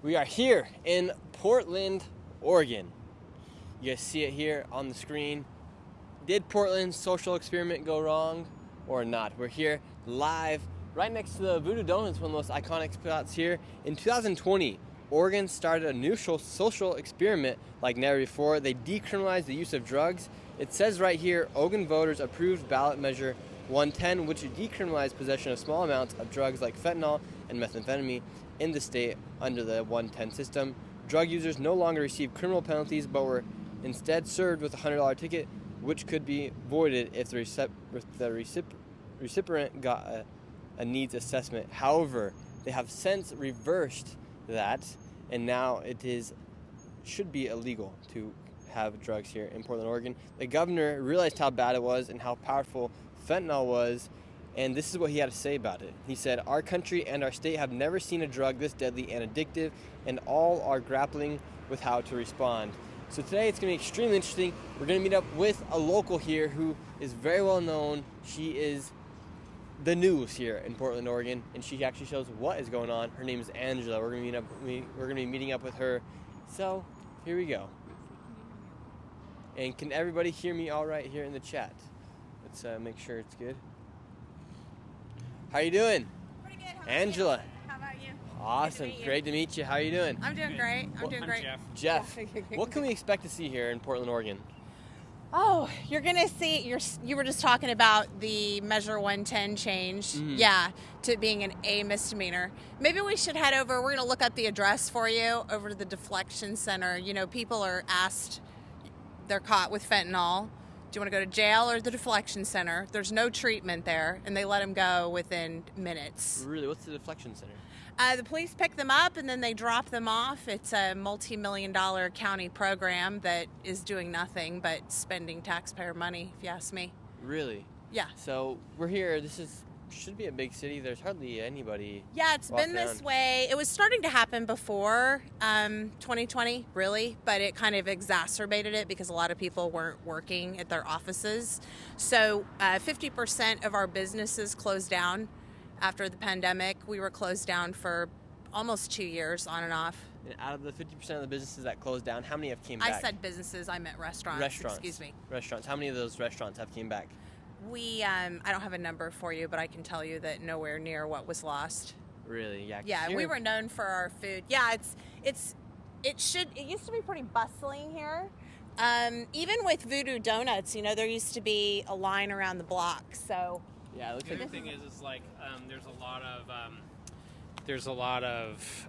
We are here in Portland, Oregon. You guys see it here on the screen. Did Portland's social experiment go wrong or not? We're here live right next to the Voodoo Donuts, one of the most iconic spots here. In 2020, Oregon started a new social experiment like never before. They decriminalized the use of drugs. It says right here, Oregon voters approved ballot measure 110, which decriminalized possession of small amounts of drugs like fentanyl and methamphetamine in the state under the 110 system. Drug users no longer received criminal penalties, but were instead served with a $100 ticket, which could be voided if the recipient got a needs assessment. However, they have since reversed that, and now should be illegal to have drugs here in Portland, Oregon. The governor realized how bad it was and how powerful fentanyl was, and this is what he had to say about it. He said, "Our country and our state have never seen a drug this deadly and addictive, and all are grappling with how to respond." So today it's going to be extremely interesting. We're going to meet up with a local here who is very well known. She is the news here in Portland, Oregon, and she actually shows what is going on. Her name is Angela. We're going to be meeting up with her. So here we go. And can everybody hear me all right here in the chat? Let's make sure it's good. How you doing? Pretty good. Angela. How about you? Awesome. Great to meet you. How are you doing? I'm doing great. I'm doing great. Jeff. What can we expect to see here in Portland, Oregon? Oh, you're going to see, you were just talking about the Measure 110 change. Mm-hmm. Yeah, to being an A misdemeanor. Maybe we should head over, we're going to look up the address for you, over to the deflection center. You know, people are asked, they're caught with fentanyl. Do you want to go to jail or the deflection center? There's no treatment there, and they let them go within minutes. Really? What's the deflection center? The police pick them up and then they drop them off. It's a multi-million-dollar county program that is doing nothing but spending taxpayer money, if you ask me. Really? Yeah. So we're here. Should be a big city. There's hardly anybody. Yeah, it's been this way. It was starting to happen before 2020, really, but it kind of exacerbated it because a lot of people weren't working at their offices. So 50% of our businesses closed down after the pandemic. We were closed down for almost 2 years, on and off. And out of the 50% of the businesses that closed down, how many have came back? I said businesses, I meant restaurants. Excuse me. Restaurants. How many of those restaurants have came back? I don't have a number for you, but I can tell you that nowhere near what was lost. Really? Yeah. Yeah, we were known for our food. Yeah, it used to be pretty bustling here. Even with Voodoo Donuts, you know, there used to be a line around the block. So yeah, it looks the like other thing is like there's a lot of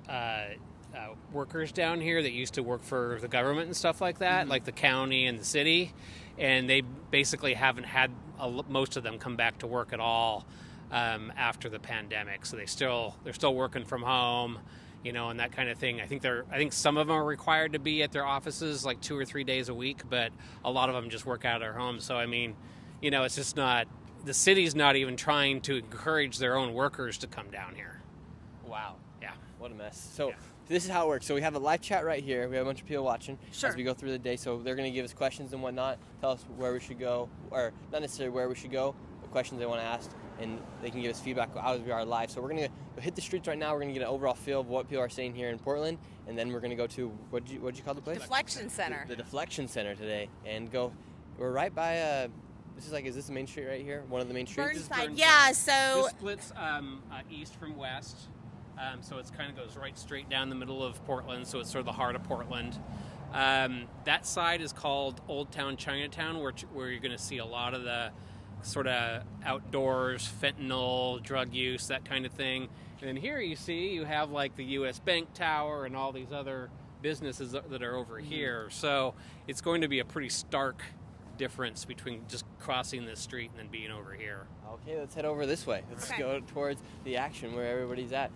workers down here that used to work for the government and stuff like that, like the county and the city, and they basically haven't had most of them come back to work at all after the pandemic. So they're still working from home, you know, and that kind of thing. I think some of them are required to be at their offices like 2 or 3 days a week, but a lot of them just work out of their homes. So I mean, you know, it's just not, the city's not even trying to encourage their own workers to come down here. Wow. Yeah. What a mess. So This is how it works. So we have a live chat right here. We have a bunch of people watching as we go through the day. So they're going to give us questions and whatnot, tell us where we should go, or not necessarily where we should go, but questions they want to ask, and they can give us feedback as we are live. So we're going to hit the streets right now. We're going to get an overall feel of what people are saying here in Portland, and then we're going to go to, what'd you call the place? Deflection Center. The Deflection Center today, and we're right by, is this the main street right here? One of the main streets? Burnside. Yeah, so this splits east from west. So it kind of goes right straight down the middle of Portland, so it's sort of the heart of Portland. That side is called Old Town Chinatown, where you're going to see a lot of the sort of outdoors, fentanyl, drug use, that kind of thing. And then here you have like the U.S. Bank Tower and all these other businesses that are over here. So it's going to be a pretty stark difference between just crossing this street and then being over here. Okay, let's head over this way. Let's go towards the action where everybody's at.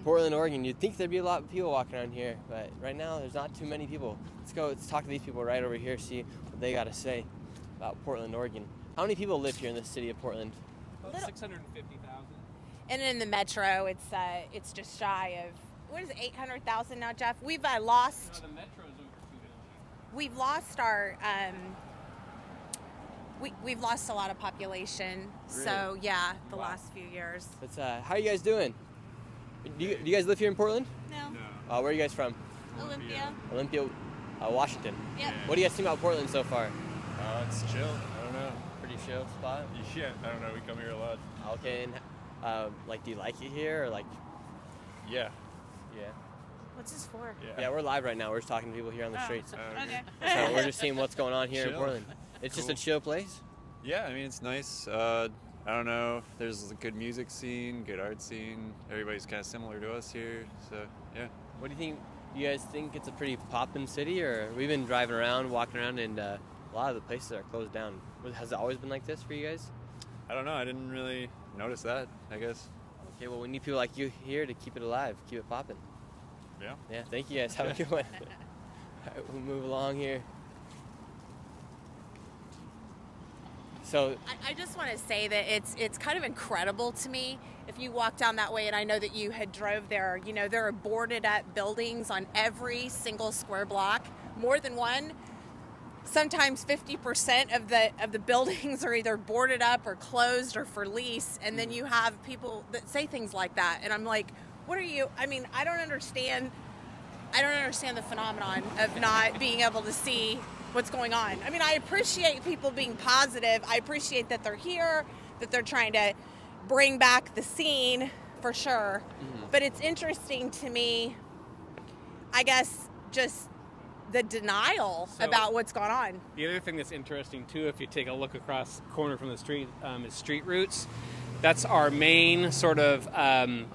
Portland, Oregon. You'd think there'd be a lot of people walking around here, but right now there's not too many people. Let's talk to these people right over here, see what they got to say about Portland, Oregon. How many people live here in the city of Portland? About 650,000. And in the metro, it's just shy of, what is it, 800,000 now, Jeff? We've lost. No, the metro's over 2 million. We've lost our. We've lost a lot of population. Really? So yeah, the last few years. How are you guys doing? Do you guys live here in Portland? No. Where are you guys from? Olympia. Olympia, Washington. Yep. What do you guys think about Portland so far? It's chill. I don't know. Pretty chill spot. Yeah, I don't know. We come here a lot. Okay, and do you like it here or like? Yeah. Yeah. What's this for? Yeah, we're live right now. We're just talking to people here on the streets. Okay. So we're just seeing what's going on here in Chill. Portland. It's just a Cool. chill place. Yeah, I mean, it's nice. I don't know. There's a good music scene, good art scene. Everybody's kind of similar to us here. So, yeah. What do you think? You guys think it's a pretty poppin' city, or we've been driving around, walking around, and a lot of the places are closed down. Has it always been like this for you guys? I don't know. I didn't really notice that, I guess. Okay, well, we need people like you here to keep it alive, keep it poppin'. Yeah. Yeah, thank you guys. Have a good one. All right, we'll move along here. So, I just want to say that it's kind of incredible to me if you walk down that way, and I know that you had drove there. You know, there are boarded up buildings on every single square block, more than one. Sometimes 50% of the buildings are either boarded up or closed or for lease, and then you have people that say things like that, and I'm like, what are you? I mean, I don't understand the phenomenon of not being able to see what's going on. I mean, I appreciate people being positive. I appreciate that they're here, that they're trying to bring back the scene for sure. Mm-hmm. But it's interesting to me, I guess, just the denial about what's going on. The other thing that's interesting, too, if you take a look across the corner from the street, is Street Roots. That's our main sort of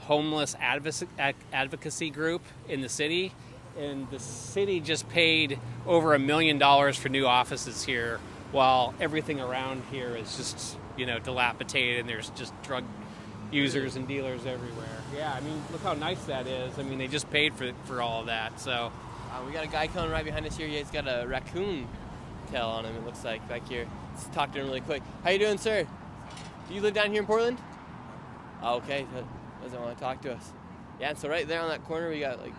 homeless advocacy group in the city. And the city just paid over $1 million for new offices here, while everything around here is just, dilapidated, and there's just drug users and dealers everywhere. Yeah, I mean, look how nice that is. I mean, they just paid for all of that, so... we got a guy coming right behind us here. He's got a raccoon tail on him, it looks like, back here. Let's talk to him really quick. How you doing, sir? Do you live down here in Portland? Oh, okay, doesn't want to talk to us. Yeah, and so right there on that corner, we got like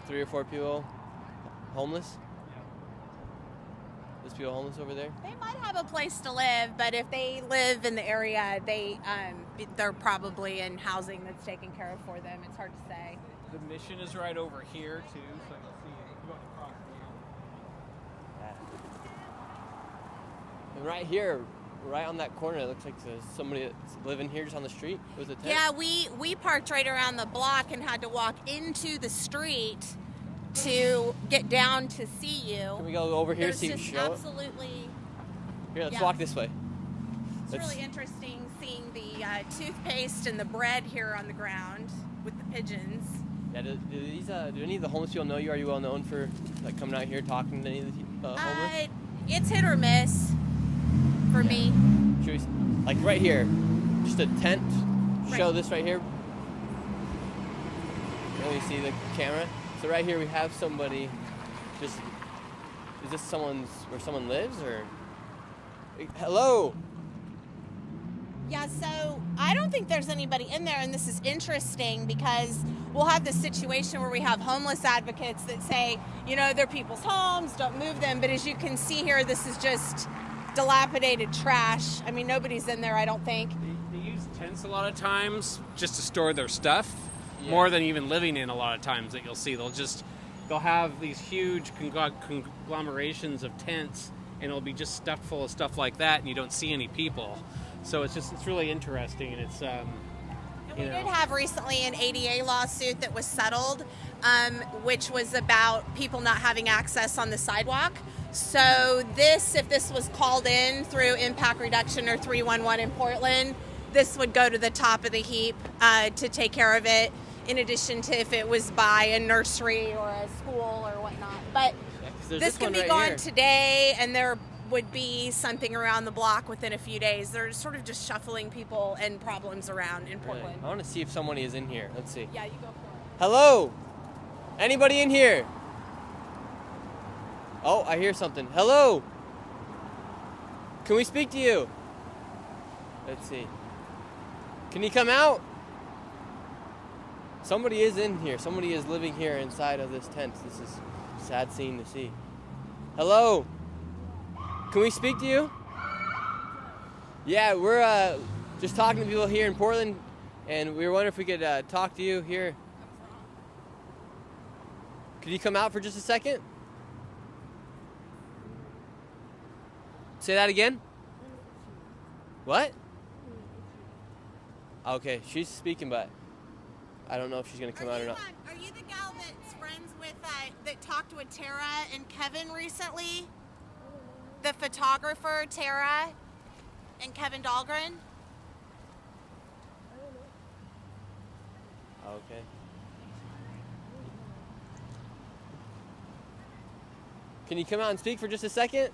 3 or 4 people homeless. There's people homeless over there. They might have a place to live, but if they live in the area, they're probably in housing that's taken care of for them. It's hard to say. The mission is right over here, too, so you'll see it going across the And right here, right on that corner, it looks like there's somebody that's living here just on the street with a tent. Yeah, we parked right around the block and had to walk into the street to get down to see you. Can we go over here, There's see you just show it? absolutely. Here, let's yeah. walk this way. It's really interesting seeing the toothpaste and the bread here on the ground with the pigeons. Yeah, do any of the homeless people know you? Are you well known for like coming out here talking to any of the homeless? It's hit or miss for me. Should we, like right here, just a tent. Right. Show this right here. Let me see the camera. So right here we have somebody. Just is this where someone lives or? Hello. Yeah, so I don't think there's anybody in there, and this is interesting because we'll have this situation where we have homeless advocates that say, they're people's homes, don't move them. But as you can see here, this is just dilapidated trash. I mean, nobody's in there, I don't think. They use tents a lot of times just to store their stuff, Yeah. more than even living in a lot of times that you'll see. They'll have these huge conglomerations of tents, and it'll be just stuffed full of stuff like that, and you don't see any people. So it's really interesting, and it's We did have recently an ADA lawsuit that was settled, which was about people not having access on the sidewalk. So if this was called in through impact reduction or 311 in Portland, this would go to the top of the heap to take care of it, in addition to if it was by a nursery or a school or whatnot. But this can be gone today, and there would be something around the block within a few days. They're sort of just shuffling people and problems around in Portland. I want to see if somebody is in here. Let's see. Yeah, you go for it. Hello? Anybody in here? Oh, I hear something. Hello? Can we speak to you? Let's see. Can you come out? Somebody is in here. Somebody is living here inside of this tent. This is a sad scene to see. Hello? Can we speak to you? Yeah, we're just talking to people here in Portland, and we were wondering if we could talk to you here. Could you come out for just a second? Say that again? What? Okay, she's speaking, but I don't know if she's gonna come out or not. Are you the gal that's friends with, that talked with Tara and Kevin recently? The photographer, Tara and Kevin Dahlgren? Okay. Can you come out and speak for just a second?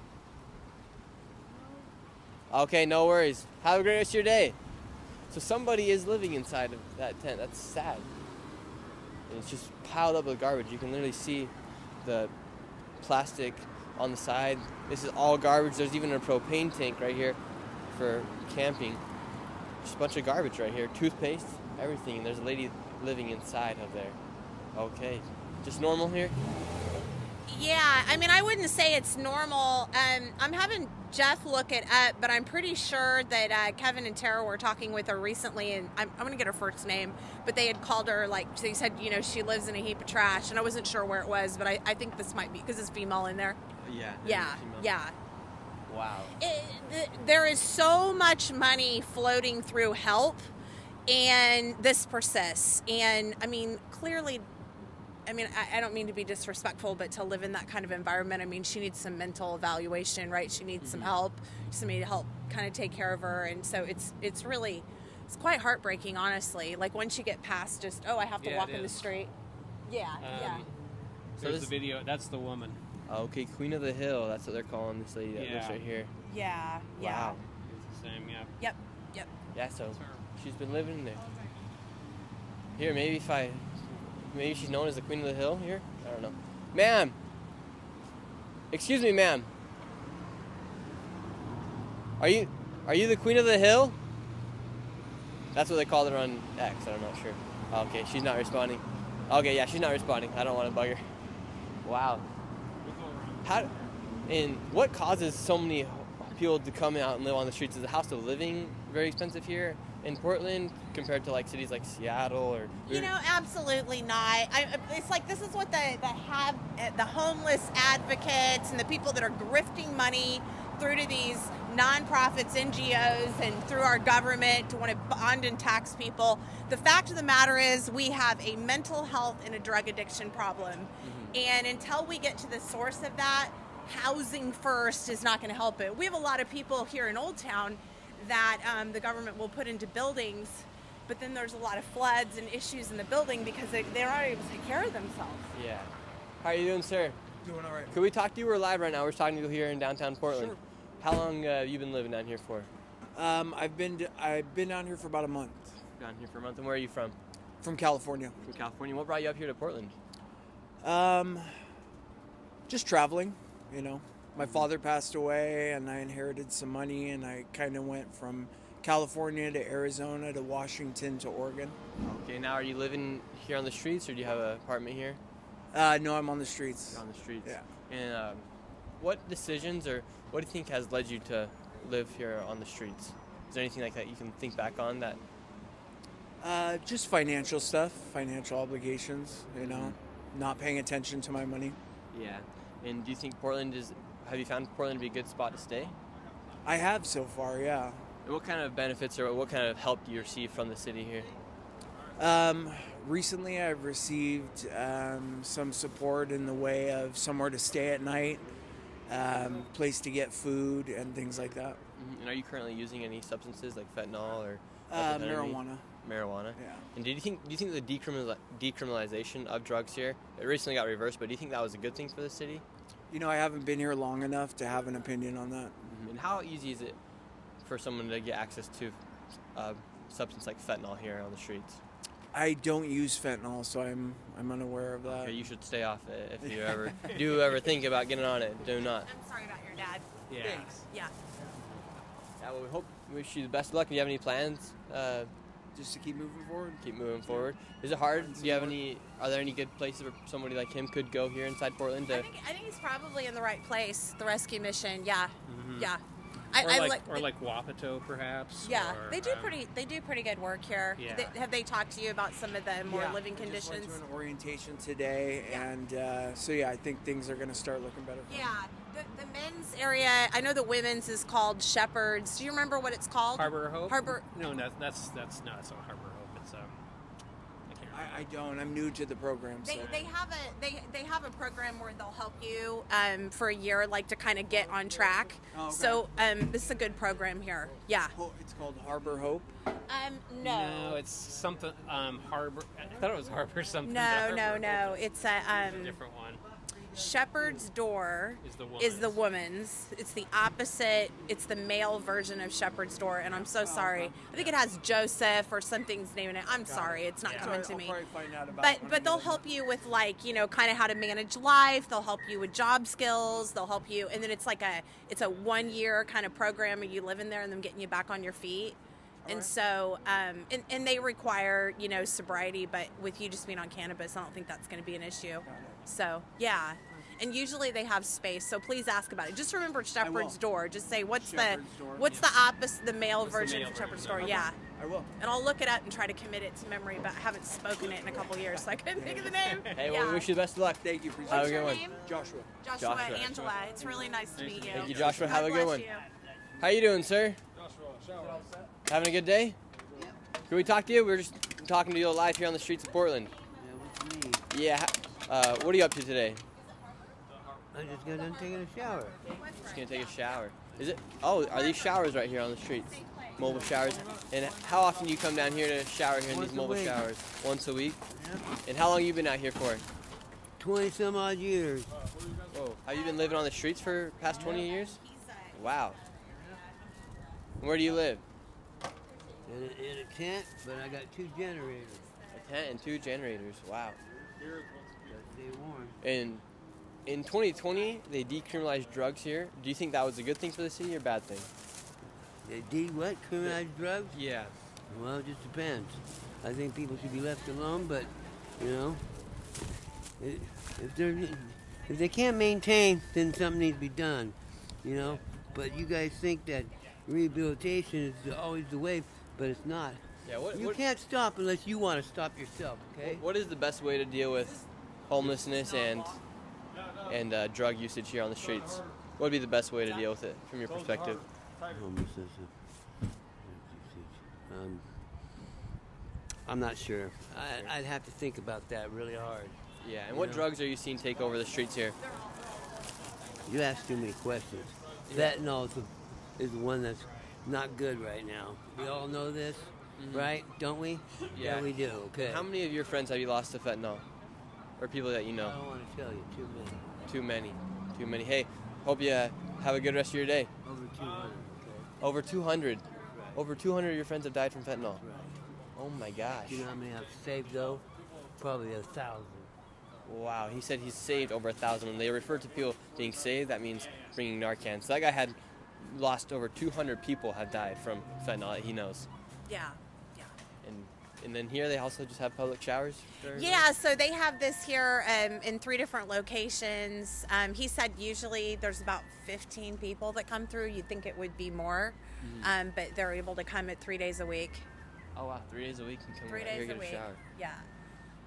Okay, no worries. Have a great rest of your day. So somebody is living inside of that tent. That's sad. And it's just piled up with garbage. You can literally see the plastic on the side. This is all garbage. There's even a propane tank right here for camping. Just a bunch of garbage right here. Toothpaste, everything. And there's a lady living inside of there. Okay. Just normal here? Yeah, I mean, I wouldn't say it's normal. I'm having Jeff look it up, but I'm pretty sure that Kevin and Tara were talking with her recently, and I'm going to get her first name, but they had called her, like, they said, you know, she lives in a heap of trash, and I wasn't sure where it was, but I think this might be, because it's female in there. Yeah. Yeah. Wow. There is so much money floating through help, and this persists. And, I mean, clearly, I don't mean to be disrespectful, but to live in that kind of environment, I mean, she needs some mental evaluation, right? She needs some help, somebody to help kind of take care of her. And so it's really, it's quite heartbreaking, honestly. Like, once you get past just, I have to walk in the street. Yeah, yeah. So there's the video. That's the woman. Okay, Queen of the Hill. That's what they're calling this lady that lives right here. Yeah, yeah. Wow. It's the same, yeah. Yep. Yeah, so she's been living there. Here, maybe she's known as the Queen of the Hill here? I don't know. Ma'am! Excuse me, ma'am. Are you the Queen of the Hill? That's what they called her on X, I'm not sure. Okay, she's not responding. Okay, yeah, she's not responding. I don't want to bug her. Wow. What causes so many people to come out and live on the streets? Is the cost of living very expensive here in Portland compared to like cities like Seattle or? You know, absolutely not. It's like this is what the homeless advocates and the people that are grifting money through to these nonprofits, NGOs, and through our government to want to bond and tax people. The fact of the matter is we have a mental health and a drug addiction problem. And until we get to the source of that, housing first is not going to help it. We have a lot of people here in Old Town that the government will put into buildings, but then there's a lot of floods and issues in the building because they're not able to take care of themselves. Yeah. How are you doing, sir? Doing all right. Could we talk to you? We're live right now. We're talking to you here in downtown Portland. Sure. How long have you been living down here for? I've been down here for about a month. Down here for a month. And where are you from? From California. From California. What brought you up here to Portland? Just traveling, you know. My father passed away and I inherited some money and I kind of went from California to Arizona to Washington to Oregon. Okay, now are you living here on the streets or do you have an apartment here? No, I'm on the streets. You're on the streets. Yeah. And what decisions or what do you think has led you to live here on the streets? Is there anything like that you can think back on that? Just financial stuff, financial obligations, you know, not paying attention to my money. Yeah. And do you think have you found Portland to be a good spot to stay? I have so far, yeah. And what kind of benefits or what kind of help do you receive from the city here? Recently I've received some support in the way of somewhere to stay at night, place to get food and things like that. And are you currently using any substances like fentanyl or Marijuana. Marijuana? Yeah. And do you think the decriminalization of drugs here, it recently got reversed, but do you think that was a good thing for the city? You know, I haven't been here long enough to have an opinion on that. And how easy is it for someone to get access to substance like fentanyl here on the streets? I don't use fentanyl, so I'm unaware of that. Okay, you should stay off it if you ever think about getting on it. Do not. I'm sorry about your dad. Yeah. Thanks. Yeah. Yeah, well, wish you the best of luck. Do you have any plans? Just to keep moving forward. Keep moving forward. Is it hard? Are there any good places where somebody like him could go here inside Portland? I think he's probably in the right place. The rescue mission, yeah, yeah. Or like Wapato, perhaps. Yeah, or, they do pretty good work here. Yeah. Have they talked to you about some of the more living I conditions? just went to an orientation today, Yeah. and so yeah, I think things are going to start looking better. Yeah, the men's area, I know the women's is called Shepherds. Do you remember what it's called? Harbor Hope. Harbor. No, that's not Harbor Hope. It's I can't remember. I don't. I'm new to the program. So. They have a program where they'll help you for a year, like to kind of get on track. Oh, okay. So this is a good program here. Yeah. It's called Harbor Hope. No. No, it's something Harbor. I thought it was Harbor something. No. It's a different one. Shepherd's Door is the woman's. It's the opposite. It's the male version of Shepherd's Door, and I'm so sorry. I think it has Joseph or something's name in it. I'm sorry, it's not coming to me. I'll probably find out about it when But I they'll get help you with kind of how to manage life. They'll help you with job skills. They'll help you, and then it's a 1 year kind of program where you live in there and them getting you back on your feet. And so, and they require, sobriety, but with you just being on cannabis, I don't think that's going to be an issue. So, yeah. And usually they have space, so please ask about it. Just remember Shepherd's Door. Just say, what's the opposite, the male version of Shepherd's Door? Okay. Yeah. I will. And I'll look it up and try to commit it to memory, but I haven't spoken it in a couple of years, so I couldn't think of the name. Hey, well, we wish you the best of luck. Thank you. Have a What's good your one. name? Joshua. Joshua. Joshua. Angela. It's really nice to meet you. Thank you, Joshua. God Have a good bless one. you. How you doing, sir? Having a good day? Can we talk to you? We were just talking to you live here on the streets of Portland. Yeah, what you need? Yeah. What are you up to today? I just got done taking a shower. Just gonna take a shower. Is it? Oh, are these showers right here on the streets? Mobile showers. And how often do you come down here to shower here in Once these a mobile week. showers? Once a week. Yep. And how long you been out here for? 20 some odd years. Whoa. Have you been living on the streets for past 20 years? Wow. And where do you live? In a tent, but I got 2 generators. A tent and 2 generators. Wow. Gotta stay warm. And in 2020, they decriminalized drugs here. Do you think that was a good thing for the city or a bad thing? They did what? Criminalize drugs? Yeah. Well, it just depends. I think people should be left alone, but, if they can't maintain, then something needs to be done, But you guys think that rehabilitation is always the way, but it's not. Yeah. You can't stop unless you want to stop yourself, okay? What is the best way to deal with homelessness and drug usage here on the streets? What would be the best way to deal with it from your perspective? Homelessness. I'm not sure. I'd have to think about that really hard. Yeah. And what drugs are you seeing take over the streets here? You ask too many questions. Fentanyl is the one that's not good right now. We all know this, right? Don't we? Yeah. We do. Okay. How many of your friends have you lost to fentanyl? Or people that you I know? don't want to tell you. Too many. Too many. Too many. Hey, hope you have a good rest of your day. Over 200. Okay. Over 200. Right. Over 200 of your friends have died from fentanyl. Right. Oh my gosh. Do you know how many I've saved though? Probably 1,000. Wow, he said he's saved over 1,000. When they refer to people being saved, that means bringing Narcan. So that guy had lost over 200 people have died from fentanyl that he knows. Yeah. And then here they also just have public showers? for everybody? Yeah, so they have this here in 3 different locations. He said usually there's about 15 people that come through. You'd think it would be more, but they're able to come at 3 days a week. Oh wow, 3 days a week and come 3 right here days get a a week. shower. Yeah.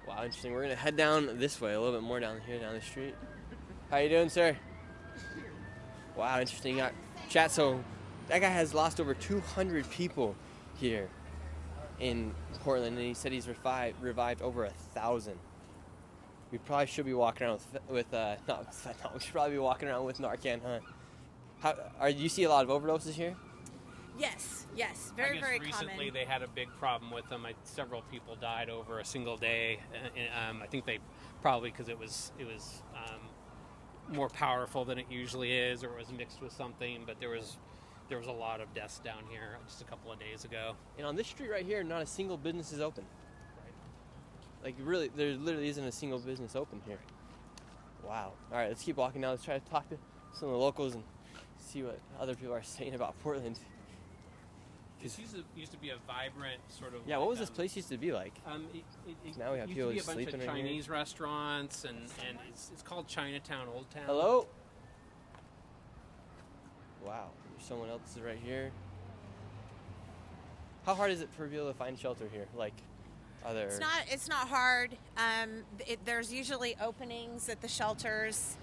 Wow, interesting. We're gonna head down this way, a little bit more down here, down the street. How you doing, sir? Wow, interesting. Chat. So that guy has lost over 200 people here in Portland, and he said he's revived over 1,000. We probably should be walking around with not with fentanyl. We should probably be walking around with Narcan, huh? Do you see a lot of overdoses here? Yes. I guess Very recently common. they had a big problem with them. Several people died over a single day. I think they probably because it was more powerful than it usually is, or it was mixed with something. But there was a lot of deaths down here just a couple of days ago. And on this street right here, not a single business is open. Like really, there literally isn't a single business open here. Wow. All right, let's keep walking now. Let's try to talk to some of the locals and see what other people are saying about Portland. This used to be a vibrant sort of. Yeah, what was this place used to be like? Now we have used people to be a bunch sleeping of right here. Chinese restaurants, and it's called Chinatown, Old Town. Hello? Wow, there's someone else right here. How hard is it for people to find shelter here? Like, Other It's not hard. There's usually openings at the shelters.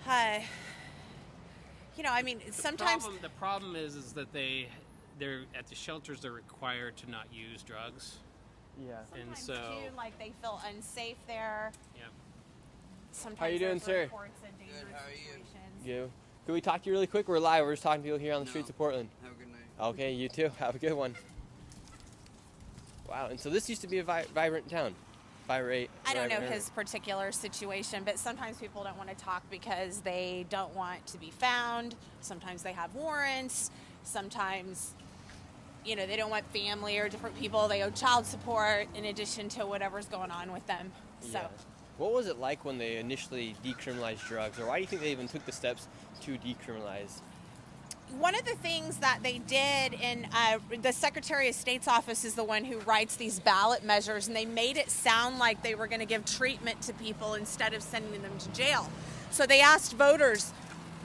I mean, sometimes The problem is that they're at the shelters. They're required to not use drugs. yeah. And sometimes, so, too, like they feel unsafe there. yeah. Sometimes How you doing, there's sir? reports of dangerous Good, how are you? situations. You. Can we talk to you really quick? We're live. We're just talking to people here on the streets of Portland. Have a good night. Okay, you too. Have a good one. Wow. And so this used to be a vibrant town. I don't know vibrant his particular situation, but sometimes people don't want to talk because they don't want to be found. Sometimes they have warrants. Sometimes, they don't want family or different people. They owe child support in addition to whatever's going on with them. So, Yeah. What was it like when they initially decriminalized drugs, or why do you think they even took the steps to decriminalize? one of the things that they did in the Secretary of State's office is the one who writes these ballot measures, and they made it sound like they were going to give treatment to people instead of sending them to jail. So they asked voters,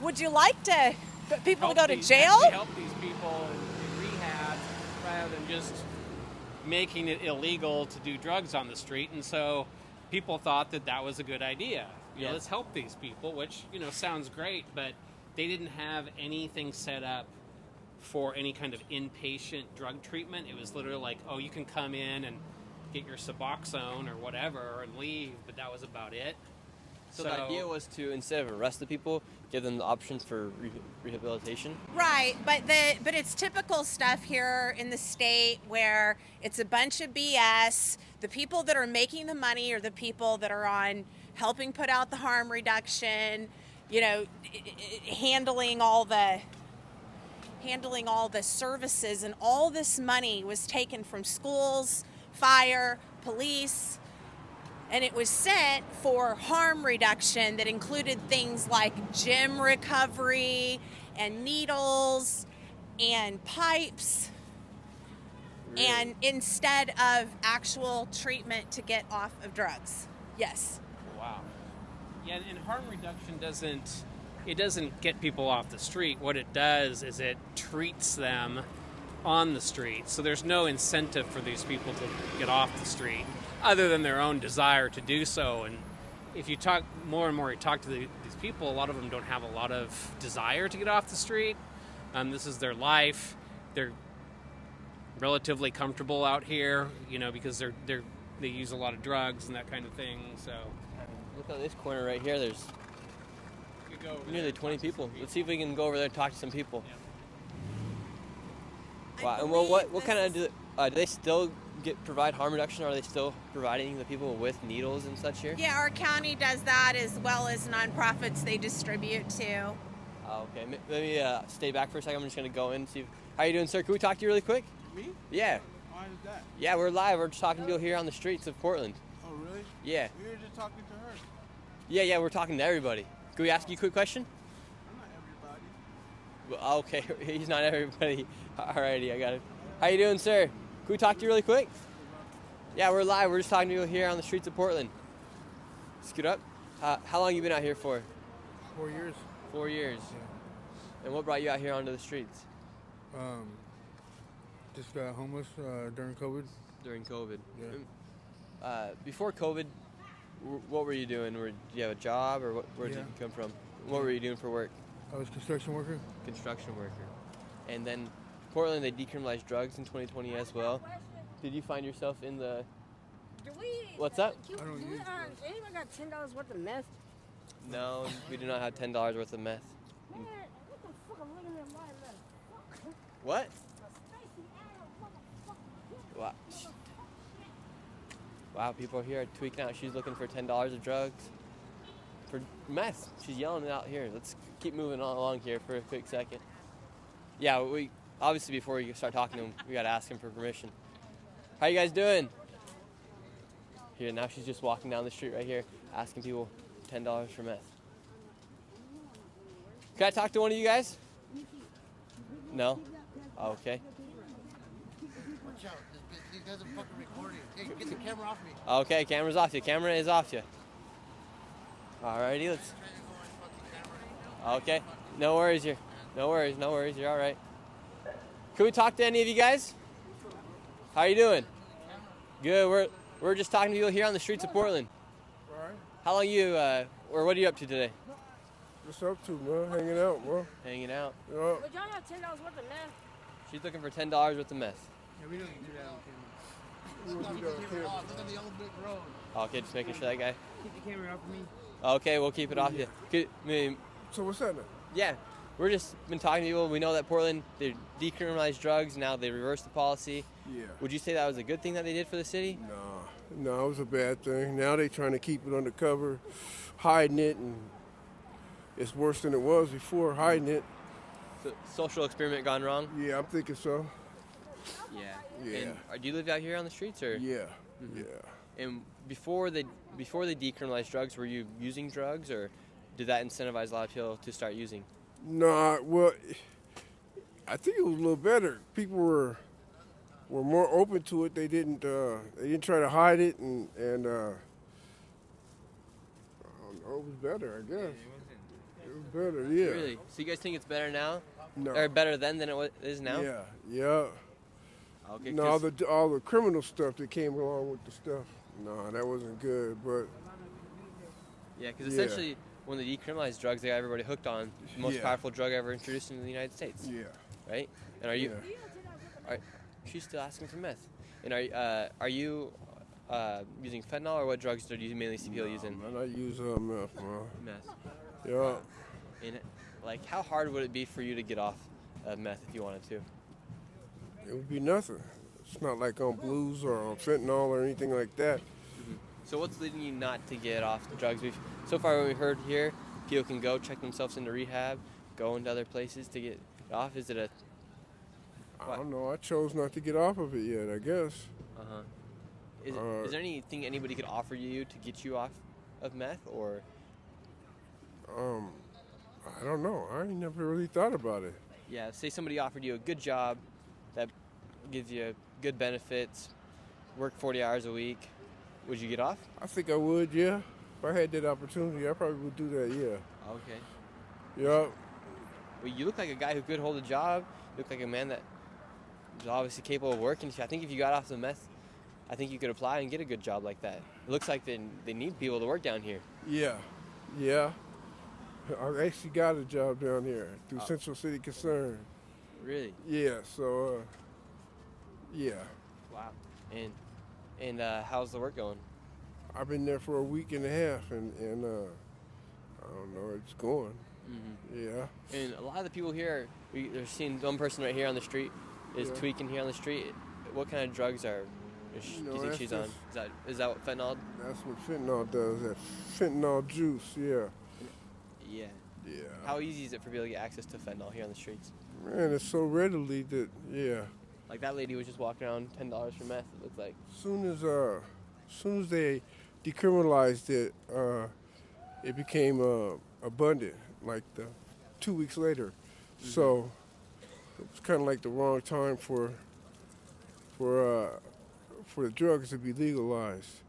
would you like people to go to jail? Actually help these people in rehab rather than just making it illegal to do drugs on the street. And so people thought that was a good idea. Yeah. Let's help these people, which, sounds great, but they didn't have anything set up for any kind of inpatient drug treatment. It was literally like, oh, you can come in and get your Suboxone or whatever and leave, but that was about it. So the idea was to, instead of arrest the people, give them the option for rehabilitation? Right, but it's typical stuff here in the state where it's a bunch of BS. The people that are making the money are the people that are on helping put out the harm reduction, handling all the services, and all this money was taken from schools, fire, police, and it was sent for harm reduction that included things like gym recovery and needles and pipes, Really? and instead of actual treatment to get off of drugs. Yes. Wow. Yeah, and harm reduction doesn't get people off the street. What it does is it treats them on the street. So there's no incentive for these people to get off the street other than their own desire to do so. And if you talk more and more, you talk to these people, a lot of them don't have a lot of desire to get off the street. This is their life. They're relatively comfortable out here, because they use a lot of drugs and that kind of thing. So Look at this corner right here. There's you go over nearly there, 20 talk to some people. Let's see if we can go over there and talk to some people. I Wow. And believe what this kind of is- do they still provide harm reduction? Or are they still providing the people with needles and such here? Yeah, our county does that as well as nonprofits they distribute to. Oh, okay. Let me stay back for a second. I'm just gonna go in and see. How you doing, sir? Can we talk to you really quick? Me? Yeah. Why is that? Yeah, we're live. We're just talking to people here on the streets of Portland. Oh, really? Yeah. We were just talking to her. Yeah, we're talking to everybody. Can we ask you a quick question? I'm not everybody. Well, okay, he's not everybody. Alrighty, I got it. How you doing, sir? Can we talk to you really quick? Yeah, we're live. We're just talking to people here on the streets of Portland. Scoot up. How long you been out here for? 4 years. 4 years. And what brought you out here onto the streets? Just got homeless during COVID. During COVID. Yeah. Before COVID, what were you doing? Did you have a job, or where did Yeah. you come from? What were you doing for work? I was a construction worker. Construction worker. And then Portland, they decriminalized drugs in 2020 as well. Did you find yourself in the... What's up? I don't use drugs. Anyone got $10 worth of meth? No, we do not have $10 worth of meth. Man, what the fuck? I'm looking at my meth. What? Stacy Allen, motherfucker. Wow. Wow, people here are tweaking out. She's looking for $10 of drugs. For meth. She's yelling it out here. Let's keep moving on along here for a quick second. Yeah, we obviously, before we start talking to him, we got to ask him for permission. How you guys doing? Here, now she's just walking down the street right here, asking people $10 for meth. Can I talk to one of you guys? No? Oh, okay. Watch out. These guys are fucking recording. Hey, get the camera off me. Okay, camera's off you. Camera is off you. Alrighty, let's... Okay, no worries here. No worries, you're alright. Can we talk to any of you guys? How you doing? Good. We're just talking to people here on the streets of Portland. All right. How long or what are you up to today? What's up to, man? Hanging out, bro. Hanging out. Yeah. But y'all have $10 worth of meth. She's looking for $10 worth of meth. Yeah, we don't do that on camera. Look at the old brick road. Okay, just making sure that guy. Keep the camera off of me. Okay, we'll keep it off you. So what's that now? Yeah, we're just been talking to people. We know that Portland, they decriminalized drugs. Now they reversed the policy. Yeah. Would you say that was a good thing that they did for the city? No, it was a bad thing. Now they trying to keep it undercover, hiding it, and it's worse than it was before, hiding it. So, social experiment gone wrong? Yeah, I'm thinking so. Yeah. Yeah. And do you live out here on the streets, or? Yeah. Mhm. Yeah. And before they decriminalized drugs, were you using drugs, or did that incentivize a lot of people to start using? No, well, I think it was a little better. People were more open to it. They didn't try to hide it, and I don't know, it was better, I guess. It was better, yeah. Really? So you guys think it's better now? No. Or better then than it is now? Yeah. Okay. No, all the criminal stuff that came along with the stuff. No, that wasn't good. But yeah, because essentially, when they decriminalized drugs, they got everybody hooked on the most powerful drug ever introduced into the United States. Yeah. Right? And are you? She's still asking for meth. And are you using fentanyl, or what drugs do you mainly see people using? Man, I use meth, man. Meth. Yeah. And how hard would it be for you to get off of meth if you wanted to? It would be nothing. It's not like on blues or on fentanyl or anything like that. Mm-hmm. So what's leading you not to get off the drugs? So far, what we heard here, people can go check themselves into rehab, go into other places to get off. Is it a? I don't know. I chose not to get off of it yet, I guess. Is there anything anybody could offer you to get you off of meth, or? I don't know. I ain't never really thought about it. Yeah, say somebody offered you a good job that gives you good benefits, work 40 hours a week. Would you get off? I think I would, yeah. If I had that opportunity, I probably would do that, yeah. Okay. Yeah. Well, you look like a guy who could hold a job. You look like a man that is obviously capable of working. I think if you got off the meth, I think you could apply and get a good job like that. It looks like they need people to work down here. Yeah. I actually got a job down here through Central City Concern. Really? Yeah, so, yeah. Wow. And how's the work going? I've been there for a week and a half, and I don't know, it's going. Mm-hmm. Yeah. And a lot of the people here, they're seeing one person right here on the street is tweaking here on the street. What kind of drugs do you think she's on? Is that what fentanyl? That's what fentanyl does. That fentanyl juice, yeah. Yeah. Yeah. How easy is it for people to get access to fentanyl here on the streets? Man, it's so readily that, yeah. Like that lady was just walking around $10 for meth, it looked like. As soon as they decriminalized it, it became abundant, like 2 weeks later. Mm-hmm. So it was kind of like the wrong time for the drugs to be legalized,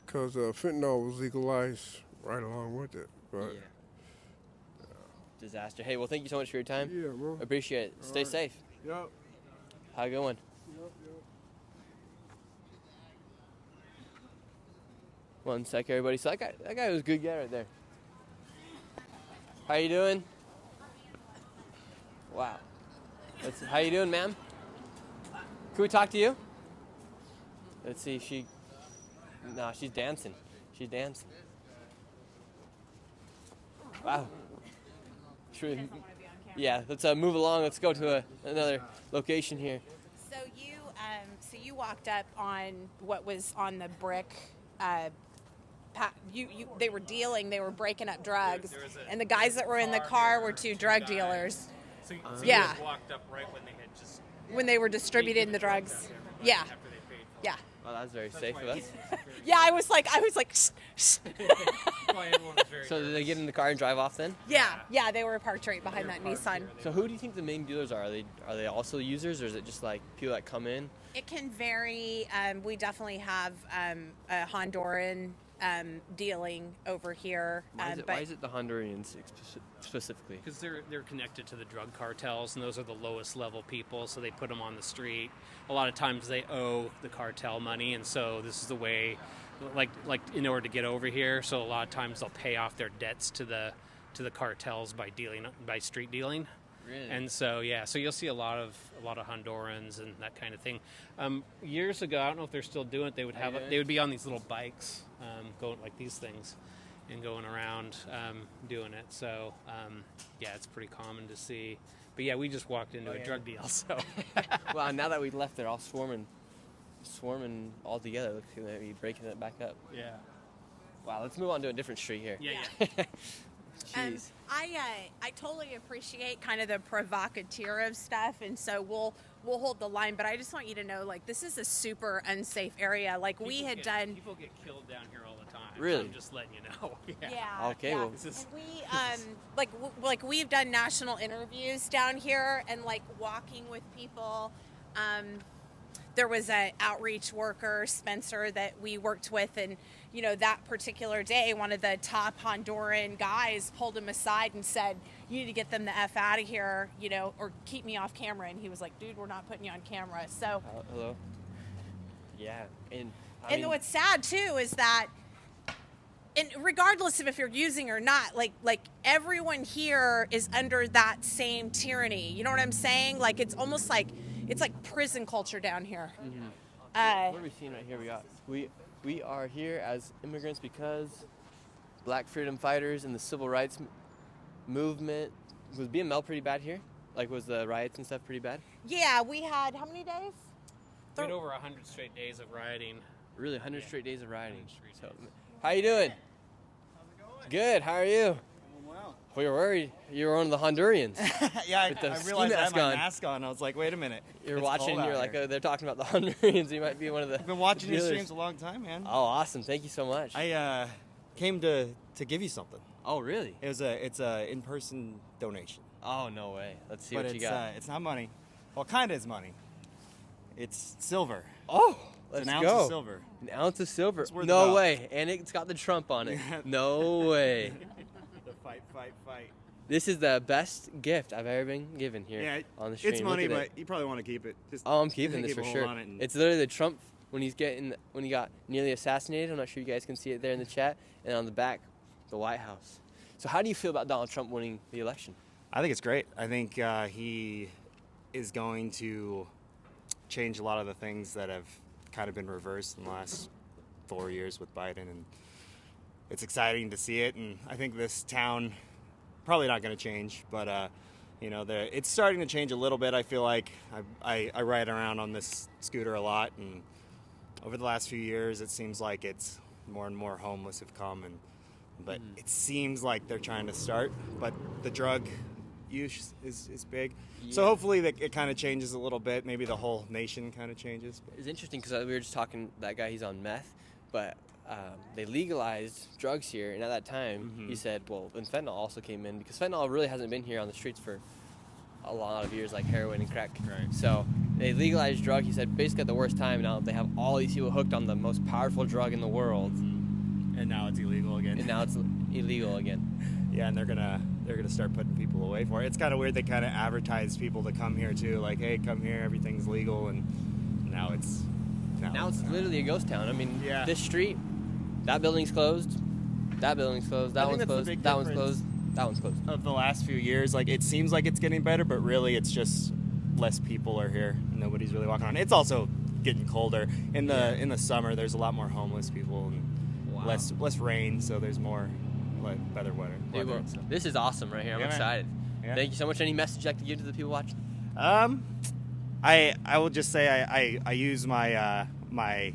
because fentanyl was legalized right along with it. But disaster. Hey, well, thank you so much for your time. Yeah, bro. Appreciate it. Stay safe. Yep. Have a good one. Yep. 1 sec, everybody. So that guy was a good guy right there. How you doing? Wow. How you doing, ma'am? Can we talk to you? Let's see if she... No, she's dancing. She's dancing. Wow. Yeah, let's move along. Let's go to another location here. So you walked up on what was on the brick. They were dealing. They were breaking up drugs, and the guys that were in the car were two drug dealers. So you guys walked up right when they had just when they were distributing the drugs. Yeah. Yeah. Well, that's very safe of us. Yeah, I was like, shh, shh. So did they get in the car and drive off then? Yeah, they were parked right behind that Nissan. So who do you think the main dealers are? Are they also users, or is it just like people that come in? It can vary. We definitely have a Honduran dealing over here. Why is it the Hondurans specifically? Because they're connected to the drug cartels, and those are the lowest level people, so they put them on the street. A lot of times they owe the cartel money, and so this is the way, like in order to get over here. So a lot of times they'll pay off their debts to the cartels by street dealing. Really? And so so you'll see a lot of Hondurans and that kind of thing. Years ago, I don't know if they're still doing it. They would be on these little bikes, going like these things, and going around doing it. So it's pretty common to see. But yeah, we just walked into a drug deal. So Well, now that we left, they're all swarming all together. Looks like they're breaking it back up. yeah. Wow, let's move on to a different street here. Yeah. Jeez. I totally appreciate kind of the provocateur of stuff, and so we'll hold the line. But I just want you to know, like, this is a super unsafe area. Like People get killed down here all the time. Really? So I'm just letting you know. Yeah. Okay, yeah. well- And we like we've done national interviews down here, and like walking with people. There was an outreach worker, Spencer, that we worked with, and that particular day, one of the top Honduran guys pulled him aside and said, "You need to get them the F out of here, or keep me off camera." And he was like, "Dude, we're not putting you on camera." So, Hello. Yeah, and what's sad too is that, and regardless of if you're using or not, like everyone here is under that same tyranny. You know what I'm saying? Like it's almost like it's like prison culture down here. what are we seeing right here? We are here as immigrants because Black freedom fighters and the civil rights movement. Was BML pretty bad here? Like, was the riots and stuff pretty bad? Yeah, we had how many days? We had over 100 straight days of rioting. Really, 100 straight days of rioting. So, how you doing? How's it going? Good. How are you? Well. We were worried you were one of the Hondurans. Yeah, With the I ski realized I had mask my on. mask on. I was like, wait a minute. You're It's watching, cold you're out like, here. oh, they're talking about the Hondurans. You might be one of the. I've been watching your dealers. streams a long time, man. Oh, awesome. Thank you so much. I came to give you something. Oh, really? It's a in-person donation. Oh, no way. Let's see but what you got. It's not money. Well, kind of is money. It's silver. Oh, It's let's an ounce go. of silver. An ounce of silver. It's worth No about- way. And it's got the Trump on it. No way. The fight. This is the best gift I've ever been given here Yeah, on the stream. it's Look money, at but it. you probably want to keep it. Just Oh, I'm keeping this keep for a hold sure. on it and- It's literally the Trump when he got nearly assassinated. I'm not sure you guys can see it there in the chat, and on the back, the White House. So how do you feel about Donald Trump winning the election? I think it's great. I think he is going to change a lot of the things that have kind of been reversed in the last 4 years with Biden, and it's exciting to see it. And I think this town probably not going to change, but it's starting to change a little bit. I feel like I ride around on this scooter a lot, and over the last few years, it seems like it's more and more homeless have come, but it seems like they're trying to start. But the drug use is big, so hopefully it kind of changes a little bit. Maybe the whole nation kind of changes. It's interesting because we were just talking, that guy, he's on meth, but they legalized drugs here, and at that time, he said, well, and fentanyl also came in, because fentanyl really hasn't been here on the streets for a lot of years, like heroin and crack. Right. So they legalized drug, he said, basically at the worst time. Now they have all these people hooked on the most powerful drug in the world. And now it's illegal again. And now it's illegal again. Yeah, and they're gonna start putting people away for it. It's kind of weird. They kind of advertise people to come here too, like, hey, come here, everything's legal, and now it's literally a ghost town. I mean, Yeah. this street, that building's closed, that building's closed, that I think one's that's the closed, big that one's difference. closed, that one's closed. of the last few years. Like, it seems like it's getting better, but really it's just less people are here. Nobody's really walking around. It's also getting colder. In the summer, there's a lot more homeless people and less rain, so there's more better weather. Dude, well, this is awesome right here. I'm Yeah, man. excited. Yeah. Thank you so much. Any message you'd like to give to the people watching? I will just say I use my my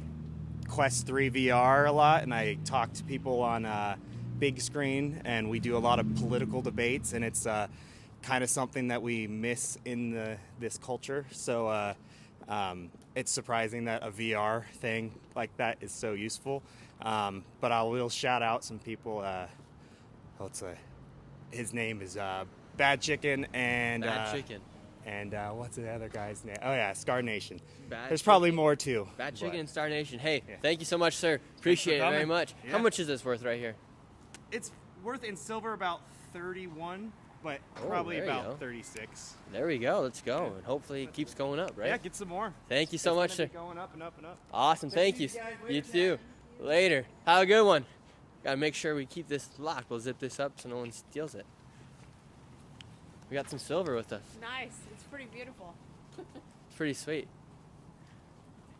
Quest 3 VR a lot, and I talk to people on big screen, and we do a lot of political debates, and it's kind of something that we miss in this culture. So it's surprising that a VR thing like that is so useful. But I will shout out some people. His name is Bad Chicken and Bad Chicken. and what's the other guy's name? Oh yeah, Scar Nation. Bad There's probably Chicken. more too. Bad but- Chicken and Star Nation. Hey, Yeah. thank you so much, sir. Appreciate it very coming. much. Yeah. How much is this worth right here? It's worth in silver about 31, but Oh, probably there you go. about 36. There we go. Let's go. And hopefully it keeps going up, right? Yeah, get some more. Thank you so It's much, gonna sir. be going up and up and up. Awesome. Thank you. guys. You Later, too. Later. Have a good one. Gotta make sure we keep this locked. We'll zip this up so no one steals it. We got some silver with us. Nice. It's pretty beautiful. It's pretty sweet.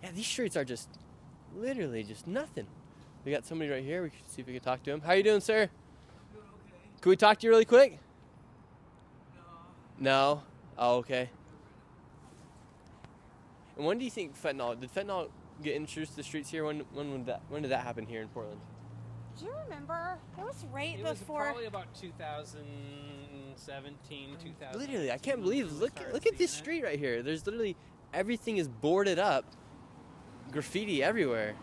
Yeah, these streets are just literally just nothing. We got somebody right here. We can see if we can talk to him. How you doing, sir? Can we talk to you really quick? No. Oh, okay. And when do you think did fentanyl get introduced to the streets here? When did that happen here in Portland? Do you remember? It was right It was before. probably about 2017, 2000. Literally, I can't believe. Look at this seeing it. street right here. There's literally everything is boarded up, graffiti everywhere.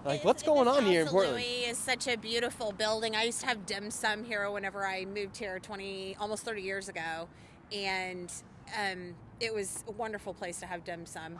Like, what's going on here in Portland? Louis is such a beautiful building. I used to have dim sum here whenever I moved here almost 30 years ago, and it was a wonderful place to have dim sum.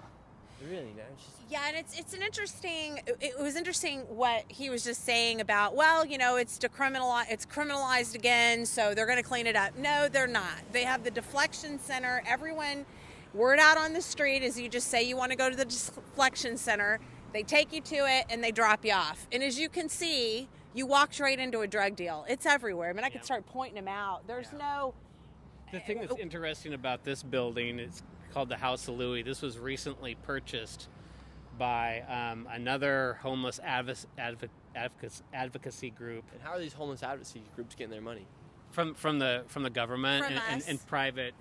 Really nice. Yeah, and it's an interesting. It was interesting what he was just saying about. Well, it's criminalized again, so they're going to clean it up. No, they're not. They have the deflection center. Everyone, word out on the street is you just say you want to go to the deflection center. They take you to it and they drop you off. And as you can see, you walked right into a drug deal. It's everywhere. I mean, I could start pointing them out. There's no. The thing that's interesting about this building is called the House of Louis. This was recently purchased by another homeless advocacy group. And how are these homeless advocacy groups getting their money? From the government From us. and private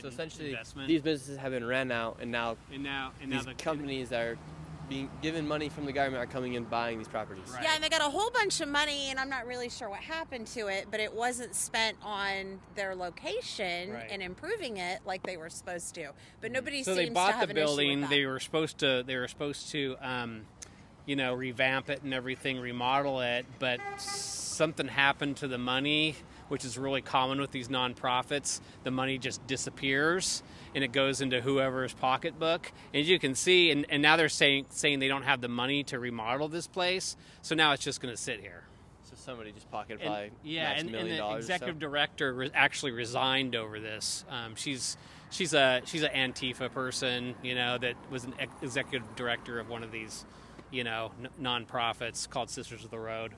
So essentially, investment. these businesses have been ran out, and now and now these the companies that are being given money from the government are coming in buying these properties. Right. Yeah, and they got a whole bunch of money, and I'm not really sure what happened to it, but it wasn't spent on their location Right. and improving it like they were supposed to. But nobody So seems they to bought have the an issue building. with that. They were supposed to revamp it and everything, remodel it, but something happened to the money, which is really common with these nonprofits. The money just disappears and it goes into whoever's pocketbook. And as you can see, and now they're saying they don't have the money to remodel this place, so now it's just going to sit here. So somebody just pocketed And, probably and $1 million the or so. executive director actually resigned over this. She's an Antifa person, that was an executive director of one of these, nonprofits called Sisters of the Road.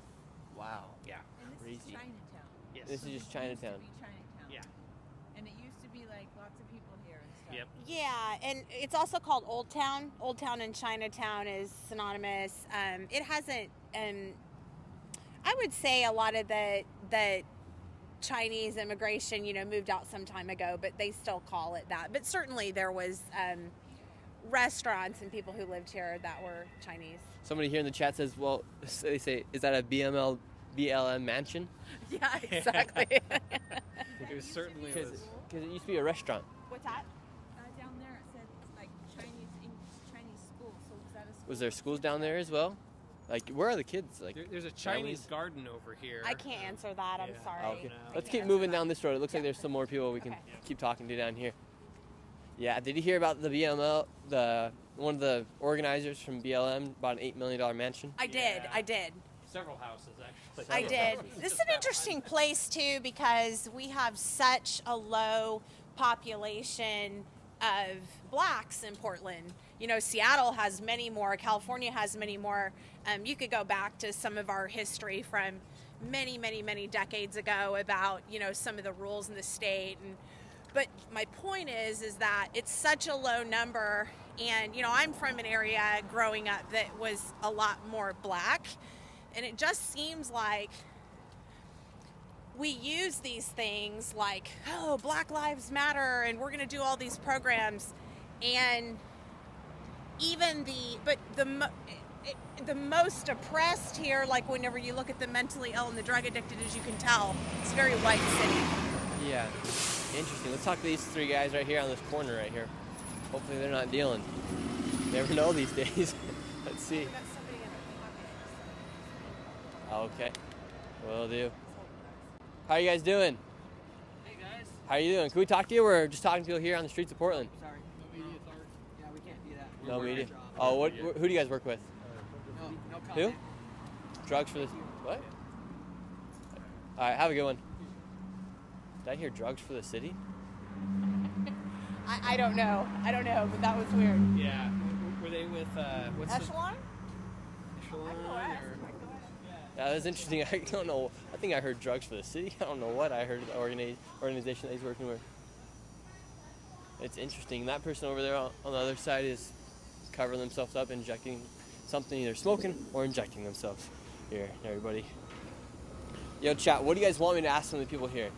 Wow. Yeah. And this Crazy. is Chinatown. Yes. This is just Chinatown. It used to be Chinatown. Yeah. And it used to be like lots of people here and stuff. Yep. Yeah, and it's also called Old Town. Old Town and Chinatown is synonymous. It hasn't. I would say a lot of the Chinese immigration, moved out some time ago, but they still call it that. But certainly there was restaurants and people who lived here that were Chinese. Somebody here in the chat says, well, they say, is that a BLM mansion? Yeah, exactly. It certainly Because was. it used to be a restaurant. What's that? Down there it said like Chinese school. So was that a school? Was there schools down there as well? Like, where are the kids? Like, There's a families? Chinese garden over here. I can't answer that. I'm Yeah. sorry. Oh, okay. No. Let's keep moving down this road. It looks like there's some more people we can Okay. keep talking to down here. Yeah, did you hear about the BML? One of the organizers from BLM bought an $8 million mansion. I did. I did. Several houses, actually. I did. This is an interesting place too because we have such a low population of blacks in Portland. Seattle has many more. California has many more. You could go back to some of our history from many, many, many decades ago about some of the rules in the state. But my point is that it's such a low number. And I'm from an area growing up that was a lot more black. And it just seems like we use these things like, oh, Black Lives Matter, and we're going to do all these programs. And even the most oppressed here, like whenever you look at the mentally ill and the drug addicted, as you can tell, it's a very white city. Yeah, interesting. Let's talk to these three guys right here on this corner right here. Hopefully they're not dealing. Never know these days. Let's see. Okay, will do. How you guys doing? Hey guys. How you doing? Can we talk to you? We're just talking to people here on the streets of Portland. Sorry. No media, sorry. Yeah, we can't do that. No media. Oh, who do you guys work with? No comment. Who? Drugs for this? What? All right, have a good one. Did I hear drugs for the city? I don't know. I don't know, but that was weird. Yeah. Were they with what's Echelon? Echelon? That was interesting. I don't know. I think I heard drugs for the city. I don't know what I heard. The organization that he's working with. It's interesting. That person over there on the other side is covering themselves up, injecting something, either smoking or injecting themselves. Here, everybody. Yo, chat. What do you guys want me to ask some of the people here?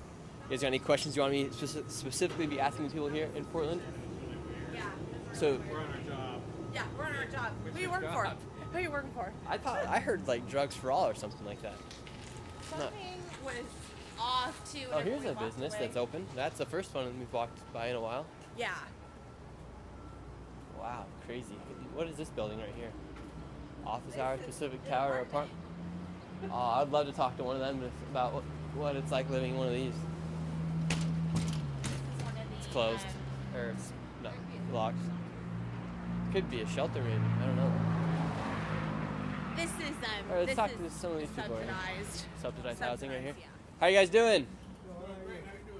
You guys got any questions you want me to specifically be asking the people here in Portland? Yeah. So We're on our job. Yeah, we're on our job. Who are you working for? Who are you working for? I heard like drugs for all or something like that. Something was off too. Oh, here's a business that's open. That's the first one we've walked by in a while. Yeah. Wow, crazy. What is this building right here? Office Hours, Pacific Tower apartment. Oh, I'd love to talk to one of them about what it's like living in one of these. It's closed. Or it's locked. Could be a shelter maybe. I don't know. This is All right, let's this talk is to some of these people. Subsidized housing right here. Yeah. How you guys doing?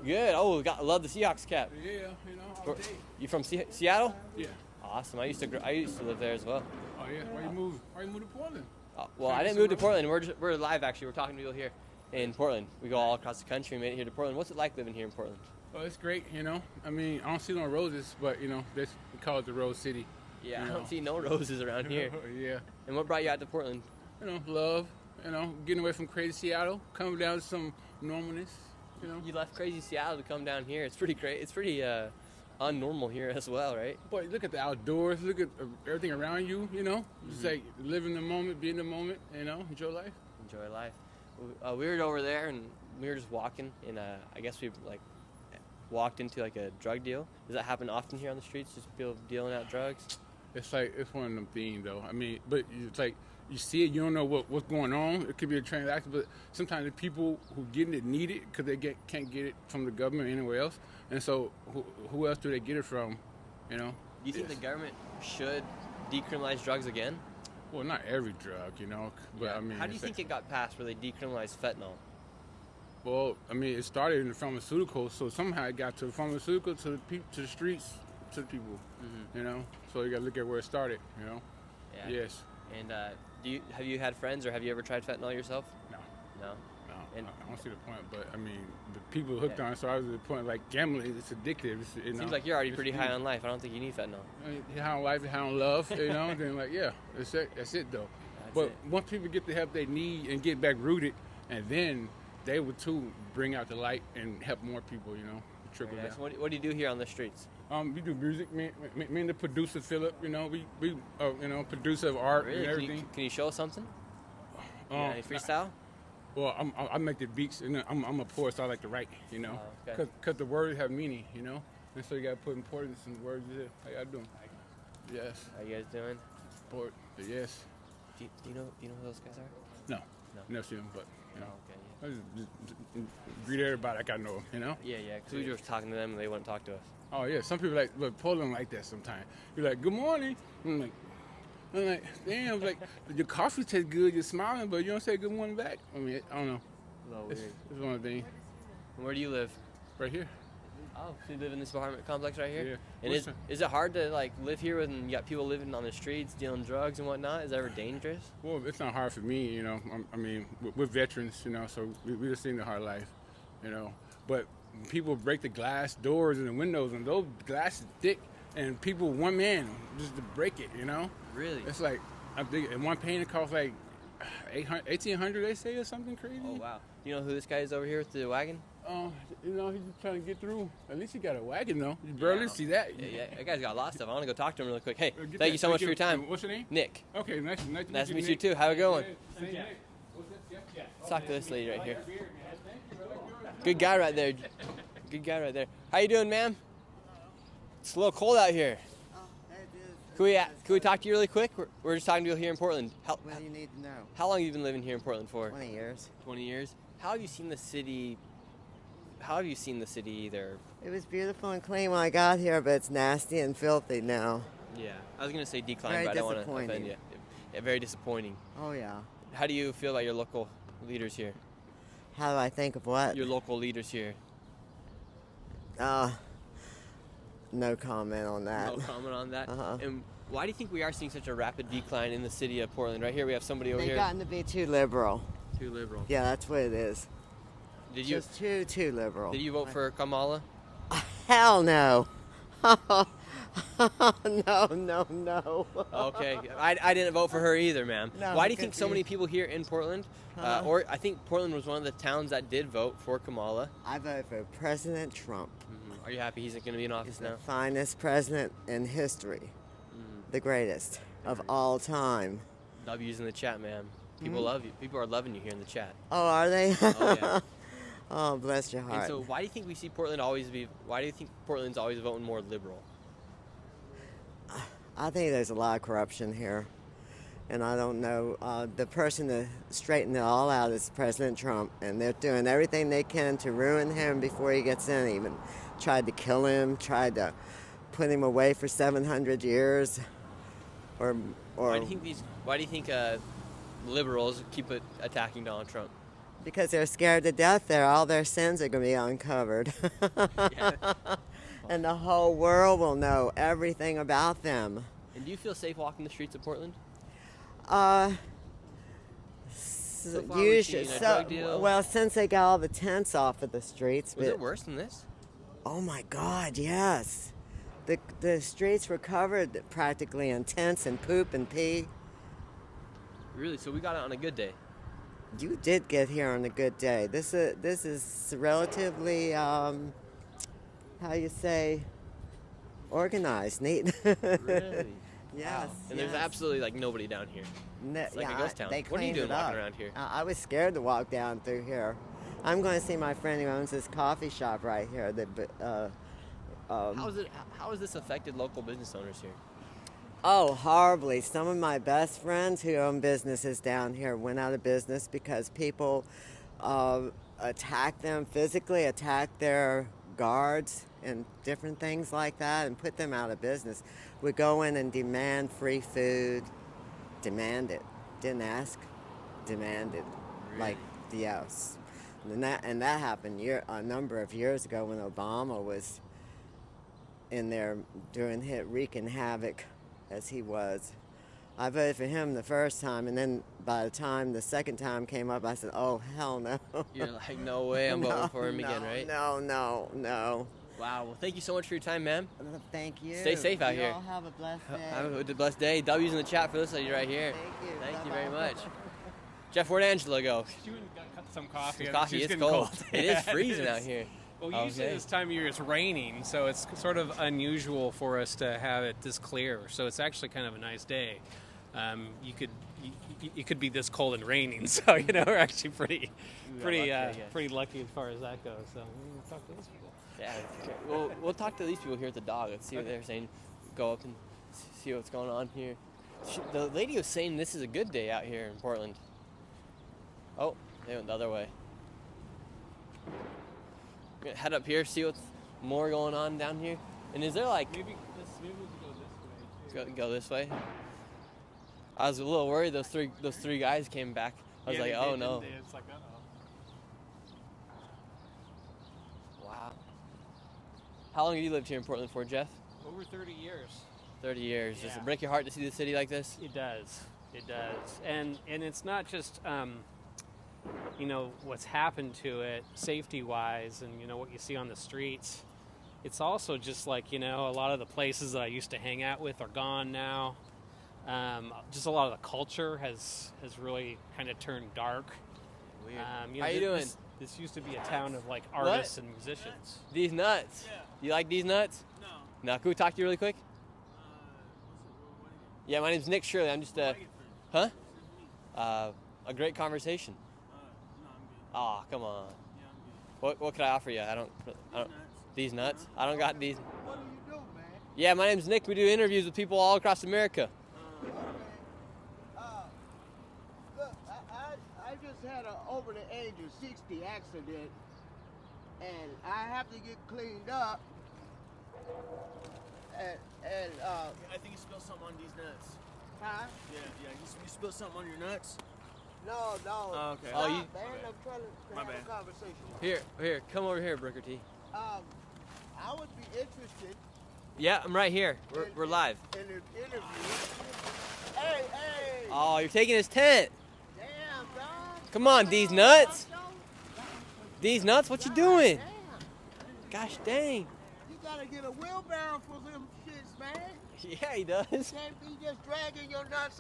Good. Oh, love the Seahawks cap. Yeah, you know, all day. You from Seattle? Yeah. Awesome. I used to live there as well. Oh yeah. Why you move to Portland? Well, I didn't move to Portland. We're live actually. We're talking to people here in Portland. We go all across the country. We made it here to Portland. What's it like living here in Portland? Well, it's great. You know, I mean, I don't see no roses, but you know, we call it the Rose City. Yeah, I don't see no roses around here. Yeah. And what brought you out to Portland? You know, love. You know, getting away from crazy Seattle, coming down to some normalness. You know. You left crazy Seattle to come down here. It's pretty great. It's pretty unnormal here as well, right? But look at the outdoors. Look at everything around you. You know, just like live in the moment, be in the moment. You know, enjoy life. Enjoy life. We were over there and we were just walking, and I guess we walked into like a drug deal. Does that happen often here on the streets? Just people dealing out drugs? It's one of them things, though. I mean, but it's like you see it, you don't know what's going on. It could be a transaction, but sometimes the people who getting it need it because they can't get it from the government or anywhere else. And so, who else do they get it from? You know. Do you think the government should decriminalize drugs again? Well, not every drug, you know. But Yeah. I mean, How do you think it got passed where they decriminalized fentanyl? Well, I mean, it started in the pharmaceutical, so somehow it got to the pharmaceutical, to the streets, to the people. You know. So you got to look at where it started. You know. Yeah. Yes. And have you had friends or have you ever tried fentanyl yourself? No. No. And I don't see the point, but I mean, the people hooked on it, so I was at the point like gambling. It's addictive. Seems like you're already pretty high on life. I don't think you need fentanyl. High on life, high on love, you know. Then like, yeah, that's it though. But once people get the help they need and get back rooted, and then they would too bring out the light and help more people, you know, trickle down. So what do you do here on the streets? We do music. Me and the producer Philip, you know, we you know, producer of art Really? and everything. Can you show us something? Any freestyle? Well, I make the beats, and I'm a poet, so I like to write, you know, because the words have meaning, you know, and so you got to put importance in the words. How y'all doing? Yes. How you guys doing? Sport. Yes. Do you know who those guys are? No. Never seen them, but you know. Okay. I just greet everybody like I know them, you know. Yeah. Because we were talking to them and they wouldn't talk to us. Oh yeah, some people like Portland like that sometimes. You're like, good morning. I'm like, damn, like your coffee tastes good, you're smiling, but you don't say good morning back. I mean, I don't know. A little It's one of the things. And where do you live? Right here. Oh, so you live in this apartment complex right here? Yeah. And is it hard to like live here when you got people living on the streets, dealing drugs and whatnot? Is that ever dangerous? Well, it's not hard for me, you know. I mean, we're veterans, you know, so we just seen the hard life, you know. But people break the glass doors and the windows, and those glass is thick, and people, one man, just to break it, you know. Really? It's like, I'm thinking, and one painting costs like $1,800, they say, or something crazy. Oh wow! You know who this guy is over here with the wagon? You know, he's just trying to get through. At least he got a wagon, though. You barely see that. Yeah, that guy's got a lot of stuff. I want to go talk to him really quick. Hey, Get thank you so that. much for your time. What's your name? Nick. Okay, nice to meet you too. How it going? Let's talk to this lady right here. Good guy right there. Good guy right there. How you doing, ma'am? It's a little cold out here. Can we talk to you really quick? We're just talking to you here in Portland. What do you need to know? How long have you been living here in Portland for? 20 years. 20 years. How have you seen the city how have you seen the city there? It was beautiful and clean when I got here, but it's nasty and filthy now. Yeah, I was gonna say decline, Very but I don't want to disappointing. offend you. Yeah, very disappointing. Oh, yeah. How do you feel about your local leaders here? How do I think of what? Your local leaders here. No comment on that. No comment on that. Uh-huh. And why do you think we are seeing such a rapid decline in the city of Portland? Right here, we have somebody over They've here. gotten to be too liberal. Too liberal. Yeah, that's what it is. Did you? Just too liberal. Did you vote for Kamala? Hell no. No. Okay, I didn't vote for her either, ma'am. No, Why do you good think for so you. many people here in Portland, Uh-huh. or I think Portland was one of the towns that did vote for Kamala? I voted for President Trump. Are you happy he's going to be in office now? The finest president in history. The greatest of all time. W's in the chat, ma'am. People love you. People are loving you here in the chat. Oh, are they? Oh, yeah. Oh, bless your heart. And so, why do you think we see Portland always be? Why do you think Portland's always voting more liberal? I think there's a lot of corruption here. And I don't know. The person to straighten it all out is President Trump. And they're doing everything they can to ruin him before he gets in. Even tried to kill him, tried to put him away for 700 years. Or Why do you think liberals keep attacking Donald Trump? because they're scared to death there, all their sins are going to be uncovered. And the whole world will know everything about them. And do you feel safe walking the streets of Portland? So far we've seen a drug deal. well, since they got all the tents off of the streets. Was but- it worse than this? Oh my God, yes. The streets were covered practically in tents and poop and pee. Really? So we got it on a good day. You did get here on a good day. This is relatively, how you say, organized, neat. Really? Yes. And there's absolutely like nobody down here. It's like a ghost town. They What are you cleaned doing it walking up. around here? I was scared to walk down through here. I'm going to see my friend who owns this coffee shop right here. How has this affected local business owners here? Oh, horribly. Some of my best friends who own businesses down here went out of business because people attacked them physically, attacked their guards and different things like that and put them out of business. We go in and demand free food, demand it. Didn't ask, demanded. Like, yes. And that happened a number of years ago when Obama was in there wreaking havoc as he was. I voted for him the first time, and then by the time the second time came up, I said, oh, hell no. You're like, no way, I'm voting for him again, right? No. Wow, well, thank you so much for your time, ma'am. Thank you. Stay safe out You here. all have a blessed day. Have a blessed day. W's in the chat for this lady right here. Thank you. Thank you very Bye-bye. much. Jeff, where'd Angela go? She went and got some coffee. Some coffee. It's cold. It is freezing out here. Well, usually this time of year it's raining, so it's sort of unusual for us to have it this clear. So it's actually kind of a nice day. You could be this cold and raining, so we're actually pretty lucky as far as that goes. So we'll talk to these people. Yeah, we'll talk to these people here at the dog. Let's see what they're saying. Go up and see what's going on here. The lady was saying this is a good day out here in Portland. Oh, they went the other way. We're gonna head up here, see what's more going on down here. And is there like Maybe we could go this way. go this way? I was a little worried. Those three guys came back. I was like, oh no. It's like, Wow. How long have you lived here in Portland for, Jeff? over 30 years. 30 years. Does Yeah. it break your heart to see the city like this? It does. It does. And it's not just what's happened to it safety-wise and what you see on the streets. It's also just like a lot of the places that I used to hang out with are gone now. Just a lot of the culture has really kind of turned dark. Weird. How you doing? This used to be a town of like artists and musicians. These nuts. Yeah. You like these nuts? No. No. Can we talk to you really quick? Yeah, my name's Nick Shirley. I'm just huh? A great conversation. Aw, come on. What could I offer you? I don't these nuts? I don't got these. What do you do, man? Yeah, my name's Nick. We do interviews with people all across America. Look, I just had an over the age of 60 accident and I have to get cleaned up. I think you spilled something on these nuts. Huh? Yeah. You spilled something on your nuts. No. Oh, okay. Stop, Oh, man. I'm trying to have a conversation. Here, come over here, Brooker T. I would be interested Yeah, I'm right here. We're live. in an interview. Hey! Oh, you're taking his tent. Damn, dog. Come on, these nuts. These nuts, what you doing? Gosh dang. You gotta get a wheelbarrow for them shits, man. Yeah, he does. You can't be just dragging your nuts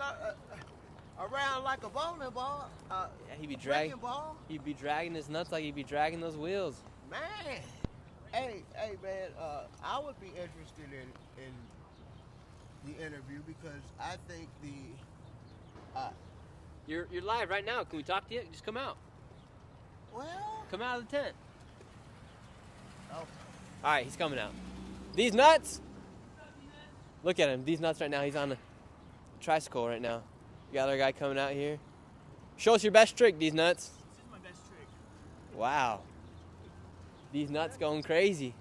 around like a bowling ball. Yeah, he'd be dragging. Ball. He'd be dragging his nuts like he'd be dragging those wheels. Man. Hey, man. I would be interested in the interview because I think You're live right now. Can we talk to you? Just come out. Well. Come out of the tent. Oh. All right, he's coming out. These nuts. Look at him. These nuts right now. He's on a tricycle right now. You got our guy coming out here. Show us your best trick, these nuts. This is my best trick. Wow. These nuts going crazy.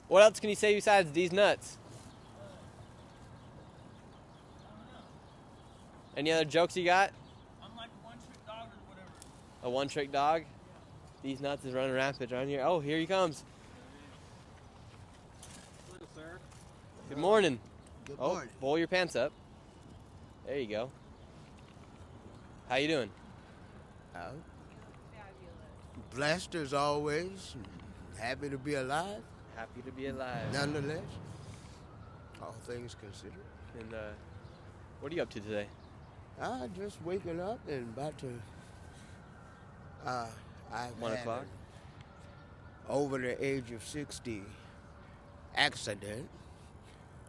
What else can you say besides these nuts? Any other jokes you got? I'm like a one-trick dog or whatever. A one-trick dog? These nuts is running rampant around here. Oh, here he comes. Hello, sir. Good morning. Good Oh, morning. pull your pants up. There you go. How you doing? Blessed as always. Happy to be alive. Happy to be alive. Nonetheless, all things considered. And what are you up to today? Just waking up and about to. I've 1 had o'clock? an over the age of 60 accident,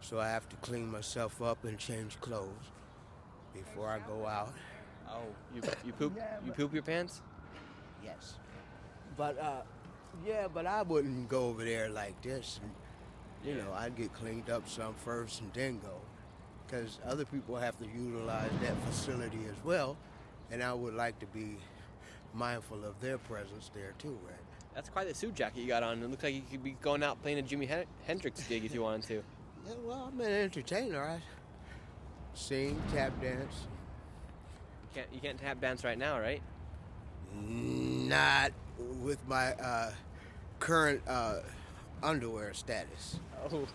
so I have to clean myself up and change clothes before I go out. Oh, you poop your pants? Yes. But but I wouldn't go over there like this. And, I'd get cleaned up some first and then go, because other people have to utilize that facility as well, and I would like to be mindful of their presence there too, right? That's quite the suit jacket you got on. It looks like you could be going out playing a Jimi Hendrix gig if you wanted to. Yeah, well, I'm an entertainer. I sing, tap dance. You can't tap dance right now, right? Not with my current underwear status. Oh.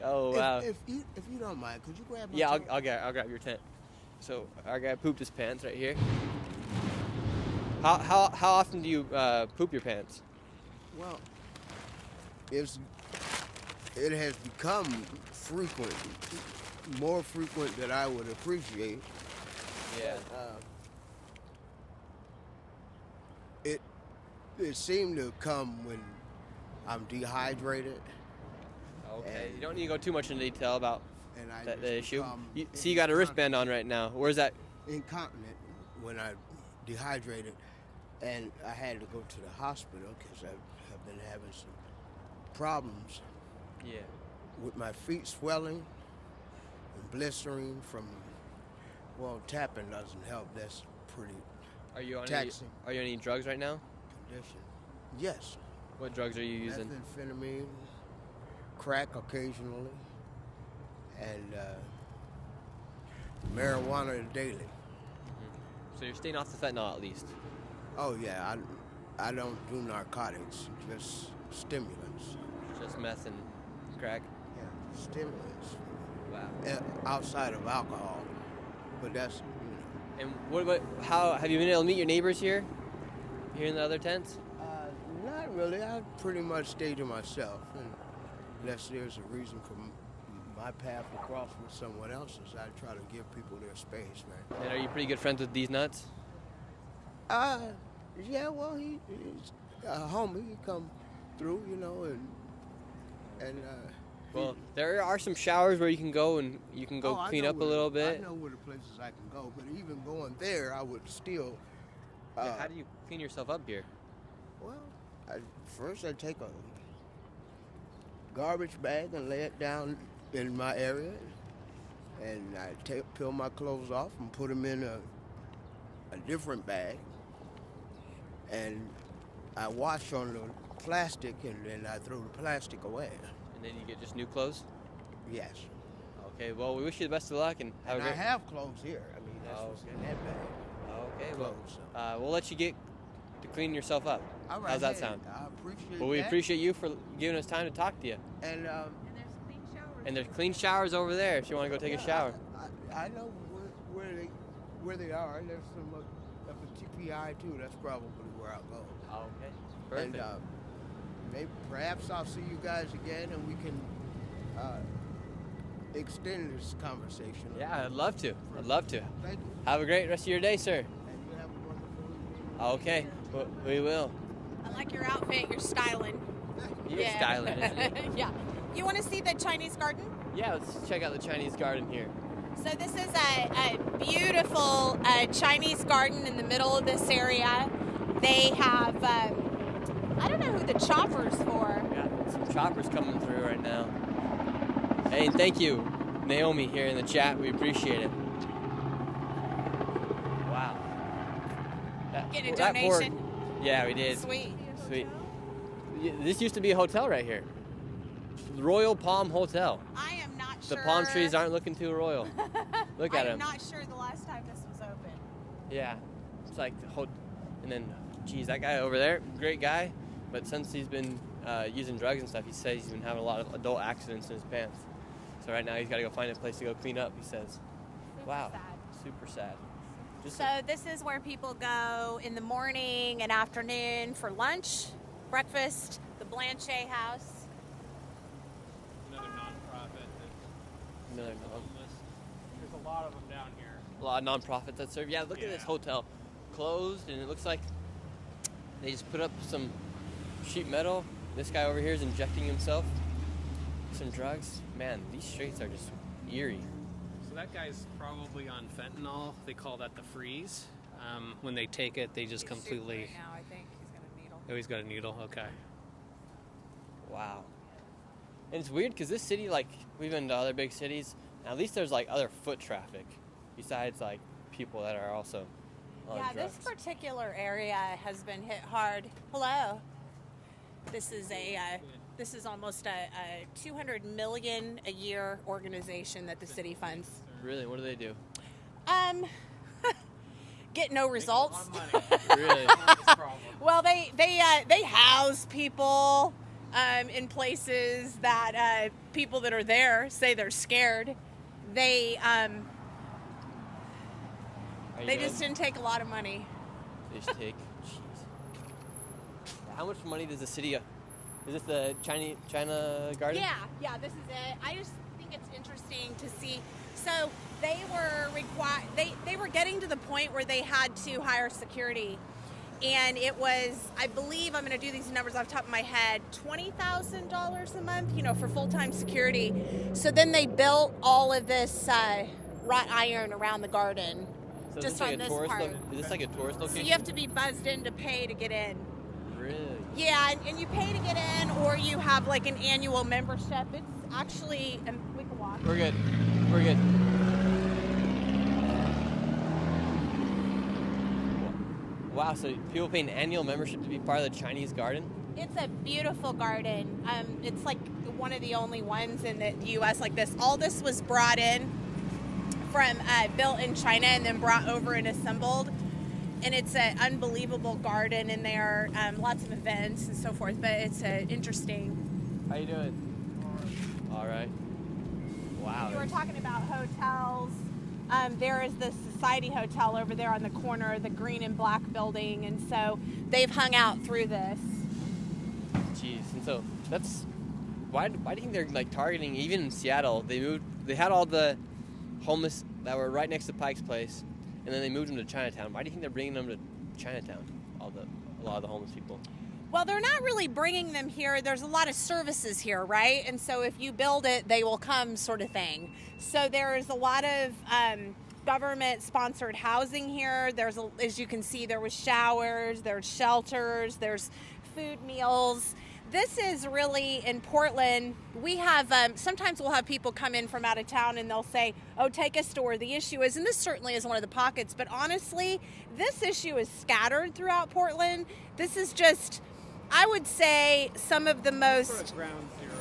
Oh wow. If you don't mind, could you grab my Yeah, tent? I'll grab your tent. So our guy pooped his pants right here. How often do you poop your pants? Well, it has become frequent, more frequent than I would appreciate. Yeah. It seemed to come when I'm dehydrated. Okay. You don't need to go too much into detail about And I the just issue. become See, you got a wristband on right now. Where's that? incontinent when I dehydrated, and I had to go to the hospital because I've been having some problems. Yeah. With my feet swelling and blistering from, tapping doesn't help. That's pretty Are you on taxing any drugs right now? condition. Yes. What drugs are you using? Methamphetamine, crack occasionally, and marijuana daily. So you're staying off the fentanyl at least. Oh yeah, I don't do narcotics, just stimulants. Just meth and crack. Yeah, stimulants. Wow. Outside of alcohol, but that's And how have you been able to meet your neighbors here? Here in the other tents? Not really. I pretty much stay to myself, and unless there's a reason for my path to cross with someone else's, I try to give people their space, right? And are you pretty good friends with these nuts? Yeah. Well, he's a homie. He come through, and Well, there are some showers where you can go and you can go clean up a little bit. I know where the places I can go, but even going there, I would still. Yeah, how do you clean yourself up here? Well, first I take a garbage bag and lay it down in my area, and I peel my clothes off and put them in a different bag, and I wash on the plastic, and then I throw the plastic away. And then you get just new clothes? Yes. Okay, well, we wish you the best of luck and have And a I great... have clothes here. I mean, that's what's in that bag. Okay, well, Clothes. we'll let you get to clean yourself up. All right, How's that hey, sound? I appreciate Well, we that. appreciate you for giving us time to talk to you. And And there's clean showers over there if you want to go take a shower. I know where they are. There's some up at TPI too. That's probably where I'll go. Okay, perfect. And maybe perhaps I'll see you guys again, and we can extend this conversation. Yeah, I'd love to. I'd love to. Thank you. Have a great rest of your day, sir. And you have a wonderful evening. Okay, we will. I like your outfit. You're styling. You're styling, isn't it? Yeah. You want to see the Chinese garden? Yeah, let's check out the Chinese garden here. So this is a beautiful Chinese garden in the middle of this area. They have, I don't know who the chopper's for. Got some choppers coming through right now. Hey, and thank you, Naomi, here in the chat. We appreciate it. Wow. Get a that poor- donation. Yeah, we did. Sweet. Sweet. This used to be a hotel right here. Royal Palm Hotel. I am not The sure. palm trees aren't looking too royal. Look at I'm them. not sure the last time this was open. Yeah, it's like the whole, and then, geez, that guy over there, great guy, but since he's been using drugs and stuff, he says he's been having a lot of adult accidents in his pants. So right now he's got to go find a place to go clean up, he says. Wow, super sad. So this is where people go in the morning and afternoon for lunch, breakfast, the Blanchet House. Another nonprofit Another non- homeless. There's a lot of them down here. A lot of nonprofits that serve. Yeah, look at this hotel, closed, and it looks like they just put up some sheet metal. This guy over here is injecting himself some drugs. Man, these streets are just eerie. So that guy's probably on fentanyl. They call that the freeze. When they take it, they just completely. Right now, I think he's got a needle. Oh, he's got a needle. Okay. Wow. And it's weird because this city, like, we've been to other big cities, and at least there's, like, other foot traffic besides, like, people that are also on Yeah, drugs. this particular area has been hit hard. Hello. This is almost a $200 million a year organization that the city funds. Really? What do they do? Get no results. Really? Well, they house people in places that people that are there say they're scared. They just didn't take a lot of money. They just take. Jeez. How much money does the city? Is this the China garden? Yeah, this is it. I just think it's interesting to see. So they were they were getting to the point where they had to hire security, and it was, I believe, I'm going to do these numbers off the top of my head, $20,000 a month, for full-time security. So then they built all of this wrought iron around the garden. So just is this like on a this tourist? part. Is this like a tourist So location? you have to be buzzed in to pay to get in. Really? Yeah, and you pay to get in, or you have like an annual membership. It's actually, we can walk. We're good. We're good. Wow, so people pay an annual membership to be part of the Chinese garden? It's a beautiful garden. It's like one of the only ones in the U.S. like this. All this was brought in from built in China and then brought over and assembled. And it's an unbelievable garden in there. Lots of events and so forth. But it's interesting. How you doing? All right. Wow. You were talking about hotels. There is the Society Hotel over there on the corner, the green and black building, and so they've hung out through this. Jeez, and so that's why do you think they're like targeting? Even in Seattle, they had all the homeless that were right next to Pike's Place, and then they moved them to Chinatown. Why do you think they're bringing them to Chinatown? A lot of the homeless people. Well, they're not really bringing them here. There's a lot of services here, right? And so if you build it, they will come, sort of thing. So there's a lot of government-sponsored housing here. As you can see, there was showers, there's shelters, there's food meals. This is really in Portland. We have sometimes we'll have people come in from out of town and they'll say, "Oh, take us to where the issue is." And this certainly is one of the pockets. But honestly, this issue is scattered throughout Portland. This is just, I would say, some of the most Sort of ground zero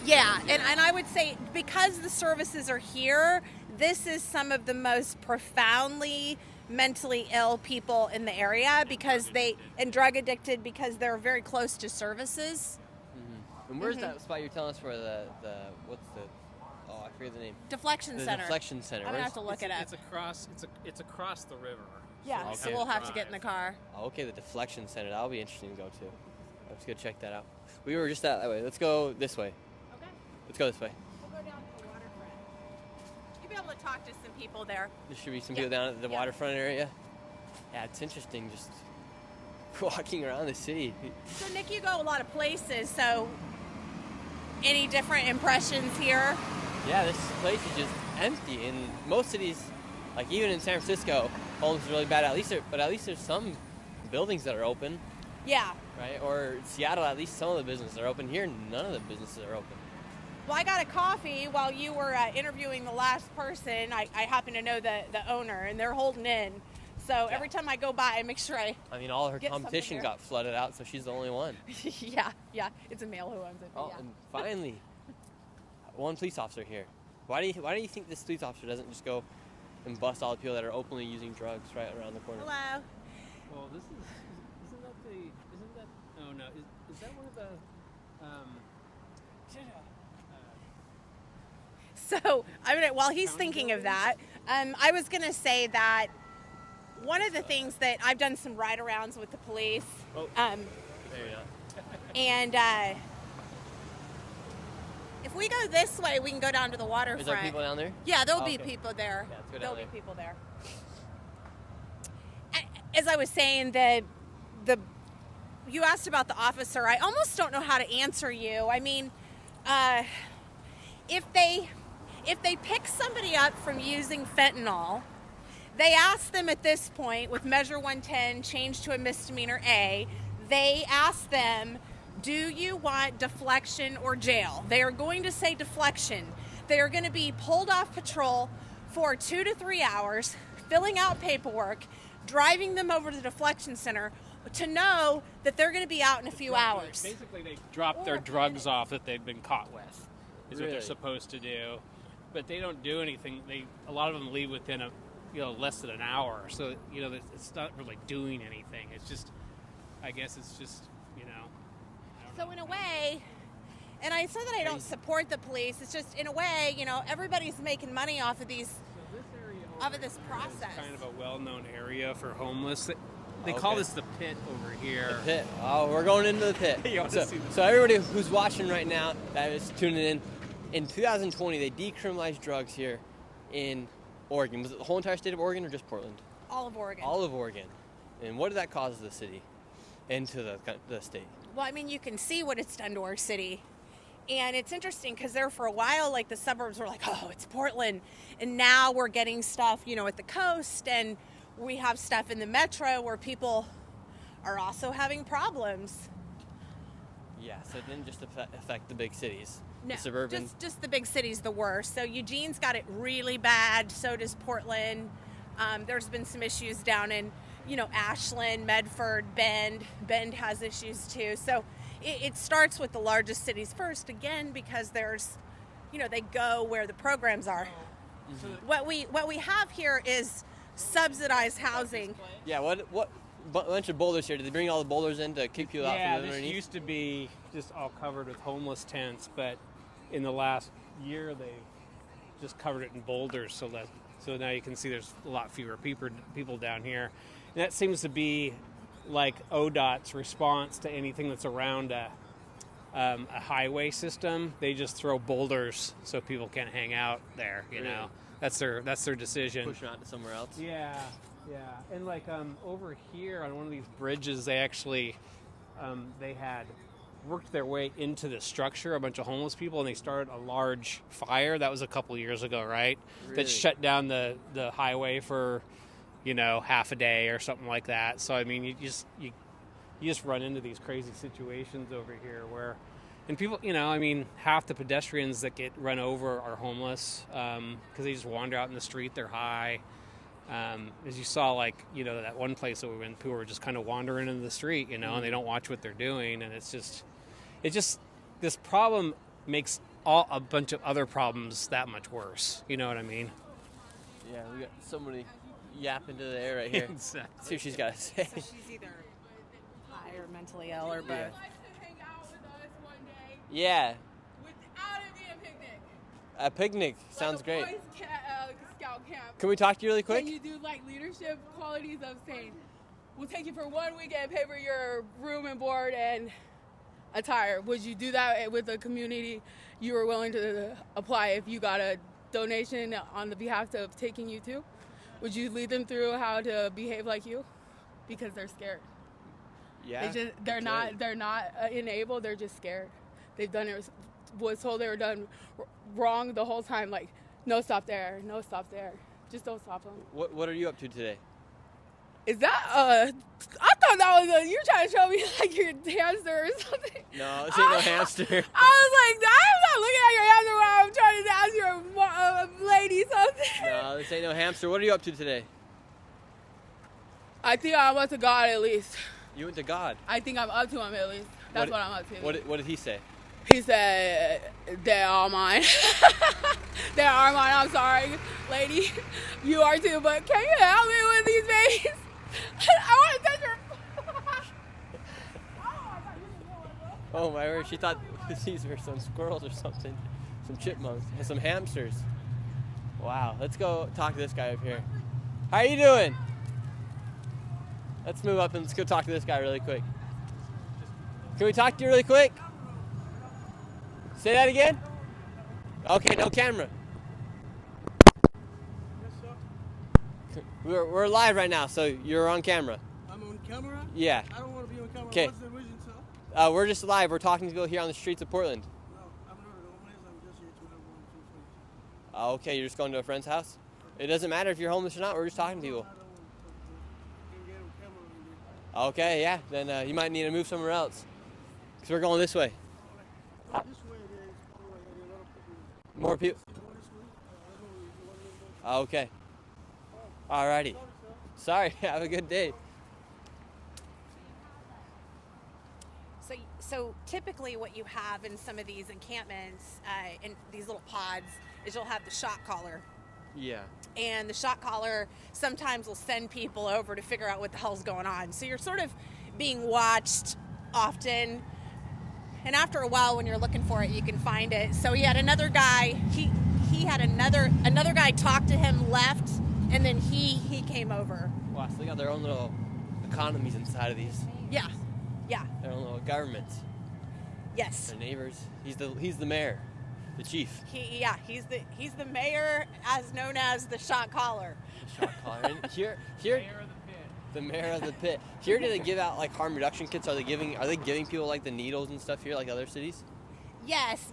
here. yeah, and I would say because the services are here, this is some of the most profoundly mentally ill people in the area because and drug addicted because they're very close to services. And where's that spot you're telling us where the what's the I forget the name. Deflection the Center. Deflection Center. I'm gonna have to look it up. It's across the river. Yeah, so we'll have to get in the car. Oh, okay, the Deflection Center. That'll be interesting to go to. Let's go check that out. We were just that way. Let's go this way. Okay. Let's go this way. We'll go down to the waterfront. You'll be able to talk to some people there. There should be some people down at the waterfront area. Yeah, it's interesting just walking around the city. So Nick, you go a lot of places, so any different impressions here? Yeah, this place is just empty. In most cities, like even in San Francisco, homes is really bad. At least there's some buildings that are open. Yeah. Right? Or Seattle, at least some of the businesses are open. Here, none of the businesses are open. Well, I got a coffee while you were interviewing the last person. I happen to know the owner, and they're holding in. So every time I go by, I make sure I mean, all her get competition something got flooded out, so she's the only one. yeah. It's a male who owns it. Oh, yeah. and finally, one police officer here. Why do you think this police officer doesn't just go and bust all the people that are openly using drugs right around the corner? Hello. Well, is that one of the So, while he's thinking of that, I was going to say that one of the things that I've done some ride-arounds with the police. There you go. And if we go this way, we can go down to the waterfront. Is there people down there? Yeah, there'll be people there. Yeah, let's go down There'll there. be people there. As I was saying, you asked about the officer. I almost don't know how to answer you. I mean, if they pick somebody up from using fentanyl, they ask them at this point with Measure 110 changed to a misdemeanor A, they ask them, do you want deflection or jail? They are going to say deflection. They are going to be pulled off patrol for 2 to 3 hours, filling out paperwork, driving them over to the deflection center to know that they're going to be out in a few hours. Basically, they drop their drugs off that they've been caught with, is what Really? they're supposed to do. But they don't do anything. A lot of them leave within less than an hour. So, it's not really doing anything. It's just, I guess it's just, So in a way, and I said that I don't support the police, it's just in a way, everybody's making money off of this process. kind of a well-known area for homeless. They call this the pit over here. The pit. Oh, we're going into the pit. You want to see the so everybody who's watching right now that is tuning in 2020 they decriminalized drugs here in Oregon. Was it the whole entire state of Oregon or just Portland? All of Oregon. All of Oregon. And what did that cause the city and to the state? Well, I mean, you can see what it's done to our city. And it's interesting because there for a while, like the suburbs were like, oh, it's Portland. And now we're getting stuff, at the coast. And we have stuff in the metro where people are also having problems. Yeah, so it didn't just affect the big cities. No, the suburban. just the big cities the worst. So Eugene's got it really bad. So does Portland. There's been some issues down in, Ashland, Medford, Bend. Bend has issues too. So it starts with the largest cities first, again, because there's, they go where the programs are. Mm-hmm. What we have here is subsidized housing. Yeah, what bunch of boulders here? Did they bring all the boulders in to kick people out Yeah, from this underneath? used to be just all covered with homeless tents, but in the last year they just covered it in boulders, so now you can see there's a lot fewer people down here. And that seems to be like ODOT's response to anything that's around a highway system. They just throw boulders so people can't hang out there. Really? That's their decision. Push them out to somewhere else. Yeah. And like over here on one of these bridges, they actually they had worked their way into the structure, a bunch of homeless people, and they started a large fire. That was a couple years ago, right? Really? That shut down the highway for half a day or something like that. So I mean, you just run into these crazy situations over here where, and people, I mean, half the pedestrians that get run over are homeless because they just wander out in the street. They're high. As you saw, like, that one place that we went, people were just kind of wandering in the street, and they don't watch what they're doing. And it's just, this problem makes a bunch of other problems that much worse. You know what I mean? Yeah, we got somebody yapping to the air right here. Exactly. See what she's got to say. So she's either high or mentally ill or both. Yeah. Yeah. Without it being a picnic. A picnic sounds great. Boys scout camp. Can we talk to you really quick? Can you do like leadership qualities of saying, we'll take you for 1 week and pay for your room and board and attire? Would you do that with a community you were willing to apply if you got a donation on the behalf of taking you to? Would you lead them through how to behave like you? Because they're scared. Yeah. They're not enabled. They're just scared. They've done it. Was told they were done wrong the whole time. Like, no, stop there. No, stop there. Just don't stop them. What are you up to today? Is that I thought that was you're trying to show me like your hamster or something. No, this ain't no hamster. I was like, I'm not looking at your hamster while I'm trying to ask your lady something. No, this ain't no hamster. What are you up to today? I think I'm up to God at least. You went to God. I think I'm up to him at least. That's what I'm up to. What did he say? He said, they're all mine. They're all mine. I'm sorry, lady. You are too, but can you help me with these babies? I want to touch her. Oh my word, she thought these were some squirrels or something. Some chipmunks and some hamsters. Wow, let's go talk to this guy up here. How you doing? Let's move up and let's go talk to this guy really quick. Can we talk to you really quick? Say that again? Okay, no camera. We're live right now, so you're on camera. I'm on camera? Yeah. I don't want to be on camera. 'Kay. What's the reason, sir? We're just live. We're talking to people here on the streets of Portland. No, I'm not homeless. I'm just here to have one, two friends. Okay, you're just going to a friend's house? It doesn't matter if you're homeless or not. We're just talking to people. Okay, yeah. Then you might need to move somewhere else. Because we're going this way. This way there is a lot of people. More people? Okay. Alrighty. Sorry. Have a good day. So typically what you have in some of these encampments, in these little pods, is you'll have the shot caller. Yeah. And the shot caller sometimes will send people over to figure out what the hell's going on. So you're sort of being watched often. And after a while, when you're looking for it, you can find it. So he had another guy, he had another guy talk to him, left, and then he came over. Wow, so they got their own little economies inside of these. Yeah. Yeah. Their own little governments. Yes. Their neighbors. He's the mayor. The chief. He's the mayor, as known as the shot caller. The shot caller. And here the mayor of the pit. Here, do they give out like harm reduction kits? Are they giving people like the needles and stuff here, like other cities? Yes.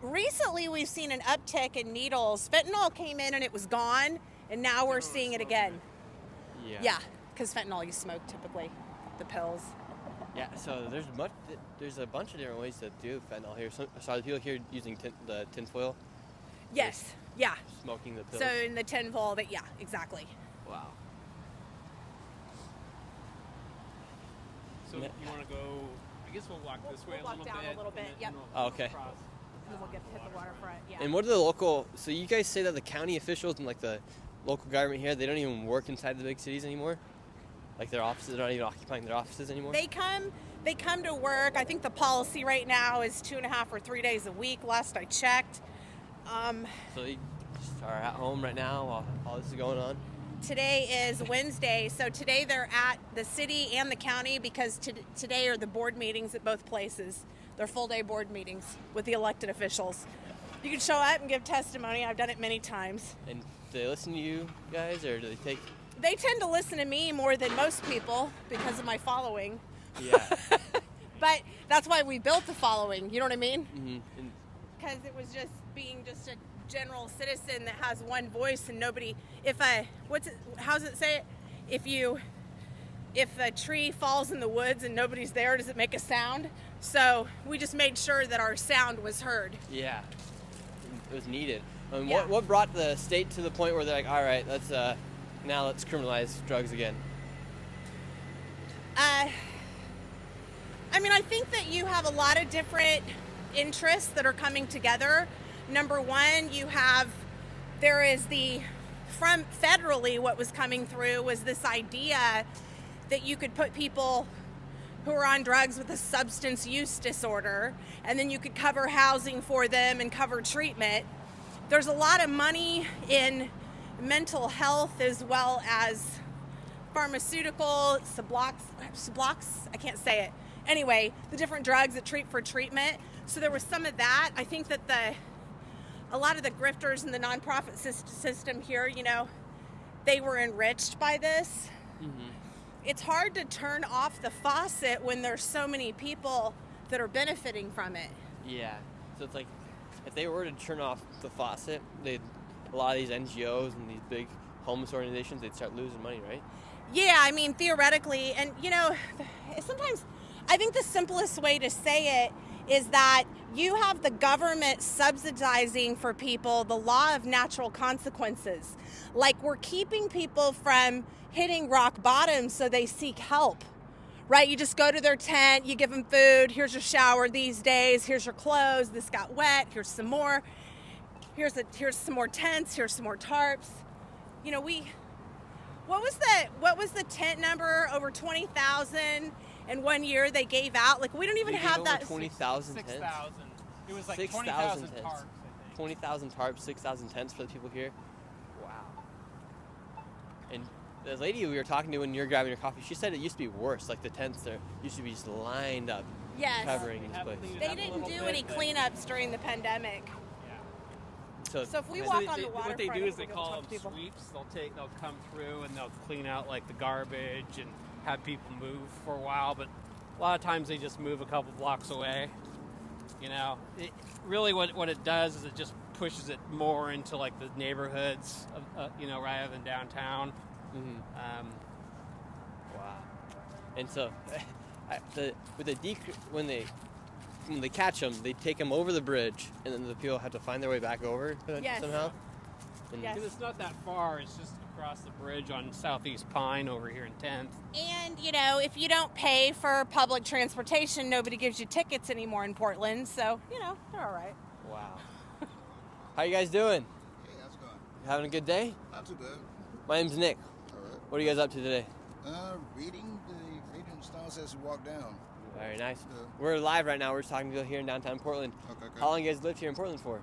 Recently we've seen an uptick in needles. Fentanyl came in and it was gone, and now we're seeing it again. Yeah, because fentanyl you smoke typically, the pills. Yeah, so there's a bunch of different ways to do fentanyl here. So are the people here using the tinfoil? Yes, yeah. Smoking the pills. So in the tinfoil, yeah, exactly. Wow. So you want to go? I guess we'll walk this way We'll walk down a little bit. Yep. Oh, okay. And then we'll hit the waterfront. Yeah. And what are the local? So you guys say that the county officials and like the local government here, they don't even work inside the big cities anymore? Like their offices, they're not even occupying their offices anymore? They come to work. I think the policy right now is 2.5 or 3 days a week, last I checked. So they just are at home right now while all this is going on? Today is Wednesday, so today they're at the city and the county because today are the board meetings at both places. They're full-day board meetings with the elected officials. You can show up and give testimony. I've done it many times. And do they listen to you guys, or do they take... They tend to listen to me more than most people because of my following. Yeah. But that's why we built the following, you know what I mean? Mm-hmm. Because it was just being just a general citizen that has one voice and nobody, how's it say it? If you if a tree falls in the woods and nobody's there, does it make a sound? So we just made sure that our sound was heard. Yeah, it was needed. And Yeah. what brought the state to the point where they're like, all right, let's criminalize drugs again? I mean, I think that you have a lot of different interests that are coming together. Number one, there is from federally, what was coming through was this idea that you could put people who are on drugs with a substance use disorder, and then you could cover housing for them and cover treatment. There's a lot of money in mental health as well as pharmaceutical, Sublox, I can't say it. Anyway, the different drugs that treat for treatment. So there was some of that. I think that a lot of the grifters in the nonprofit system here, they were enriched by this. Mm-hmm. It's hard to turn off the faucet when there's so many people that are benefiting from it. Yeah. So it's like, if they were to turn off the faucet, a lot of these NGOs and these big homeless organizations, they'd start losing money, right? Yeah, I mean, theoretically, and sometimes I think the simplest way to say it is that you have the government subsidizing for people the law of natural consequences. Like, we're keeping people from hitting rock bottom so they seek help, right? You just go to their tent, you give them food, here's your shower these days, here's your clothes, this got wet, here's some more, here's some more tents, here's some more tarps. What was the tent number? Over 20,000 in 1 year they gave out. Like, we don't even have that. 20,000 tents. 6,000. It was like 6,000 20,000 tents. tarps, I think. 20,000 tarps, 6,000 tents for the people here. Wow. And the lady we were talking to when you were grabbing your coffee, she said it used to be worse. Like, the tents there used to be just lined up, Yes. covering this place. They didn't do any cleanups during the pandemic. So if we walk on the waterfront, what they do is they we'll call talk to them people. sweeps. They'll come through and they'll clean out like the garbage and have people move for a while. But a lot of times they just move a couple blocks away. Really what it does is it just pushes it more into like the neighborhoods, rather than downtown. Mm-hmm. Wow. And so, when they catch them, they take them over the bridge, and then the people have to find their way back over somehow. And Because it's not that far. It's just across the bridge on Southeast Pine over here in 10th. And, if you don't pay for public transportation, nobody gives you tickets anymore in Portland. So, they're all right. Wow. How you guys doing? Hey, how's it going? Having a good day? Not too bad. My name's Nick. All right. What are you guys up to today? Reading the stones as we walk down. Very nice. Yeah. We're live right now. We're just talking to people here in downtown Portland. Okay. How long you guys lived here in Portland for?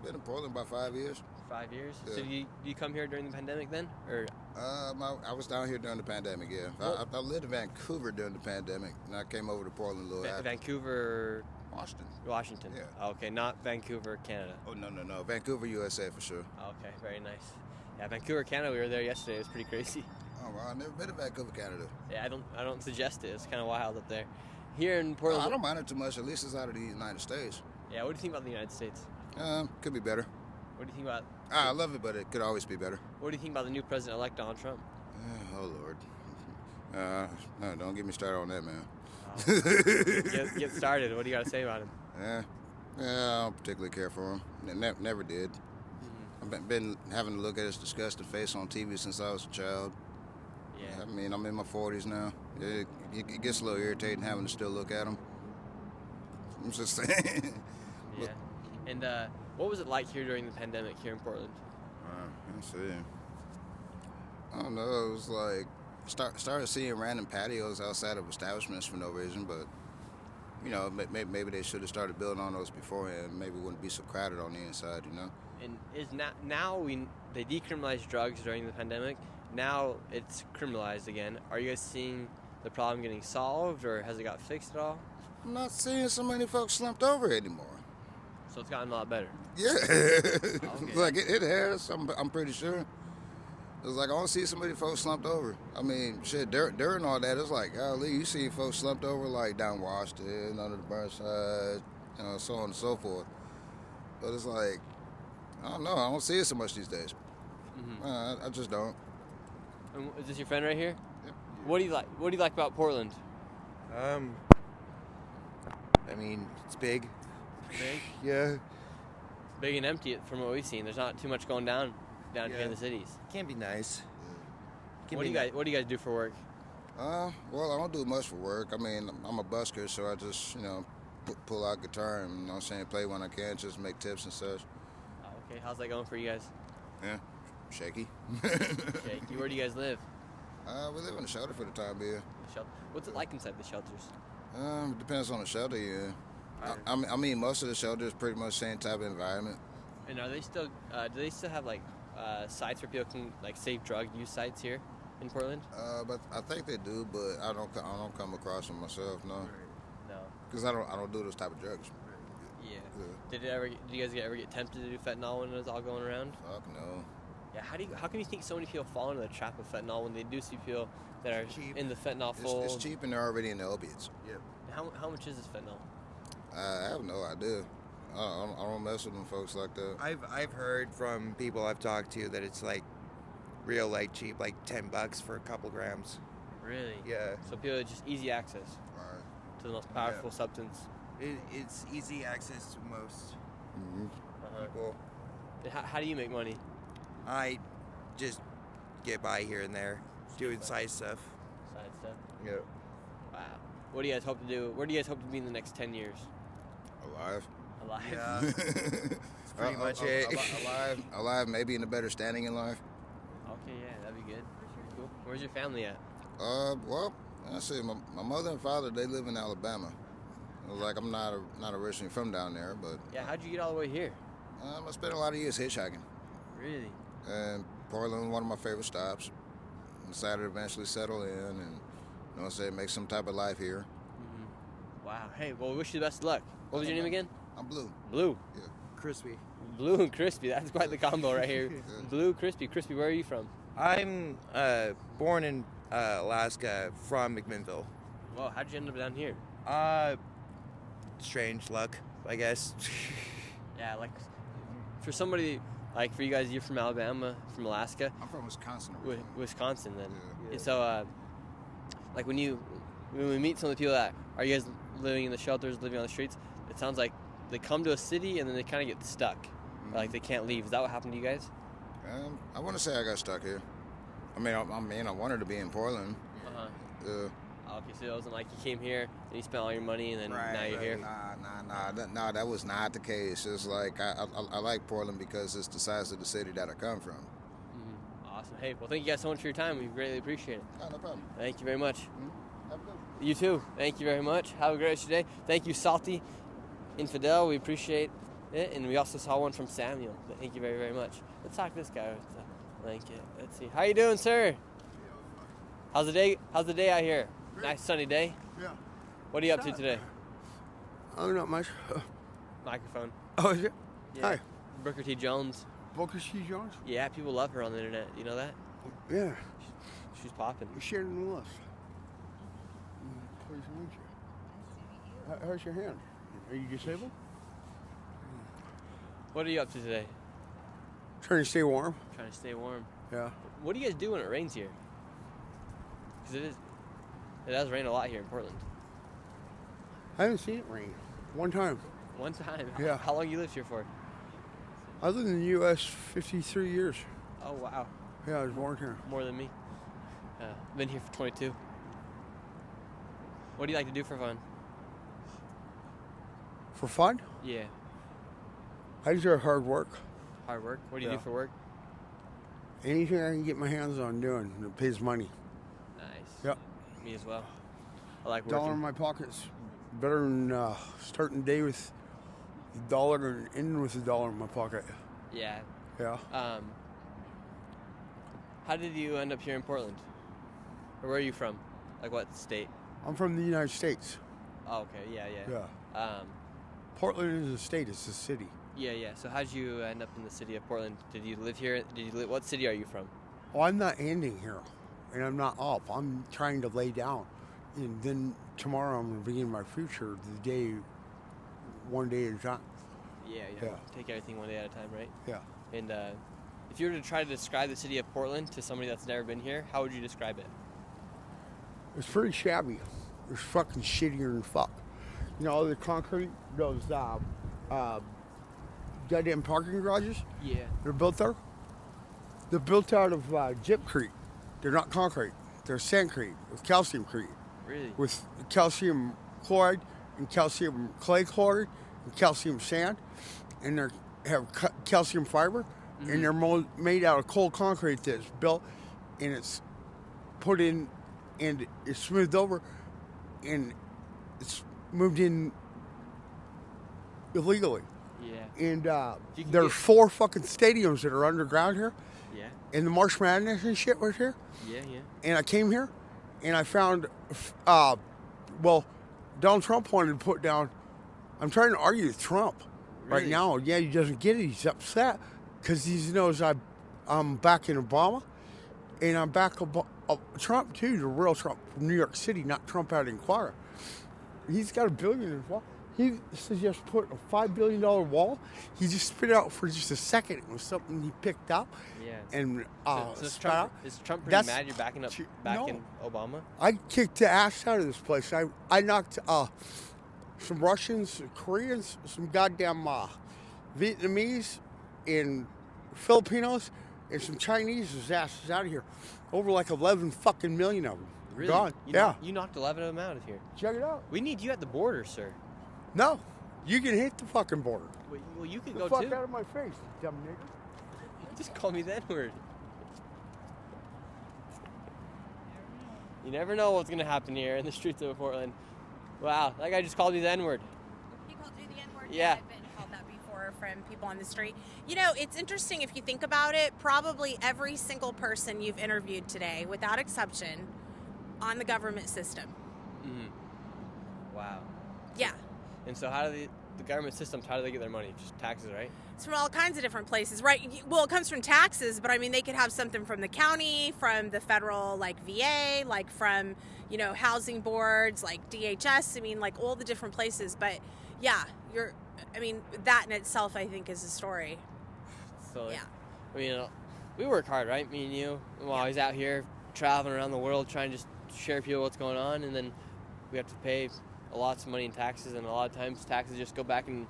Been in Portland about 5 years. 5 years? Yeah. So you come here during the pandemic then? Or I was down here during the pandemic, yeah. I lived in Vancouver during the pandemic, and I came over to Portland a little after. Vancouver... Washington. Yeah. Okay, not Vancouver, Canada. Oh, no. Vancouver, USA for sure. Okay, very nice. Yeah, Vancouver, Canada, we were there yesterday. It was pretty crazy. Oh, well, I've never been to Vancouver, Canada. Yeah, I don't suggest it. It's kind of wild up there. Here in Portland... I don't mind it too much. At least it's out of the United States. Yeah, what do you think about the United States? Could be better. What do you think about... I love it, but it could always be better. What do you think about the new president-elect, Donald Trump? Oh, Lord. No, don't get me started on that, man. Get started. What do you got to say about him? Yeah, I don't particularly care for him. Never did. Mm-hmm. I've been having to look at his disgusting face on TV since I was a child. Yeah. I mean, I'm in my 40s now. It gets a little irritating having to still look at him. I'm just saying. Yeah. And what was it like here during the pandemic here in Portland? Let's see. I don't know. It was like started seeing random patios outside of establishments for no reason, but maybe they should have started building on those beforehand. Maybe it wouldn't be so crowded on the inside, And is now they decriminalized drugs during the pandemic. Now it's criminalized again. Are you guys seeing the problem getting solved, or has it got fixed at all? I'm not seeing so many folks slumped over anymore. So it's gotten a lot better. Yeah, Okay. like it has. I'm pretty sure. It's like I don't see so many folks slumped over. I mean, shit. During all that, it's like, golly, you see folks slumped over like down Washington, under the Burnside, so on and so forth. But it's like, I don't know. I don't see it so much these days. Mm-hmm. I just don't. And is this your friend right here? Yep. What do you like? What do you like about Portland? I mean, it's big. Big. Yeah. Big and empty from what we've seen. There's not too much going down here in the cities. Can be nice. What do you guys do for work? Well, I don't do much for work. I mean, I'm a busker, so I just, pull out guitar and, play when I can, just make tips and such. Oh, okay, how's that going for you guys? Yeah, shaky. Shaky. Where do you guys live? We live in a shelter for the time being. What's it like inside the shelters? It depends on the shelter you're in. I mean, most of the shelters pretty much same type of environment. And are they still? Do they still have sites where people can save drug use sites here in Portland? But I think they do, but I don't come across them myself. No. No. Because I don't do those type of drugs. Yeah. Did you guys ever get tempted to do fentanyl when it was all going around? Fuck no. Yeah. How can you think so many people fall into the trap of fentanyl when they do see people that are cheap in the fentanyl fold? It's cheap and they're already in the opiates. Yep. How much is this fentanyl? I have no idea. I don't mess with them folks like that. I've heard from people I've talked to that it's real cheap, $10 for a couple grams. Really? Yeah. So people just easy access to the most powerful substance. It's easy access to most people. How do you make money? I just get by here and there, doing side stuff. Side stuff? Yeah. Wow. What do you guys hope to do? Where do you guys hope to be in the next 10 years? Alive. Alive? Yeah. That's pretty much it. Alive, maybe in a better standing in life. Okay, yeah, that'd be good. Cool. Where's your family at? Well, I see, my mother and father, they live in Alabama. I'm not originally from down there, but... Yeah, how'd you get all the way here? I spent a lot of years hitchhiking. Really? And Portland was one of my favorite stops. Decided to eventually settle in and, make some type of life here. Mm-hmm. Wow. Hey, well, we wish you the best of luck. What was your name again? I'm Blue. Blue? Yeah. Crispy. Blue and Crispy. That's quite the combo right here. Blue, Crispy. Crispy, where are you from? I'm born in Alaska, from McMinnville. Whoa, how'd you end up down here? Strange luck, I guess. Yeah, for somebody, for you guys, you're from Alabama, from Alaska. I'm from Wisconsin. Wisconsin, then. Yeah. And so, when we meet some of the people that, are you guys living in the shelters, living on the streets, it sounds like they come to a city and then they kind of get stuck. Mm-hmm. They can't leave. Is that what happened to you guys? I want to say I got stuck here. I wanted to be in Portland. Okay, so it wasn't like you came here and you spent all your money and then now you're here? Nah, that was not the case. It's I like Portland because it's the size of the city that I come from. Mm-hmm. Awesome. Hey, well, thank you guys so much for your time. We greatly appreciate it. Oh, no problem. Thank you very much. Mm-hmm. Have a good one. You too. Thank you very much. Have a great rest of your day. Thank you, Salty Infidel. We appreciate it. And we also saw one from Samuel. Thank you very, very much. Let's talk to this guy with the blanket. Let's see. How you doing, sir? How's the day out here? Great. Nice sunny day? Yeah. What are you up to today? Oh, not much. Microphone. Oh, is it? Yeah. Hi. Booker T. Jones. Booker T. Jones? Yeah, people love her on the internet. You know that? Yeah. She's popping. You shared it with us. Pleased to meet you. How's your hand? Are you disabled? What are you up to today? Trying to stay warm. Trying to stay warm. Yeah. What do you guys do when it rains here? Because it does rain a lot here in Portland. I haven't seen it rain. One time. One time? Yeah. How long you lived here for? I lived in the U.S. 53 years. Oh, wow. Yeah, I was born here. More than me. Been here for 22. What do you like to do for fun? For fun? Yeah. I enjoy hard work. Hard work? What do you do for work? Anything I can get my hands on doing that pays money. Nice. Yep. Me as well. I like working. $1 in my pocket's better than starting the day with $1 and ending with $1 in my pocket. Yeah. Yeah. How did you end up here in Portland? Or where are you from? What state? I'm from the United States. Oh, okay. Yeah. Yeah. Portland is a state. It's a city. Yeah. So how'd you end up in the city of Portland? Did you live here? What city are you from? Oh, I'm not ending here, and I'm not up. I'm trying to lay down, and then tomorrow I'm going to begin my future. One day at a time. Yeah. Take everything one day at a time, right? Yeah. And if you were to try to describe the city of Portland to somebody that's never been here, how would you describe it? It's pretty shabby. It's fucking shittier than fuck. You know, the concrete, those goddamn parking garages? Yeah. They're built there? They're built out of gypcrete. They're not concrete. They're sandcrete with calciumcrete. Really? With calcium chloride and calcium clay chloride and calcium sand. And they have calcium fiber. And they're made out of cold concrete that's built and it's put in and it's smoothed over and it's moved in illegally. Yeah. And there's 4 fucking stadiums that are underground here. Yeah. And the March Madness and shit was here. Yeah, yeah. And I came here and I found, well, Donald Trump wanted to put down, I'm trying to argue with Trump right Really? now. Yeah, he doesn't get it. He's upset because he knows I'm back in Obama and I'm back Trump too, the real Trump from New York City, not Trump out in Quara. He's got $1 billion in his wall. He suggests put a $5 billion wall. He just spit it out for just a second. It was something he picked up. Yeah. And so spat out. is Trump pretty mad you're backing up back in Obama? I kicked the ass out of this place. I knocked some Russians, Koreans, some goddamn Vietnamese, and Filipinos, and some Chinese asses out of here. Over like 11 fucking million of them. Really? Gone. You knocked 11 of them out of here. Check it out. We need you at the border, sir. No, you can hit the fucking border. Well, you can the go fuck too. out of my face, you dumb nigger. Just call me the N-word. You never know what's gonna happen here in the streets of Portland. Wow, that guy just called me the N-word. He called you the N-word? Yeah. I've been called that before from people on the street. You know, it's interesting if you think about it. Probably every single person you've interviewed today, without exception, on the government system. Wow. Yeah. And so how do the government systems, how do they get their money? Just taxes, right? It's from all kinds of different places, right? Well, it comes from taxes, but I mean, they could have something from the county, from the federal, like VA, like from, you know, housing boards, like DHS. I mean, like all the different places. But yeah, that in itself, I think, is a story. So, yeah. I mean, we work hard, right? Me and you. I'm always out here traveling around the world trying to just share people what's going on, and then we have to pay lots of money in taxes, and a lot of times taxes just go back, and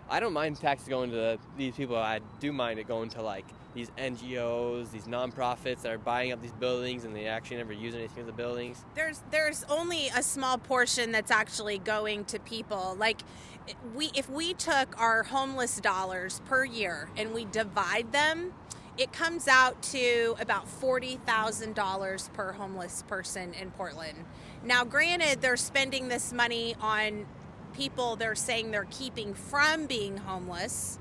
I don't mind taxes going to these people. I do mind it going to like these NGOs, these nonprofits that are buying up these buildings and they actually never use anything of the buildings. There's only a small portion that's actually going to people. Like if we took our homeless dollars per year and we divide them, it comes out to about $40,000 per homeless person in Portland. Now, granted, they're spending this money on people they're saying they're keeping from being homeless.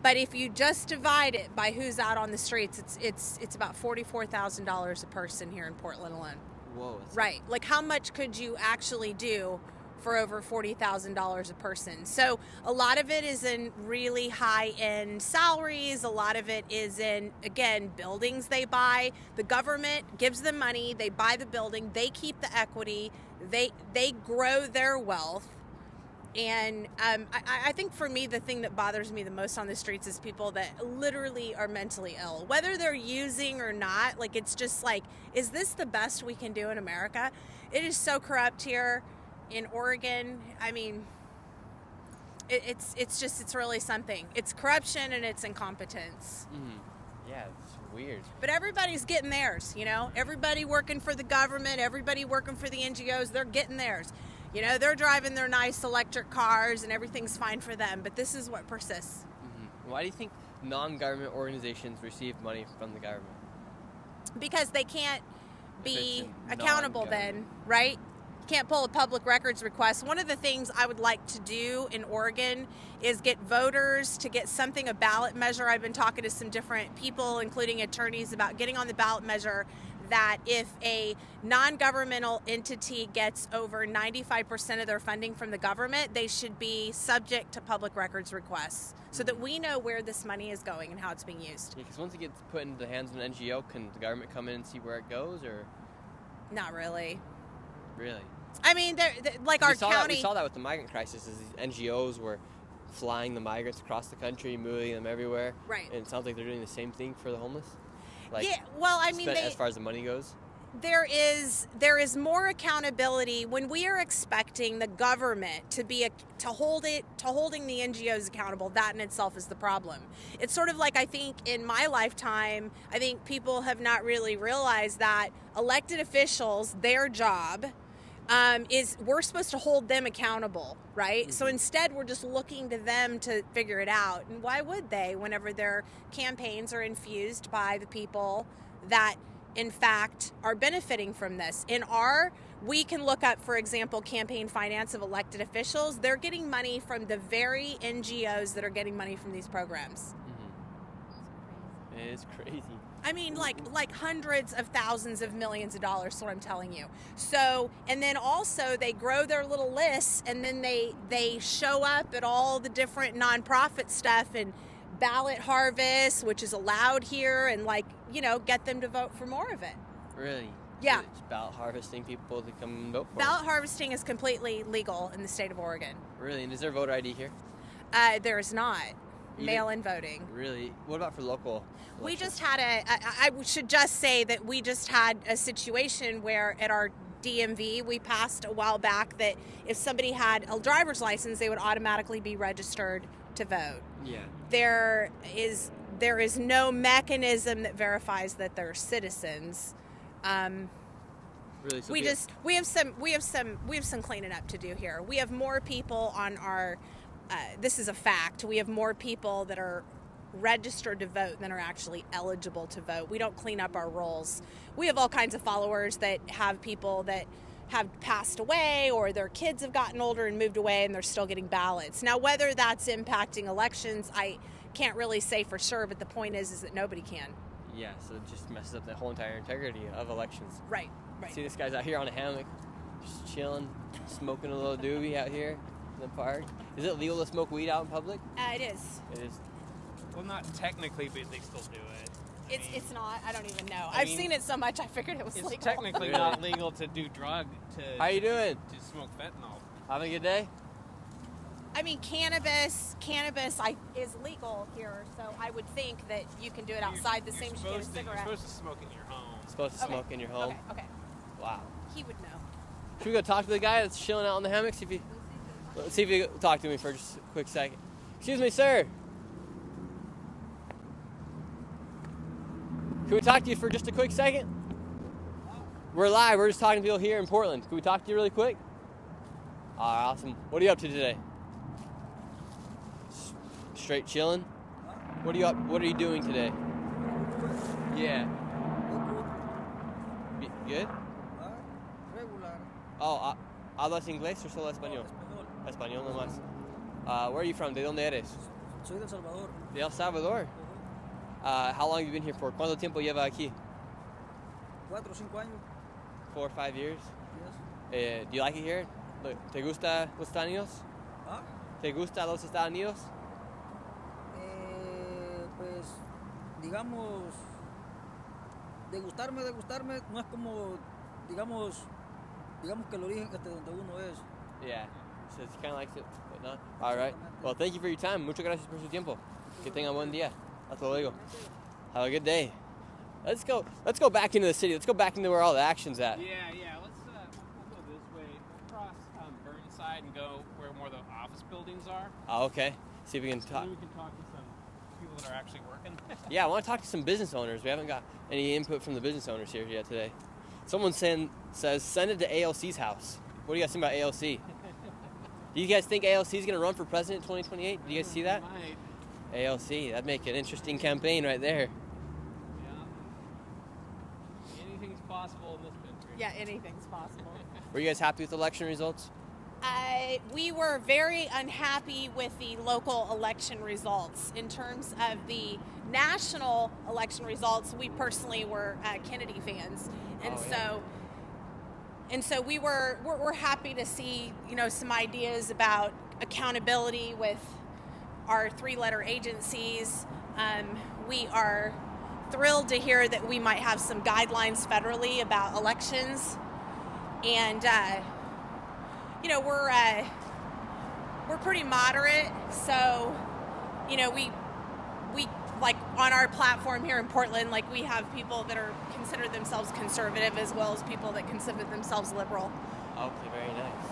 But if you just divide it by who's out on the streets, it's about $44,000 a person here in Portland alone. Whoa. Right. Like, how much could you actually do for over $40,000 a person? So a lot of it is in really high-end salaries. A lot of it is in, again, buildings they buy. The government gives them money. They buy the building. They keep the equity. They grow their wealth. And I think for me, the thing that bothers me the most on the streets is people that literally are mentally ill, whether they're using or not. Like, it's just like, is this the best we can do in America? It is so corrupt here in Oregon. I mean, it's really something. It's corruption and it's incompetence. Yeah, it's weird. But everybody's getting theirs, you know? Everybody working for the government, everybody working for the NGOs, they're getting theirs. You know, they're driving their nice electric cars and everything's fine for them, but this is what persists. Why do you think non-government organizations receive money from the government? Because they can't be it's accountable then, right? Can't pull a public records request. One of the things I would like to do in Oregon is get voters to get something, a ballot measure. I've been talking to some different people, including attorneys, about getting on the ballot measure that if a non-governmental entity gets over 95% of their funding from the government, they should be subject to public records requests so that we know where this money is going and how it's being used. Yeah, because once it gets put into the hands of an NGO, can the government come in and see where it goes, or? Not really. Really? I mean, like our county. We saw that with the migrant crisis, is these NGOs were flying the migrants across the country, moving them everywhere. Right. And it sounds like they're doing the same thing for the homeless. Like, yeah, well, I mean, as far as the money goes. there is more accountability when we are expecting the government to be holding the NGOs accountable. That in itself is the problem. It's sort of like, I think in my lifetime, I think people have not really realized that elected officials, their job is we're supposed to hold them accountable, right? So instead we're just looking to them to figure it out. And why would they, whenever their campaigns are infused by the people that in fact are benefiting from this? We can look up, for example, campaign finance of elected officials. They're getting money from the very NGOs that are getting money from these programs. It is crazy. I mean, like hundreds of thousands of millions of dollars, is what I'm telling you. So, and then also they grow their little lists, and then they show up at all the different nonprofit stuff and ballot harvest, which is allowed here, and get them to vote for more of it. Really? Yeah. So it's ballot harvesting people to come and vote for Ballot harvesting is completely legal in the state of Oregon. Really? And is there voter ID here? There is not. Mail-in voting. Really? What about for local? We just had I should just say that we just had a situation where at our DMV, we passed a while back that if somebody had a driver's license, they would automatically be registered to vote. Yeah. There is no mechanism that verifies that they're citizens. Really? So we have some cleaning up to do here. We have more people on our. This is a fact. We have more people that are registered to vote than are actually eligible to vote. We don't clean up our rolls. We have all kinds of followers that have people that have passed away or their kids have gotten older and moved away and they're still getting ballots. Now, whether that's impacting elections, I can't really say for sure, but the point is that nobody can. Yeah, so it just messes up the whole entire integrity of elections. Right. See, this guy's out here on a hammock, just chilling, smoking a little doobie out here in the park. Is it legal to smoke weed out in public? It is. It is. Well, not technically, but they still do it. It's not. I don't even know. I've seen it so much, I figured it was It's legal. technically not legal to do How you doing? To smoke fentanyl. Having a good day? I mean, cannabis is legal here, so I would think that you can do it outside the same as you can a cigarette. You're supposed to smoke in your home. Supposed to smoke in your home? Okay. Wow. He would know. Should we go talk to the guy that's chilling out on the hammock? Let's see if you talk to me for just a quick second. Excuse me, sir. Can we talk to you for just a quick second? We're live. We're just talking to people here in Portland. Can we talk to you really quick? All right, awesome. What are you up to today? Straight chilling? What are you doing today? Yeah. Good? Regular. Oh, ¿hablas inglés o solo español? Español nomás. Where are you from? ¿De dónde eres? Soy de El Salvador. De El Salvador. How long have you been here for? ¿Cuánto tiempo lleva aquí? 4 o 5 años. 4 or 5 years? Yes. Do you like it here? ¿Te gusta los Estados Unidos? ¿Ah? ¿Te gusta los Estados Unidos? Pues, digamos, de gustarme, no es como, digamos que el origen donde uno es. Yeah, so he kind of likes it, but not. All right. Well, thank you for your time. Muchas gracias por su tiempo. Que tenga buen día. Hasta luego. Have a good day. Let's go back into the city. Let's go back into where all the action's at. Yeah. Let's we'll go this way. We'll cross Burnside and go where more of the office buildings are. Oh, okay. See if we can talk. Maybe we can talk to some people that are actually working. Yeah, I want to talk to some business owners. We haven't got any input from the business owners here yet today. Someone says send it to ALC's house. What do you guys think about ALC? Do you guys think ALC is going to run for president in 2028? Do you guys see that? Might. ALC, that'd make an interesting campaign right there. Yeah. Anything's possible in this country. Yeah, anything's possible. Were you guys happy with election results? We were very unhappy with the local election results. In terms of the national election results, we personally were Kennedy fans, and so we're happy to see some ideas about accountability with our 3-letter agencies. We are thrilled to hear that we might have some guidelines federally about elections, and we're pretty moderate, so we like on our platform here in Portland, like we have people that are consider themselves conservative as well as people that consider themselves liberal. Okay, very nice.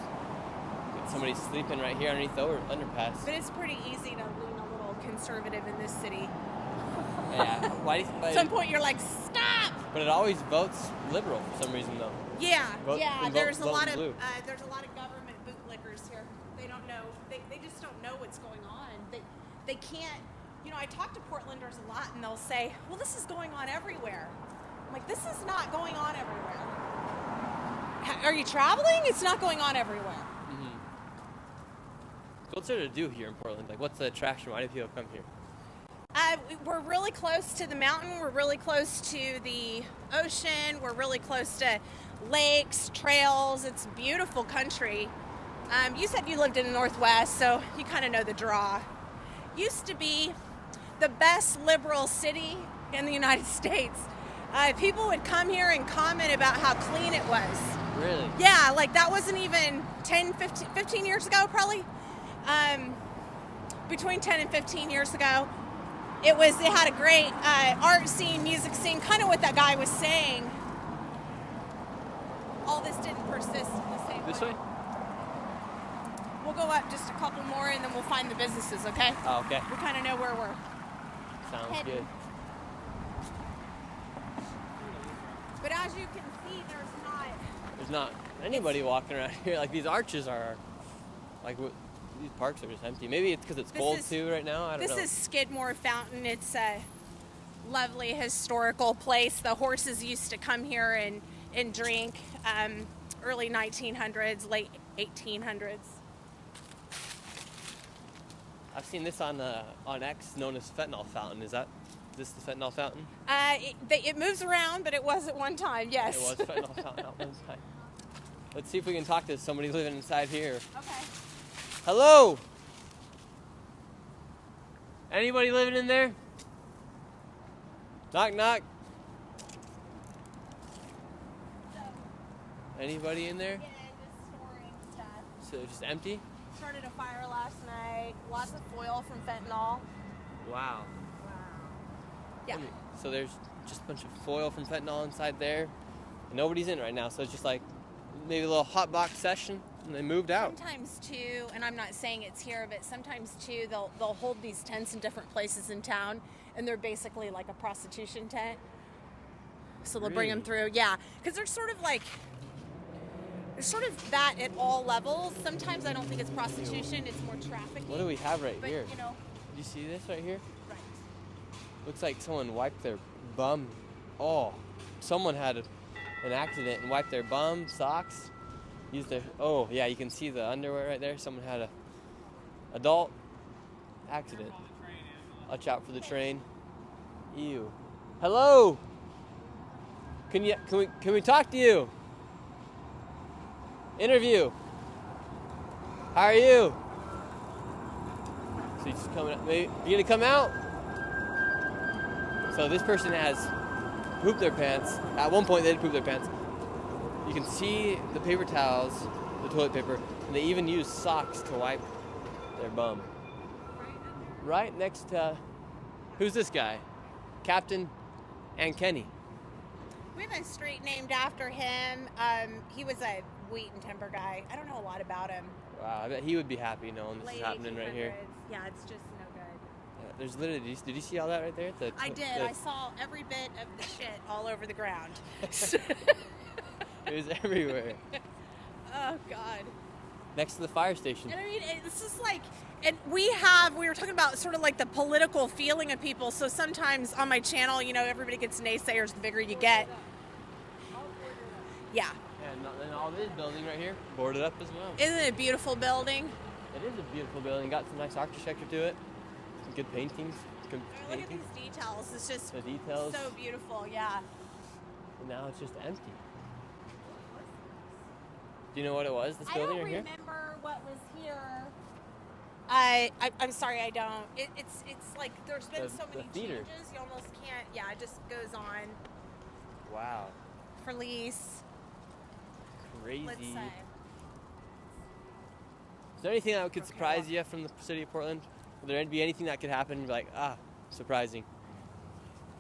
Got somebody sleeping right here underneath the underpass. But it's pretty easy to lean a little conservative in this city. Yeah. Why do you think? At some point you're like, stop! But it always votes liberal for some reason, though. Yeah, Vote- yeah. vote- There's a vote lot of blue. government bootlickers here. They don't know. They just don't know what's going on. They can't. You know, I talk to Portlanders a lot, and they'll say, "Well, this is going on everywhere." I'm like, "This is not going on everywhere. Are you traveling? It's not going on everywhere." Mm-hmm. What's there to do here in Portland? Like, what's the attraction? Why do people come here? We're really close to the mountain. We're really close to the ocean. We're really close to lakes, trails. It's beautiful country. You said you lived in the Northwest, so you kind of know the draw. Used to be the best liberal city in the United States. People would come here and comment about how clean it was. Really? Yeah, like that wasn't even 10, 15 years ago, probably. Between 10 and 15 years ago. It had a great art scene, music scene, kind of what that guy was saying. All this didn't persist in the same This way? We'll go up just a couple more and then we'll find the businesses, okay? Oh, okay. We kind of know where we're Sounds heading. good. But as you can see, There's not anybody walking around here. Like, these arches are, like, these parks are just empty. Maybe it's because it's cold, too, right now. I don't know. This is Skidmore Fountain. It's a lovely historical place. The horses used to come here and drink. Early 1900s, late 1800s. I've seen this on X, known as Fentanyl Fountain. Is this the Fentanyl Fountain? It moves around, but it was at one time, yes. It was Fentanyl Fountain at one time. Let's see if we can talk to somebody living inside here. Okay. Hello? Anybody living in there? Knock, knock. Anybody in there? Yeah, just storing stuff. So it's just empty? Started a fire last night. Lots of foil from fentanyl. Wow. Yeah. So there's just a bunch of foil from fentanyl inside there. And nobody's in right now, so it's just like maybe a little hot box session, and they moved out. Sometimes too, and I'm not saying it's here, but sometimes too they'll hold these tents in different places in town, and they're basically like a prostitution tent. So they'll bring them through, yeah, because they're sort of like. There's sort of that at all levels. Sometimes I don't think it's prostitution, it's more trafficking. What do we have right but, here? You know, Did you see this right here? right. Looks like someone wiped their bum. Oh, someone had an accident and wiped their bum, socks, used their, oh yeah, you can see the underwear right there. Someone had a adult accident. Watch out for the train. Ew. Hello? Can we talk to you? Interview. How are you? So he's just coming up. You gonna come out? So this person has pooped their pants. At one point they did poop their pants. You can see the paper towels, the toilet paper, and they even use socks to wipe their bum. Right next to, who's this guy? Captain and Kenny. We have a street named after him. He was a wheat and timber guy. I don't know a lot about him. Wow, I bet he would be happy knowing this is happening right here. Yeah, it's just no good. Yeah, there's literally, did you see all that right there? I did. I saw every bit of the shit all over the ground. It was everywhere. Oh, God. Next to the fire station. And I mean, this is like, and we were talking about sort of like the political feeling of people. So sometimes on my channel, you know, everybody gets naysayers the bigger you get. Yeah. And all this building right here, boarded up as well. Isn't it a beautiful building? It is a beautiful building. Got some nice architecture to it. Some good paintings. Good Look at these details. It's just the details. So beautiful, yeah. And now it's just empty. Do you know what it was, this building right here? I don't remember what was here. I'm sorry, I don't. It's like there's been so many changes, you almost can't. Yeah, it just goes on. Wow. For lease. Crazy. Let's say. Is there anything that could surprise you from the city of Portland? Would there be anything that could happen and be like, surprising?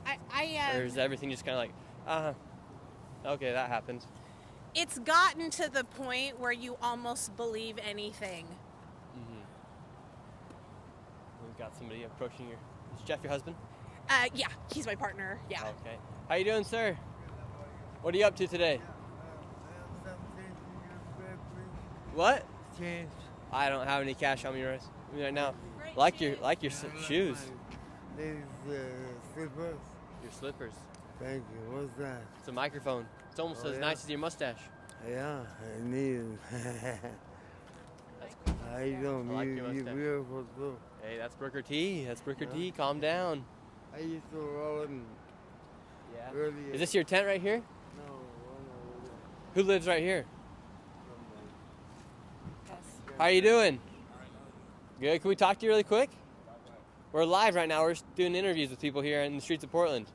Or is everything just kind of like, okay, that happened? It's gotten to the point where you almost believe anything. Mm-hmm. We've got somebody approaching your... Is Jeff your husband? Yeah, he's my partner. Yeah. Okay. How you doing, sir? What are you up to today? What? Change. I don't have any cash on me right now. Like your shoes. These slippers. Your slippers. Thank you. What's that? It's a microphone. It's almost as nice as your mustache. Yeah, I need it. How you doing? I like your You mustache. beautiful too. Hey, that's Brooker T. That's Brooker T. Calm down. I used to roll in. Yeah. Earlier. Is this your tent right here? No, Who lives right here? How you doing? Good. Can we talk to you really quick? We're live right now. We're doing interviews with people here in the streets of Portland.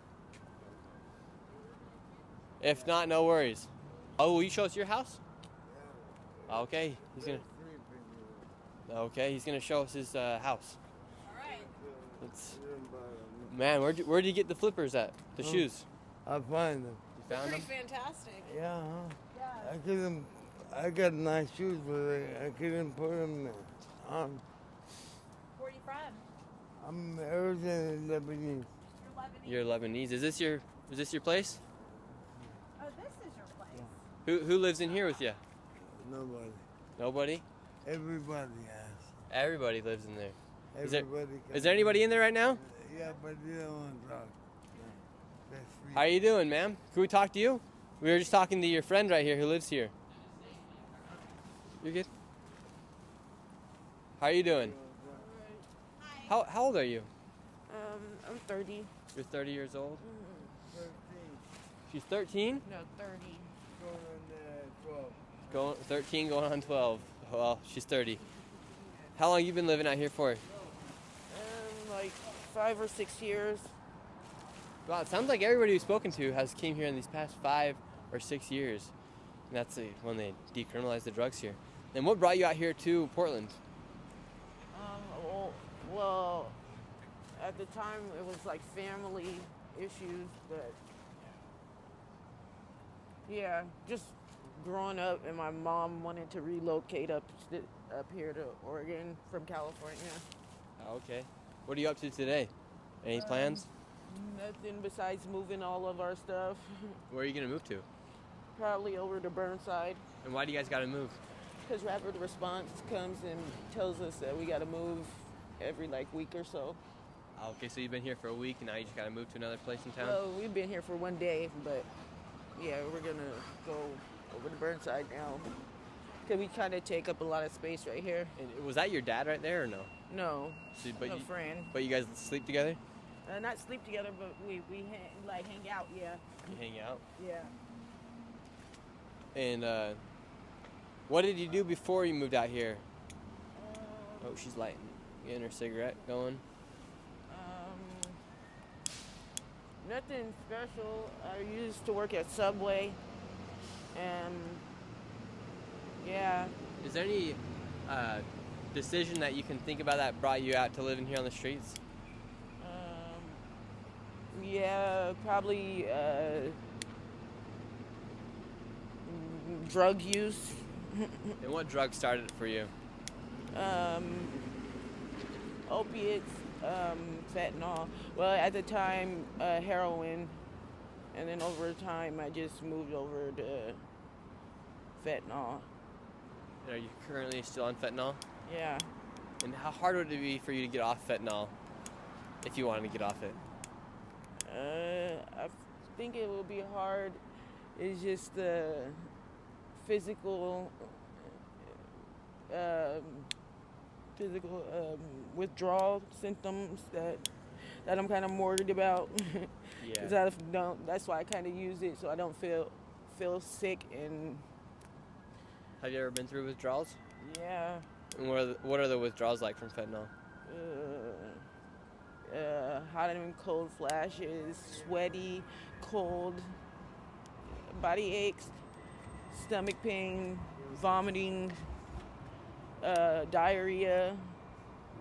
If not, no worries. Oh, will you show us your house? Okay. He's gonna show us his house. Man, where'd you get the flippers at? The shoes? I find them. You found them? Fantastic. Yeah, I got nice shoes, but I couldn't put them on. Where are you from? I'm originally Lebanese. You're Lebanese. Is this your place? Oh, this is your place. Who lives in here with you? Nobody. Nobody? Everybody has. Everybody lives in there. Everybody Is there anybody in there right now? Yeah, but they don't want to talk. How you doing, ma'am? Can we talk to you? We were just talking to your friend right here who lives here. You're good? How are you doing? How old are you? I'm 30. You're 30 years old? Mm-hmm. She's 13? No, 30. Going 13 going on 12. Well, she's 30. How long you been living out here for? Like 5 or 6 years. Wow, it sounds like everybody we've spoken to has came here in these past 5 or 6 years. And that's when they decriminalized the drugs here. And what brought you out here to Portland? Well, at the time it was like family issues, but yeah, just growing up, and my mom wanted to relocate up here to Oregon from California. Oh, okay. What are you up to today? Any plans? Nothing besides moving all of our stuff. Where are you going to move to? Probably over to Burnside. And why do you guys got to move? Because rapid response comes and tells us that we got to move every week or so. Okay, so you've been here for a week and now you just got to move to another place in town? Well, we've been here for one day, but yeah, we're going to go over to Burnside now. Because we kind of take up a lot of space right here. And was that your dad right there or no? No, But no friend. But you guys sleep together? Not sleep together, but we hang out, yeah. You hang out? Yeah. And what did you do before you moved out here? Oh, she's getting her cigarette going. Nothing special. I used to work at Subway, and yeah. Is there any decision that you can think about that brought you out to living here on the streets? Yeah, probably drug use. And what drug started it for you? Opiates, fentanyl. Well, at the time, heroin, and then over time, I just moved over to fentanyl. Are you currently still on fentanyl? Yeah. And how hard would it be for you to get off fentanyl if you wanted to get off it? I think it will be hard. It's just the physical withdrawal symptoms that I'm kind of worried about. Yeah. 'Cause that's why I kind of use it so I don't feel sick. And Have you ever been through withdrawals? yeah. And what are the withdrawals like from fentanyl? Hot and cold flashes, sweaty, cold, body aches, stomach pain, vomiting, diarrhea.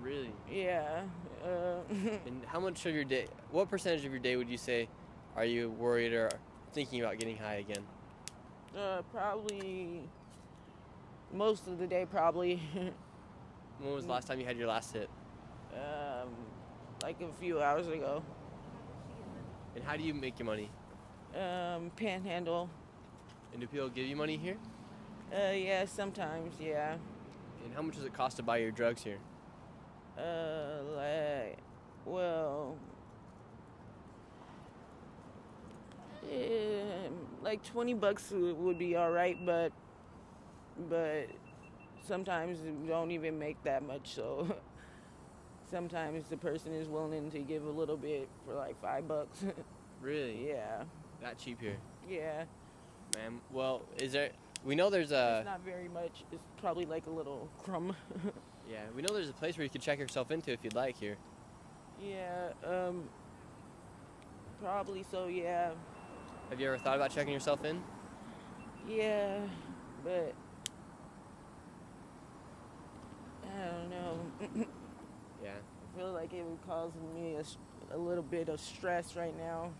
Really? Yeah. And how much of your day, what percentage of your day would you say are you worried or thinking about getting high again? Probably most of the day, probably. When was the last time you had your last hit? Like a few hours ago. And how do you make your money? Panhandle. And do people give you money here? Yeah, sometimes, yeah. And how much does it cost to buy your drugs here? Like $20 would be all right, but sometimes you don't even make that much, so sometimes the person is willing to give a little bit for like $5. Really? Yeah. That cheap here? Yeah. Man, well, we know there's a... It's not very much. It's probably like a little crumb. Yeah, we know there's a place where you could check yourself into if you'd like here. Yeah, probably so, yeah. Have you ever thought about checking yourself in? Yeah, but I don't know. Yeah. I feel like it would cause me a little bit of stress right now.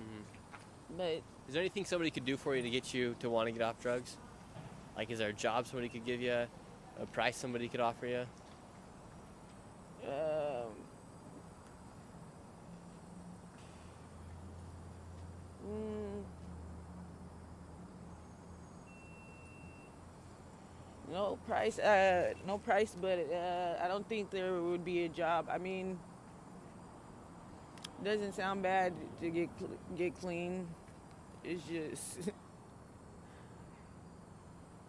Mm-hmm. But is there anything somebody could do for you to get you to want to get off drugs? Like, is there a job somebody could give you? A price somebody could offer you? No price, but I don't think there would be a job. I mean, it doesn't sound bad to get clean. It's just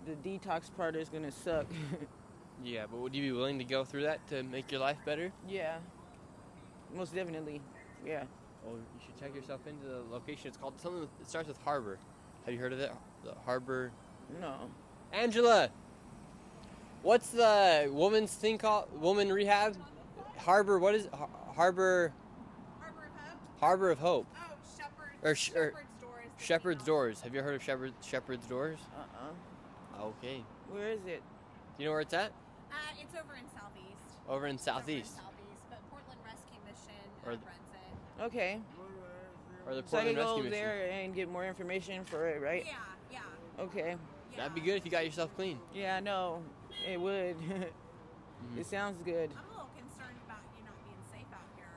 the detox part is gonna suck. Yeah, but would you be willing to go through that to make your life better? Yeah, most definitely. Yeah. Well, you should check yourself into the location. It's called something that starts with Harbor. Have you heard of it? The Harbor? No. Angela! What's the woman's thing called? Woman rehab? Harbor, what is it? Harbor... Harbor of Hope. Oh, Shepherd's Doors. Shepherd's Doors. Have you heard of Shepherd's Doors? Okay. Where is it? Do you know where it's at? It's over in Southeast. Over in Southeast. But Portland Rescue Mission Or runs it. Okay. Or the So I Portland can go Rescue over Mission. there and get more information for it, right? Yeah. Okay. That'd be good if you got yourself clean. Yeah, I know. It would. It sounds good. I'm a little concerned about you not being safe out here.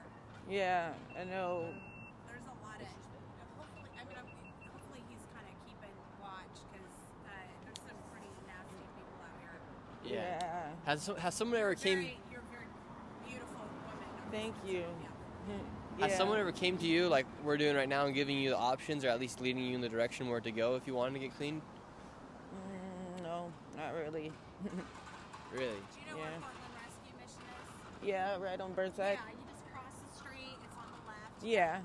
Yeah, I know. There's a lot of. Hopefully he's kind of keeping watch because there's some pretty nasty people out here. Yeah. Has someone ever came? You're a very beautiful woman. Thank you. Has someone ever came to you like we're doing right now and giving you the options, or at least leading you in the direction where to go if you wanted to get clean? No, not really. Really? Do you know where Portland Rescue Mission is? Yeah, right on Burnside. Yeah, you just cross the street. It's on the left. Yeah.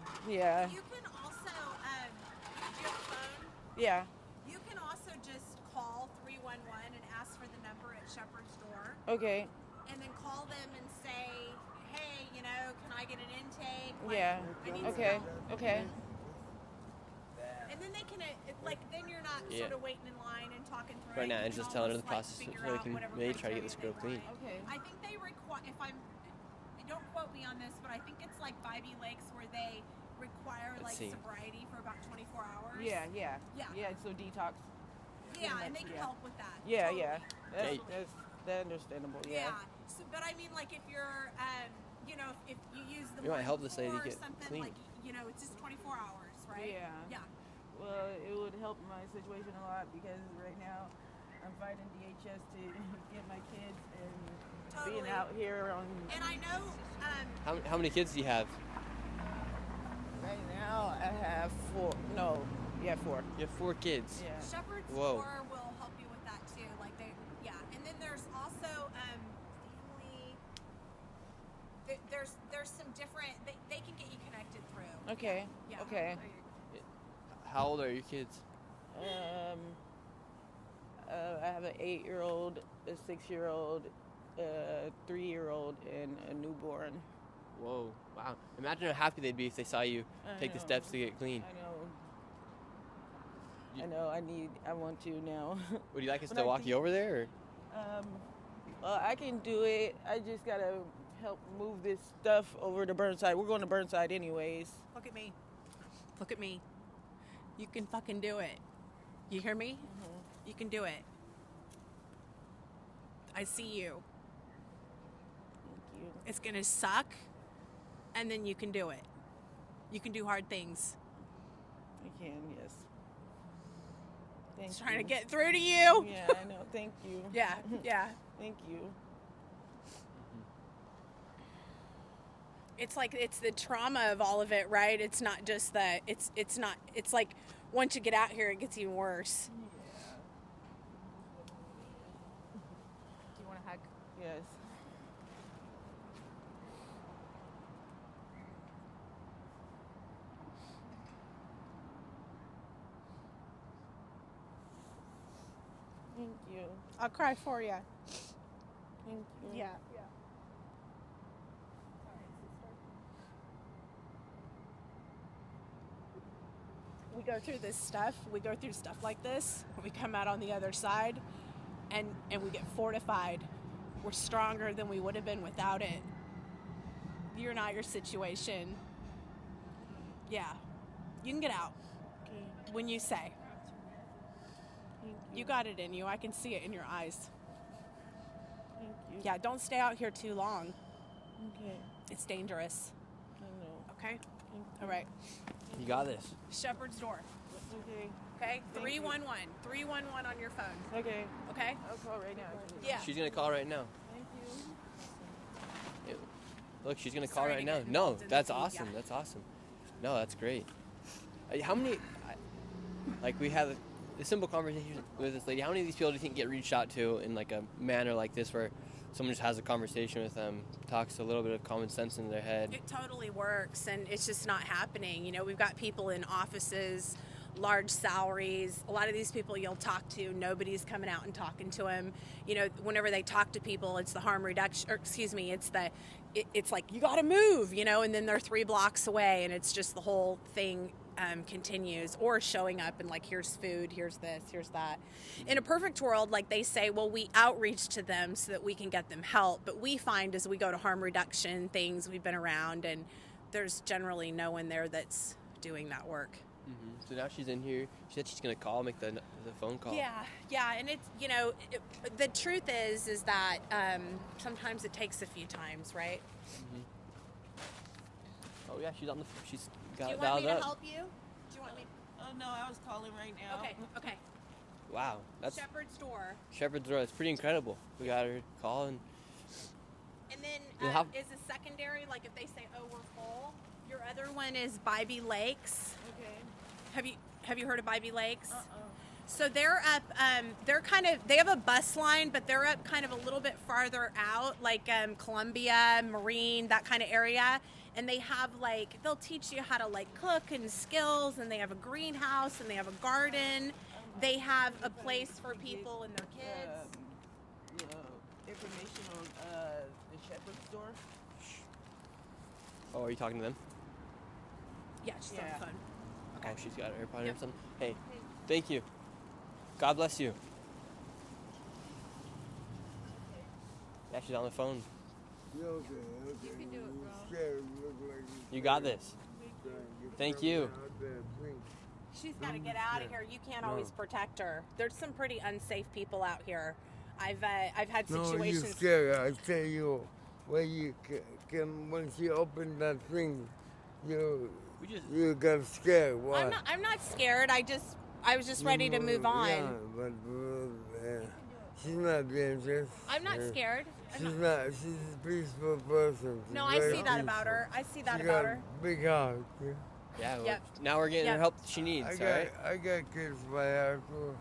You can also, do you have a phone? Yeah. You can also just call 311 and ask for the number at Shepherd's Door. Okay. And then call them and say, hey, can I get an intake? Yeah. I need Okay. some help. Okay. And then they can, then you're not sort of waiting in line and talking through Right it. now, You and can just telling her the almost, process figure so we out can whatever maybe try to get this girl criteria clean. they find. I think they require, don't quote me on this, but I think it's like Bybee Lakes where they require Let's see. sobriety for about 24 hours. Yeah. Yeah. So detox. Yeah, and they can help with that. Yeah, totally. That's understandable. Yeah. So, but I mean, like if you're, if you use the You might morning help this lady before or get something, clean. like, it's just 24 hours, right? Yeah. Yeah. Well, it would help my situation a lot because right now I'm fighting DHS to get my kids and being out here on. And I know. How many kids do you have? Right now I have 4. No, yeah, 4. You have 4 kids. Yeah. Shepherd's Whoa. Door will help you with that too. Like and then there's also family. There's some different. They can get you connected through. Okay. Yeah. Okay. How old are your kids? I have an 8-year-old, a 6-year-old, a 3-year-old, and a newborn. Whoa! Wow! Imagine how happy they'd be if they saw you take the steps to get clean. I know. I want to now. Would you like us to walk you over there? Or? Well, I can do it. I just gotta help move this stuff over to Burnside. We're going to Burnside anyways. Look at me. Look at me. You can fucking do it. You hear me? You can do it. I see you. Thank you. It's gonna suck, and then you can do it. You can do hard things. I can, yes. Thank Just trying to you. get through to you. Yeah, I know. Thank you. Yeah, yeah. Thank you. It's like it's the trauma of all of it, right? It's not just the it's not it's like once you get out here it gets even worse. Do you want a hug? Yes. Thank you. I'll cry for you. Thank you. Yeah. Yeah. We go through this stuff. We go through stuff like this. We come out on the other side, and we get fortified. We're stronger than we would have been without it. You're not your situation. Yeah, you can get out when you say. You got it in you. I can see it in your eyes. Thank you. Yeah, don't stay out here too long. Okay. It's dangerous. I know. Okay? All right. You got this. Shepherd's door. Okay. Okay? Thank you. 311. 311 on your phone. Okay. Okay? I'll call right now. Yeah. She's gonna call right now. Thank you. Look, she's gonna call Sorry right to now. get No, involved in that's the feed, awesome. yeah. That's awesome. No, that's great. How many? Like we had a simple conversation with this lady. How many of these people do you think get reached out to in like a manner like this, where someone just has a conversation with them, talks a little bit of common sense in their head? It totally works, and it's just not happening. You know, we've got people in offices, large salaries. A lot of these people you'll talk to, nobody's coming out and talking to them. You know, whenever they talk to people, it's the harm reduction, or excuse me, it's like, you got to move, you know, and then they're 3 blocks away, and it's just the whole thing continues. Or showing up and like, here's food, here's this, here's that. In a perfect world, like they say, well, we outreach to them so that we can get them help. But we find as we go to harm reduction things, we've been around, and there's generally no one there that's doing that work. So now she's in here. She said she's gonna call, make the phone call. Yeah, and it's, you know, the truth is that sometimes it takes a few times, right? Oh yeah, she's on the. She's got Do it you want dialed me to up. help you? Do you want me? Oh no, I was calling right now. Okay. Wow, that's Shepherd's door. Shepherd's Door. That's pretty incredible. We got her calling. And then Yeah, how- is a secondary, like if they say, oh, we're full. Your other one is Bybee Lakes. Okay. Have you heard of Bybee Lakes? So they're up, they have a bus line, but they're up kind of a little bit farther out, like Columbia, Marine, that kind of area. And they have they'll teach you how to cook and skills, and they have a greenhouse, and they have a garden. They have a place for people and their kids. Information on the Shepherd's door. Oh, are you talking to them? Yeah, she's on the phone. Oh, she's got her AirPod or something. Hey, thank you. God bless you. Yeah, she's on the phone. You can do it, bro. You got this. Thank you. She's got to get out of here. You can't always protect her. There's some pretty unsafe people out here. I've had situations. No, you scared. I tell you, when you can once you open that thing, you got scared. Why? I'm not scared. I was just ready to move on. Yeah, but she's not dangerous. I'm not scared. She's not. She's a peaceful person. No, She's I very see that about peaceful. her. I see that She about got her. Big heart. Yeah. Yeah, well, Yep. now we're getting her Yep. help she needs, I all got, right? I got kids by heart too.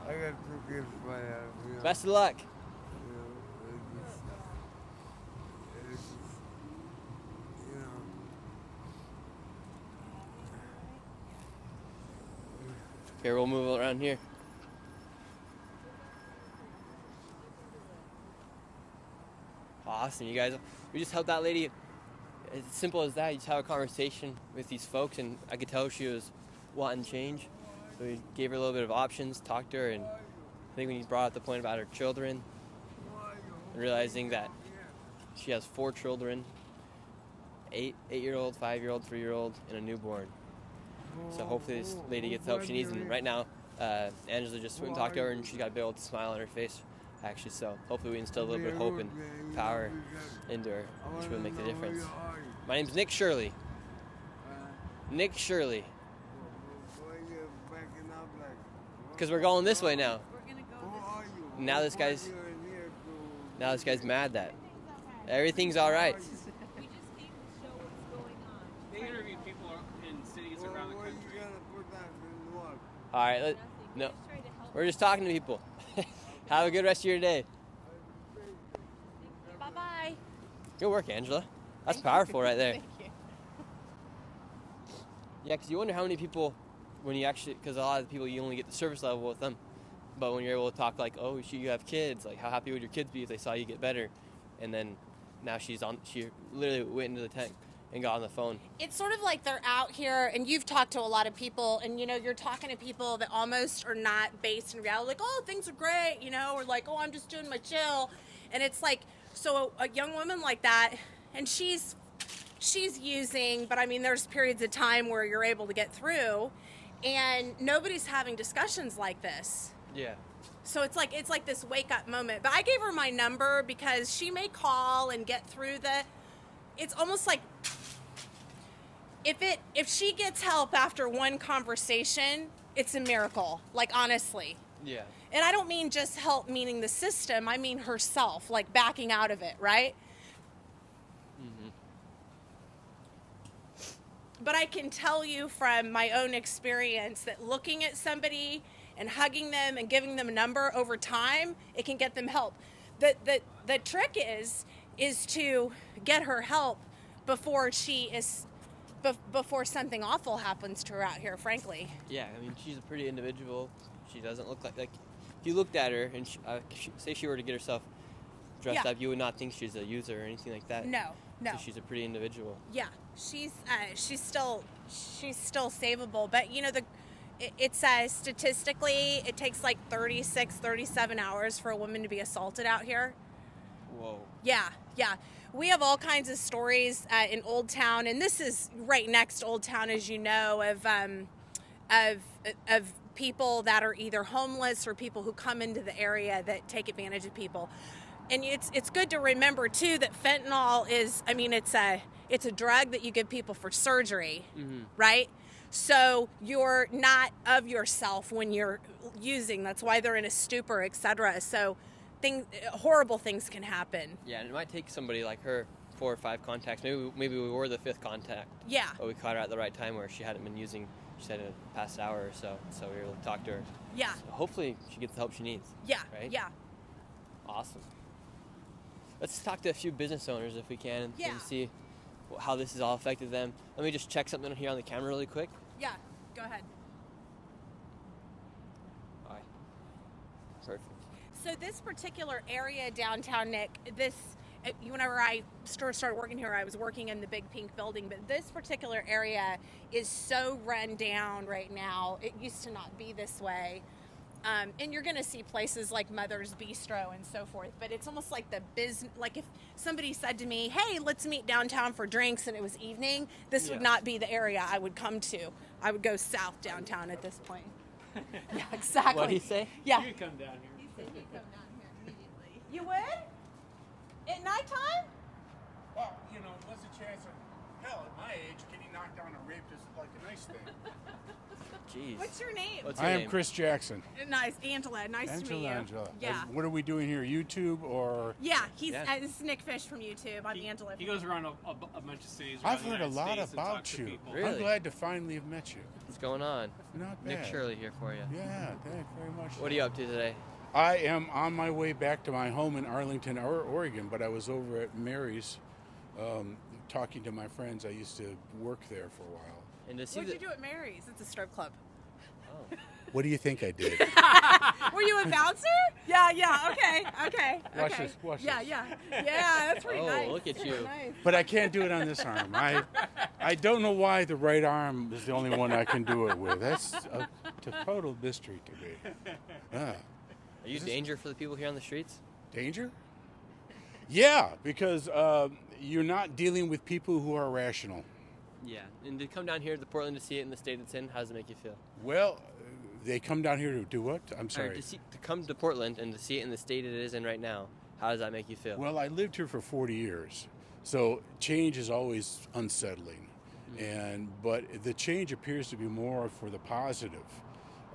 Yeah. I got 2 kids by heart. Yeah. Best of luck. Here, we'll move around here. Awesome, you guys. We just helped that lady. As simple as that. You just have a conversation with these folks, and I could tell she was wanting change. So we gave her a little bit of options, talked to her, and I think when you brought up the point about her children, and realizing that she has 4 children, 8-year-old, 5-year-old, 3-year-old, and a newborn. So hopefully this lady gets the help she needs. And right now, Angela just went and talked to her, and she's got a big old smile on her face, actually. So hopefully we instill a little bit of hope and power into her, which will make the difference. My name's Nick Shirley. Nick Shirley. Because we're going this way now. Now this guy's mad that everything's all right. They interview people in cities around the country. All right, no, we're just talking to people. Have a good rest of your day. Bye-bye. Good work, Angela. That's powerful right there. Thank you. Yeah, because you wonder how many people, when you actually, because a lot of the people you only get the surface level with them, but when you're able to talk like, oh, you have kids, like how happy would your kids be if they saw you get better? And then now she literally went into the tent and got on the phone. It's sort of like they're out here, and you've talked to a lot of people, and you're talking to people that almost are not based in reality, like, oh, things are great, or like, oh, I'm just doing my chill. And it's like, so a young woman like that, and she's using, but I mean, there's periods of time where you're able to get through, and nobody's having discussions like this. Yeah. So it's like this wake up moment. But I gave her my number because she may call and get through it's almost like if she gets help after one conversation, it's a miracle. Like, honestly. Yeah. And I don't mean just help meaning the system, I mean herself, like backing out of it, right? Mm-hmm. But I can tell you from my own experience that looking at somebody and hugging them and giving them a number over time, it can get them help. The trick is to get her help before before something awful happens to her out here, frankly. Yeah, I mean, she's a pretty individual. She doesn't look like if you looked at her and say she were to get herself dressed up, you would not think she's a user or anything like that. No. So she's a pretty individual. Yeah, she's still savable, but it's statistically it takes like 37 hours for a woman to be assaulted out here. Whoa. Yeah. We have all kinds of stories in Old Town, and this is right next to Old Town, as you know, of people that are either homeless or people who come into the area that take advantage of people. And it's good to remember too that fentanyl is, I mean, it's a drug that you give people for surgery, right? So you're not of yourself when you're using. That's why they're in a stupor, etc. So horrible things can happen. Yeah, and it might take somebody like her 4 or 5 contacts. Maybe we were the 5th contact. Yeah. But we caught her at the right time where she hadn't been using. She said in the past hour or so. So we were able to talk to her. Yeah. So hopefully she gets the help she needs. Yeah. Right? Yeah. Awesome. Let's talk to a few business owners if we can and see how this has all affected them. Let me just check something here on the camera really quick. Yeah, go ahead. All right. Perfect. So this particular area downtown, Nick, whenever I started working here, I was working in the big pink building, but this particular area is so run down right now. It used to not be this way. And you're going to see places like Mother's Bistro and so forth, but it's almost like the business, like if somebody said to me, hey, let's meet downtown for drinks, and it was evening, this would not be the area I would come to. I would go south downtown at this point. Yeah, exactly. What did he say? Yeah. You come down here. He said he'd come down here immediately. You would? At nighttime? Well, what's the chance of, hell, at my age, getting knocked down and raped is like a nice thing. Jeez. What's your name? I am Chris Jackson. Nice, Angela. Nice to meet you. Angela. Yeah. What are we doing here? YouTube or? Yeah, this is Nick Fish from YouTube. I'm Angela. He goes around a bunch of cities. I've heard a lot about you. Really? I'm glad to finally have met you. What's going on? Not bad. Nick Shirley here for you. Yeah, thank you very much. What are you up to today? I am on my way back to my home in Arlington, Oregon, but I was over at Mary's talking to my friends. I used to work there for a while. And to see What'd you do at Mary's? It's a strip club. Oh. What do you think I did? Were you a bouncer? Yeah, okay. Watch this. Yeah, that's pretty nice. Oh, look at you. Nice. But I can't do it on this arm. I don't know why the right arm is the only one I can do it with. That's a total mystery to me. Are you danger for the people here on the streets? Danger? Yeah, because you're not dealing with people who are rational. Yeah, and to come down here to Portland to see it in the state it's in, how does it make you feel? Well, they come down here to do what? I'm Or sorry. to come to Portland and to see it in the state it is in right now, how does that make you feel? Well, I lived here for 40 years, so change is always unsettling, but the change appears to be more for the positive.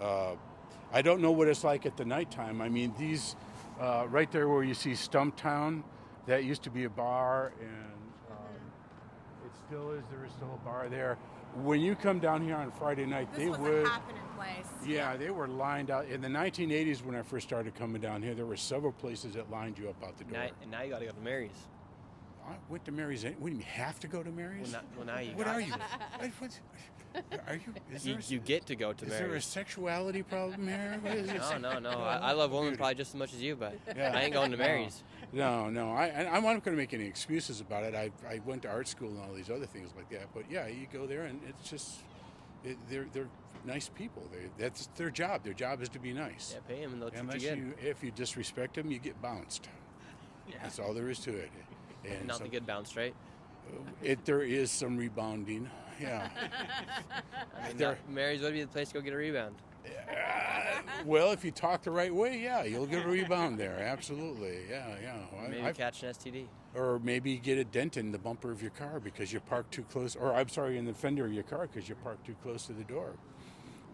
I don't know what it's like at the nighttime. I mean, these right there where you see Stumptown, that used to be a bar, and it still is. There is still a bar there. When you come down here on Friday night, This was would. a happening place. Yeah, they were lined out. In the 1980s, when I first started coming down here, there were several places that lined you up out the door. Now you got to go to Mary's. I went to Mary's. What do you mean, have to go to Mary's? Well, now you What got are to. you? Are you? Is You, there, you get to go to is Mary's. there a sexuality problem here? What is it? No. I love women probably just as much as you, but Yeah. I ain't going to Mary's. No. I'm not going to make any excuses about it. I went to art school and all these other things like that. But yeah, you go there and it's just they're nice people. That's their job. Their job is to be nice. Yeah, pay them and they'll treat Unless you good. if you disrespect them, you get bounced. Yeah. That's all there is to it. And Not the good bounce, right? There is some rebounding. Yeah. I mean, Mary's would be the place to go get a rebound. Well, if you talk the right way, yeah, you'll get a rebound there. Absolutely. Yeah. Maybe catch an STD. Or maybe get a dent in the bumper of your car because you parked too close. Or I'm sorry, in the fender of your car because you parked too close to the door.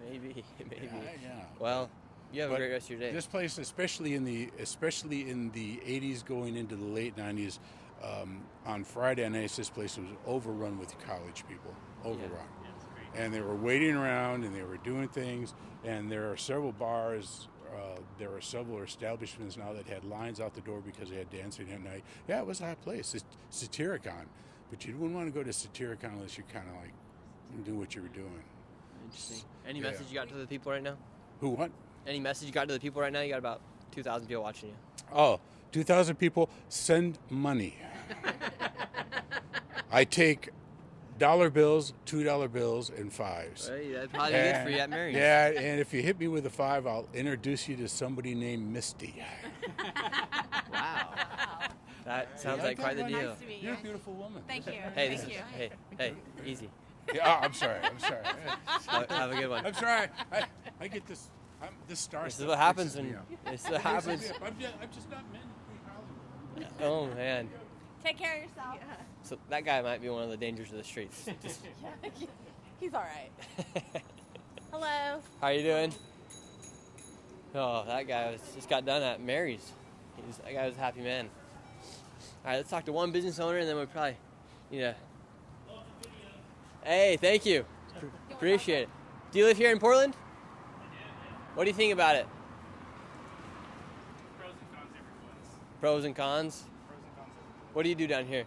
Maybe. Yeah. Well, you have a But great rest of your day. This place, especially in the 80s, going into the late 90s, on Friday nights, this place was overrun with college people. Overrun. And they were waiting around and they were doing things. And there are several bars, there are several establishments now that had lines out the door because they had dancing at night. Yeah, it was a hot place. It's Satyricon. But you wouldn't want to go to Satyricon unless you kind of like do what you were doing. Interesting. Any Yeah. message you got to the people right now? Who, what? Any message you got to the people right now? You got about 2,000 people watching you. Oh, 2,000 people, send money. I take dollar bills, $2 bills, and fives. Hey, that'd probably be good for you at Mary's. Yeah, and if you hit me with a 5, I'll introduce you to somebody named Misty. Wow. That sounds like quite the deal. Nice to meet you. You're a beautiful woman. Thank you. Hey, Thank you. Hey, easy. Yeah, I'm sorry. Have a good one. I'm sorry. I get this. This star. This is stuff what happens pisses me when off. this is what happens. I'm just not meant to be Hollywood. Oh man. Take care of yourself. So that guy might be one of the dangers of the streets. Just- He's all right. Hello. How you doing? Oh, that guy just got done at Mary's. That guy was a happy man. All right, let's talk to one business owner, and then we probably need to. Hey, thank you. Appreciate it. Do you live here in Portland? What do you think about it? Pros and cons. What do you do down here?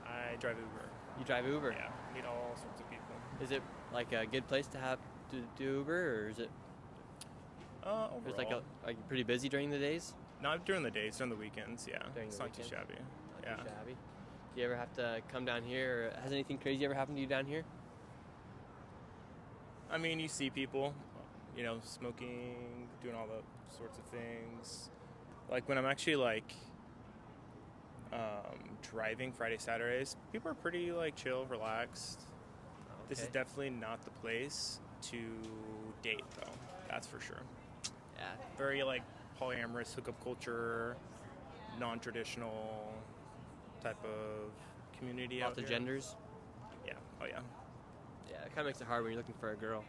I drive Uber. You drive Uber? Yeah, meet all sorts of people. Is it like a good place to have to do Uber, or is it? Overall. It's like pretty busy during the days. Not during the days, during the weekends. Yeah, During it's the not too weekends? shabby. Not Yeah. too shabby. Do you ever have to come down here? Or has anything crazy ever happened to you down here? I mean, you see people, smoking, doing all the sorts of things. Like when I'm actually driving Friday, Saturdays, people are pretty chill, relaxed. This is Okay. definitely not the place to date, though. That's for sure. Yeah. Very polyamorous hookup culture, non-traditional type of community out Lots of here. genders. Yeah. Oh yeah. Yeah, it kind of makes it hard when you're looking for a girl.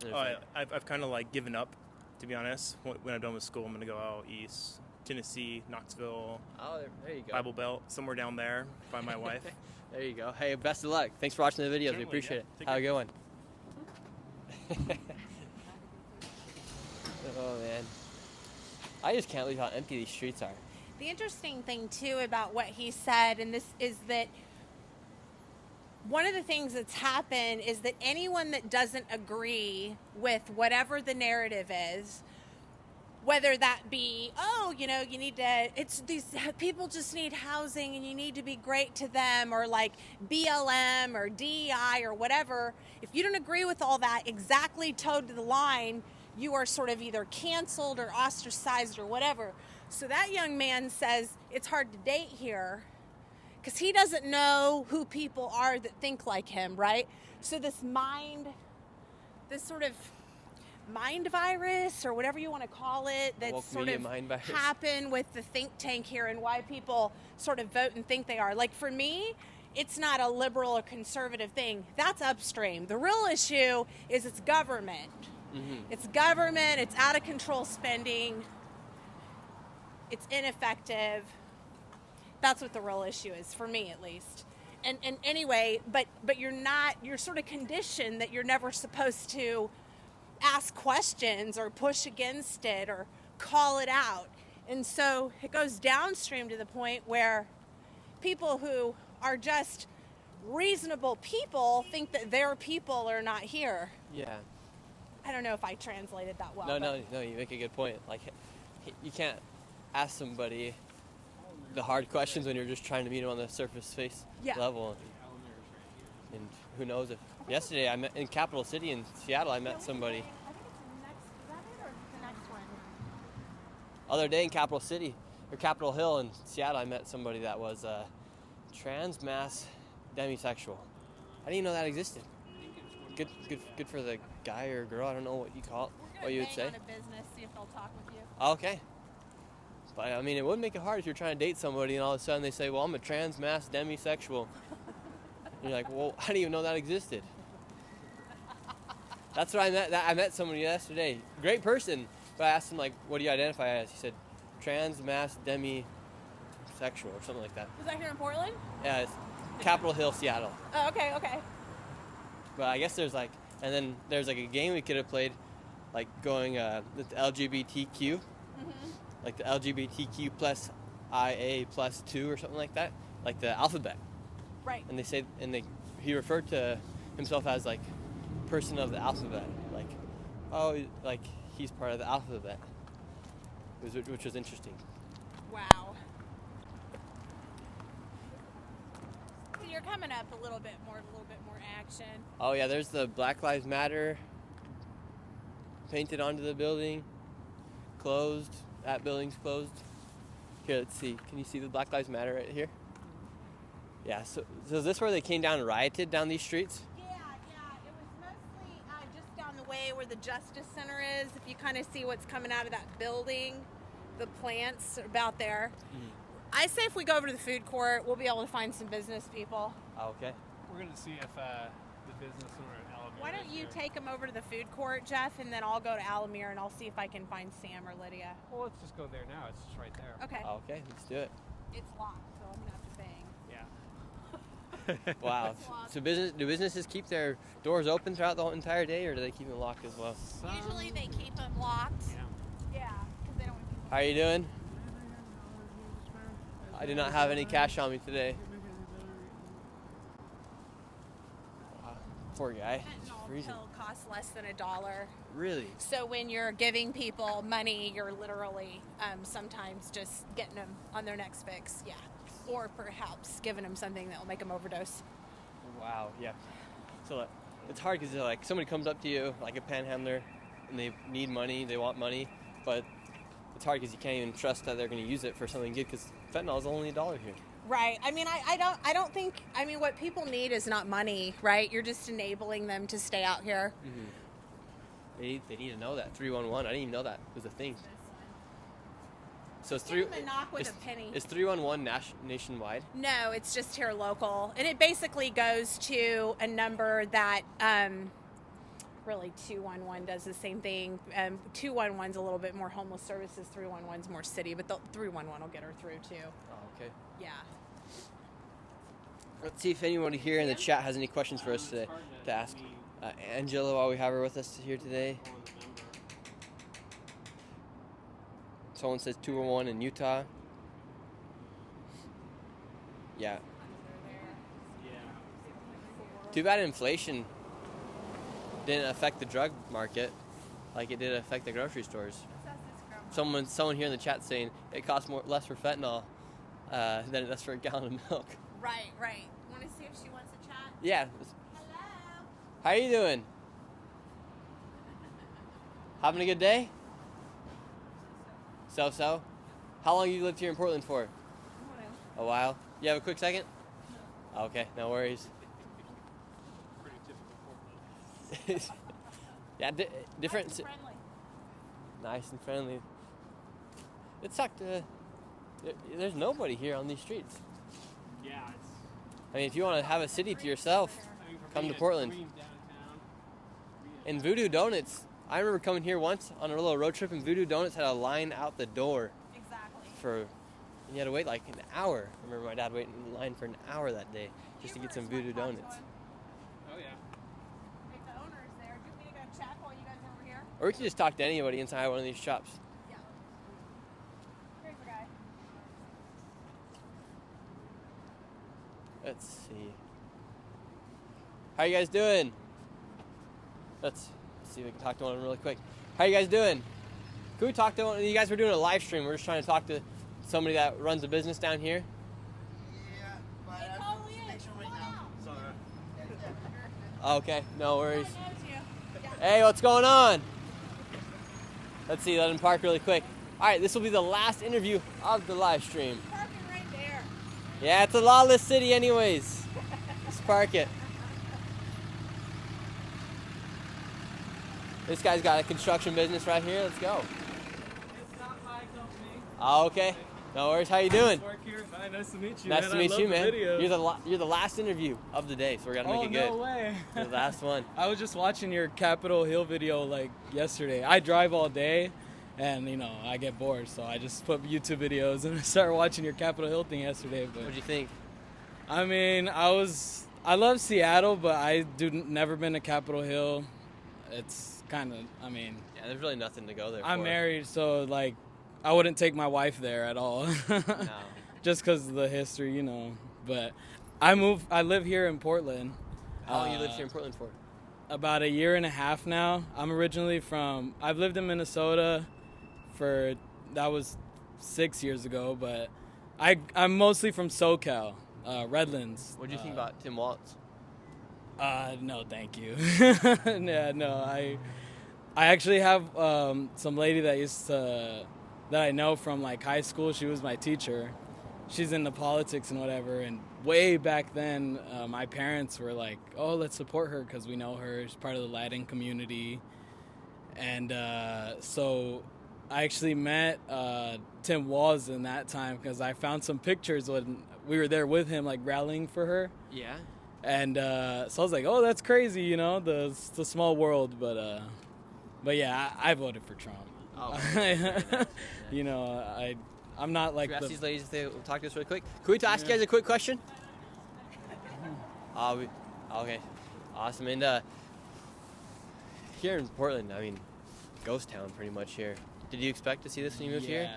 And Oh, it's I've kind of given up, to be honest. When I'm done with school, I'm gonna go out east, Tennessee, Knoxville. Oh, there you go. Bible Belt, somewhere down there. Find my wife. There you go. Hey, best of luck. Thanks for watching the videos. Certainly, We appreciate yeah. it. Take Have a care. good one. Oh man, I just can't believe how empty these streets are. The interesting thing too about what he said, and this is that one of the things that's happened is that anyone that doesn't agree with whatever the narrative is, whether that be, you need to, it's these people just need housing and you need to be great to them, or BLM or DEI or whatever, if you don't agree with all that exactly towed to the line, you are sort of either canceled or ostracized or whatever. So that young man says it's hard to date here because he doesn't know who people are that think like him, right? So this sort of mind virus or whatever you want to call it, that's woke sort media of mind virus. happened with the think tank here and why people sort of vote and think they are. Like for me, it's not a liberal or conservative thing. That's upstream. The real issue is it's government. It's government, it's out of control spending, it's ineffective. That's what the real issue is, for me at least. And anyway, but you're sort of conditioned that you're never supposed to ask questions or push against it or call it out. And so it goes downstream to the point where people who are just reasonable people think that their people are not here. Yeah. I don't know if I translated that well. No, you make a good point. Like, you can't ask somebody the hard questions when you're just trying to meet them on the surface face level. And who knows if... Yesterday, I met in Capital City in Seattle, I met somebody. Other day in Capital City, or Capitol Hill in Seattle, I met somebody that was trans mass demisexual. I didn't even know that existed. Good for the guy or girl. I don't know what you call it. What you would say. On a business, see if they'll talk with you. Okay. But I mean, it would make it hard if you're trying to date somebody and all of a sudden they say, "Well, I'm a trans mass demisexual." And you're like, "Well, I didn't even know that existed." That's what I met. I met somebody yesterday. Great person. But I asked him, like, "What do you identify as?" He said, "Trans mass demisexual," or something like that. Was that here in Portland? Yeah, it's Capitol Hill, Seattle. Oh, okay. But I guess there's like, and then there's like a game we could have played, like going with the LGBTQ, like the LGBTQ plus IA plus 2 or something like that, like the alphabet. Right. And they say, he referred to himself as like person of the alphabet, like, oh, like he's part of the alphabet, which was interesting. Wow. So you're coming up a little bit more action. Oh yeah, there's the Black Lives Matter painted onto the building. Closed. That building's closed. Here, let's see. Can you see the Black Lives Matter right here? Yeah. So is this where they came down and rioted down these streets? Yeah. It was mostly just down the way where the Justice Center is. If you kind of see what's coming out of that building, the plants are about there. I say if we go over to the food court, we'll be able to find some business people. Okay. We're going to see if the business owner in Alameda. Why don't you take them over to the food court, Jeff, and then I'll go to Alameda and I'll see if I can find Sam or Lydia. Well, let's just go there now. It's just right there. Okay. Okay, let's do it. It's locked, so I'm gonna have to bang. Yeah. Wow. So do businesses keep their doors open throughout the entire day, or do they keep them locked as well? Usually they keep them locked. Yeah, because they don't want people. How are you doing? I do not have any cash on me today. Poor guy. Fentanyl pill costs less than $1. Really? So when you're giving people money, you're literally sometimes just getting them on their next fix. Yeah. Or perhaps giving them something that will make them overdose. Wow. Yeah. So it's hard because like somebody comes up to you, like a panhandler, and they need money, they want money, but it's hard because you can't even trust that they're going to use it for something good because fentanyl is only $1 here. Right. I mean, I don't think, I mean, what people need is not money, right? You're just enabling them to stay out here. They need to know that. 311, I didn't even know that was a thing. So it's Give them a knock with a penny. Is 311 nationwide? No, it's just here local. And it basically goes to a number that, really 211 does the same thing. 211's a little bit more homeless services, 311's more city, but the 311 will get her through too. Oh, okay. Yeah. Let's see if anyone here in the chat has any questions for us to ask. Angela, while we have her with us here today. Someone says 211 in Utah. Yeah. Too bad inflation didn't affect the drug market like it did affect the grocery stores. Someone here in the chat saying it costs less for fentanyl than it does for a gallon of milk. Right. Want to see if she wants to chat? Yeah. Hello. How are you doing? Having a good day? So? How long you lived here in Portland for? A while. You have a quick second? No. Okay, no worries. Pretty typical Portland. Yeah, different. Nice and friendly. Nice and friendly. It sucked. There's nobody here on these streets. Yeah, it's. I mean, if you want to have a city to yourself, come to Portland. And Voodoo Donuts. I remember coming here once on a little road trip, and Voodoo Donuts had a line out the door. Exactly. And you had to wait like an hour. I remember my dad waiting in line for an hour that day just to get some Voodoo Donuts. Oh yeah. If the owner is there, do you want me to go check while you guys are over here? Or we could just talk to anybody inside one of these shops. Yeah. Here's the guy. Let's see. How you guys doing? Let's see if we can talk to one of them really quick. How you guys doing? Could we talk to one? You guys were doing a live stream. We're just trying to talk to somebody that runs a business down here. Yeah, but I don't think so right now. Oh, okay, no worries. Hey, what's going on? Let's see, let him park really quick. All right, this will be the last interview of the live stream. Parking right there. Yeah, it's a lawless city anyways. Just park it. This guy's got a construction business right here. Let's go. It's not my company. Oh, okay. No worries. How you doing? Work here. Hi, nice to meet you. Nice man. to I meet love you, the man. videos. You're the last interview of the day, so we gotta make it good. Oh, no way. You're the last one. I was just watching your Capitol Hill video like yesterday. I drive all day, and I get bored, so I just put YouTube videos and I started watching your Capitol Hill thing yesterday. But What'd you think? I mean, I love Seattle, but never been to Capitol Hill. It's kind of, yeah, there's really nothing to go there. I'm for. married, so I wouldn't take my wife there at all. No. Just because of the history, But I live here in Portland. How long you lived here in Portland for? About a year and a half now. I'm originally I've lived in Minnesota that was 6 years ago, but I'm mostly from SoCal, Redlands. What do you think about Tim Waltz? No, thank you. Yeah, no, I actually have some lady that I know from high school. She was my teacher. She's into politics and whatever. And way back then, my parents were like, "Oh, let's support her because we know her. She's part of the Latin community." And so I actually met Tim Walz in that time because I found some pictures when we were there with him, rallying for her. Yeah. And so I was like, "Oh, that's crazy," the small world. But yeah, I voted for Trump. Oh, I'm not like. Can we ask these ladies if they will talk to us really quick? Can we ask you guys a quick question? Okay, awesome. And here in Portland, ghost town pretty much here. Did you expect to see this when you moved here?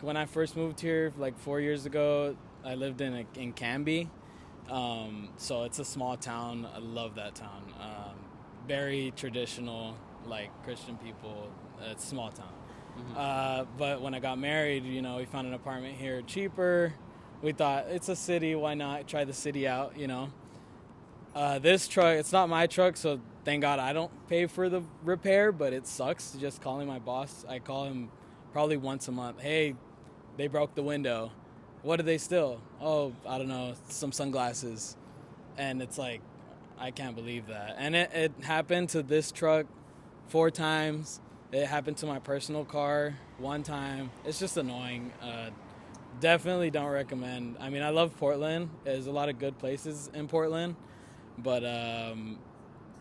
When I first moved here, 4 years ago, I lived in Canby. So it's a small town. I love that town. Very traditional, Christian people. It's a small town. Mm-hmm. But when I got married, we found an apartment here cheaper. We thought, it's a city, why not try the city out, This truck, it's not my truck, so thank God I don't pay for the repair, but it sucks just calling my boss. I call him probably once a month. Hey, they broke the window. What did they steal? Oh, I don't know, some sunglasses. And it's I can't believe that. And it happened to this truck 4 times. It happened to my personal car 1 time. It's just annoying. Definitely don't recommend. I love Portland. There's a lot of good places in Portland. But,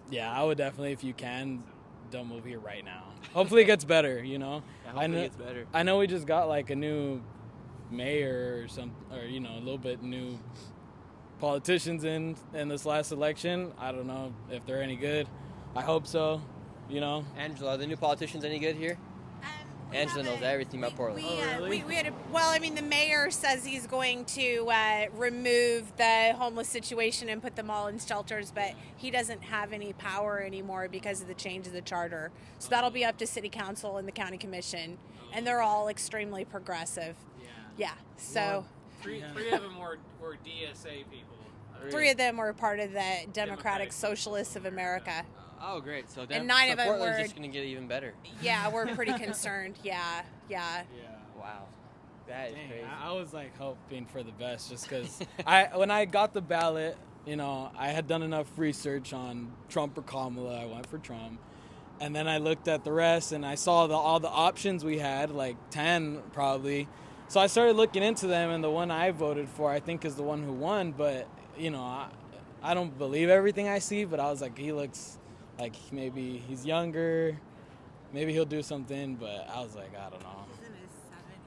yeah, I would definitely, if you can, don't move here right now. Hopefully it gets better, Yeah, hopefully it gets better. I know we just got, a new mayor or a little bit new politicians in this last election. I don't know if they're any good. I hope so, Angela, are the new politicians any good here? Angela knows everything about Portland. We had the mayor says he's going to remove the homeless situation and put them all in shelters, but he doesn't have any power anymore because of the change of the charter. So that'll be up to city council and the county commission, and they're all extremely progressive. Yeah. So Three of them were DSA people. 3 of them were part of the Democratic Socialists of America. Oh, great. So and 9 of them Portland's were just going to get even better. Yeah, we're pretty concerned. Yeah. Yeah. Wow. That is Dang, crazy. I was like hoping for the best just because when I got the ballot, I had done enough research on Trump or Kamala. I went for Trump. And then I looked at the rest and I saw all the options we had, like 10 probably. So I started looking into them, and the one I voted for I think is the one who won. But, I don't believe everything I see, but I was like, he looks like maybe he's younger. Maybe he'll do something, but I was like, I don't know.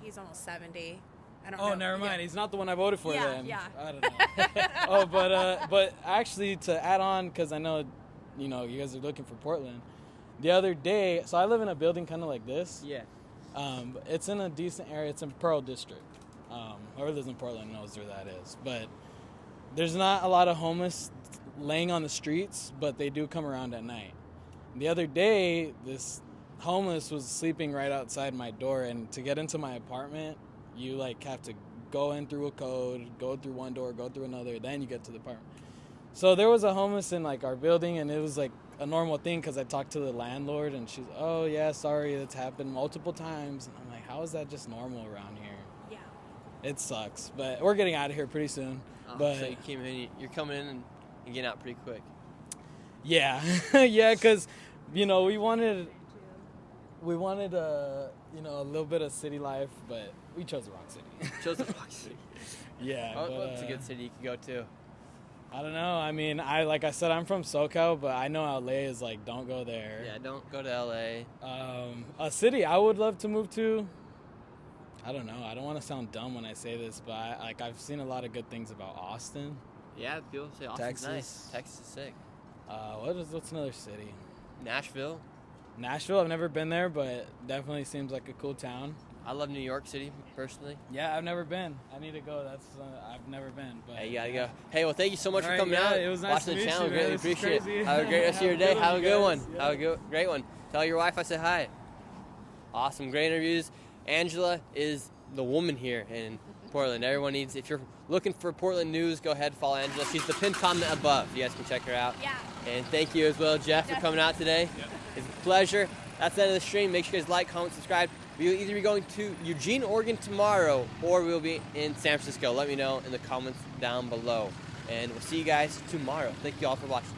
He's almost 70. I don't know. Oh, never mind. Yeah. He's not the one I voted for then. Yeah. I don't know. Oh, but actually to add on, because I know, you guys are looking for Portland. The other day, so I live in a building kind of like this. Yeah. It's in a decent area. It's in Pearl District. Whoever lives in Portland knows where that is. But there's not a lot of homeless laying on the streets, but they do come around at night. The other day, this homeless was sleeping right outside my door, and to get into my apartment, you have to go in through a code, go through one door, go through another, then you get to the apartment. So there was a homeless in our building, and it was a normal thing because I talked to the landlord, and she's, oh yeah, sorry, that's happened multiple times. And I'm like, how is that just normal around here? Yeah. It sucks, but we're getting out of here pretty soon. Oh, but so you're coming in and getting out pretty quick. Yeah, yeah, because we wanted a little bit of city life, but we chose the wrong city. Chose the wrong city. Yeah, what's a good city you can go to? I don't know. I mean, like I said, I'm from SoCal, but I know LA is don't go there. Yeah, don't go to LA. A city I would love to move to. I don't know. I don't want to sound dumb when I say this, but I've seen a lot of good things about Austin. Yeah, people say Austin's Texas. nice. Texas is sick. What's another city? Nashville. I've never been there, but definitely seems like a cool town. I love New York City, personally. Yeah, I've never been. I need to go. I've never been. But hey, you gotta go. Hey, well, thank you so much for coming out. It was nice watching to the meet channel. you, Greatly man. appreciate Crazy. it. Have a great rest of your day. Have a good one. Yeah. Have a great one. Tell your wife I said hi. Awesome, great interviews. Angela is the woman here in Portland. Everyone needs. If you're looking for Portland news, go ahead, follow Angela. She's the pinned comment above. You guys can check her out. Yeah. And thank you as well, Jeff, for coming out today. Yep. It's a pleasure. That's the end of the stream. Make sure you guys like, comment, subscribe. We'll either be going to Eugene, Oregon tomorrow, or we'll be in San Francisco. Let me know in the comments down below. And we'll see you guys tomorrow. Thank you all for watching.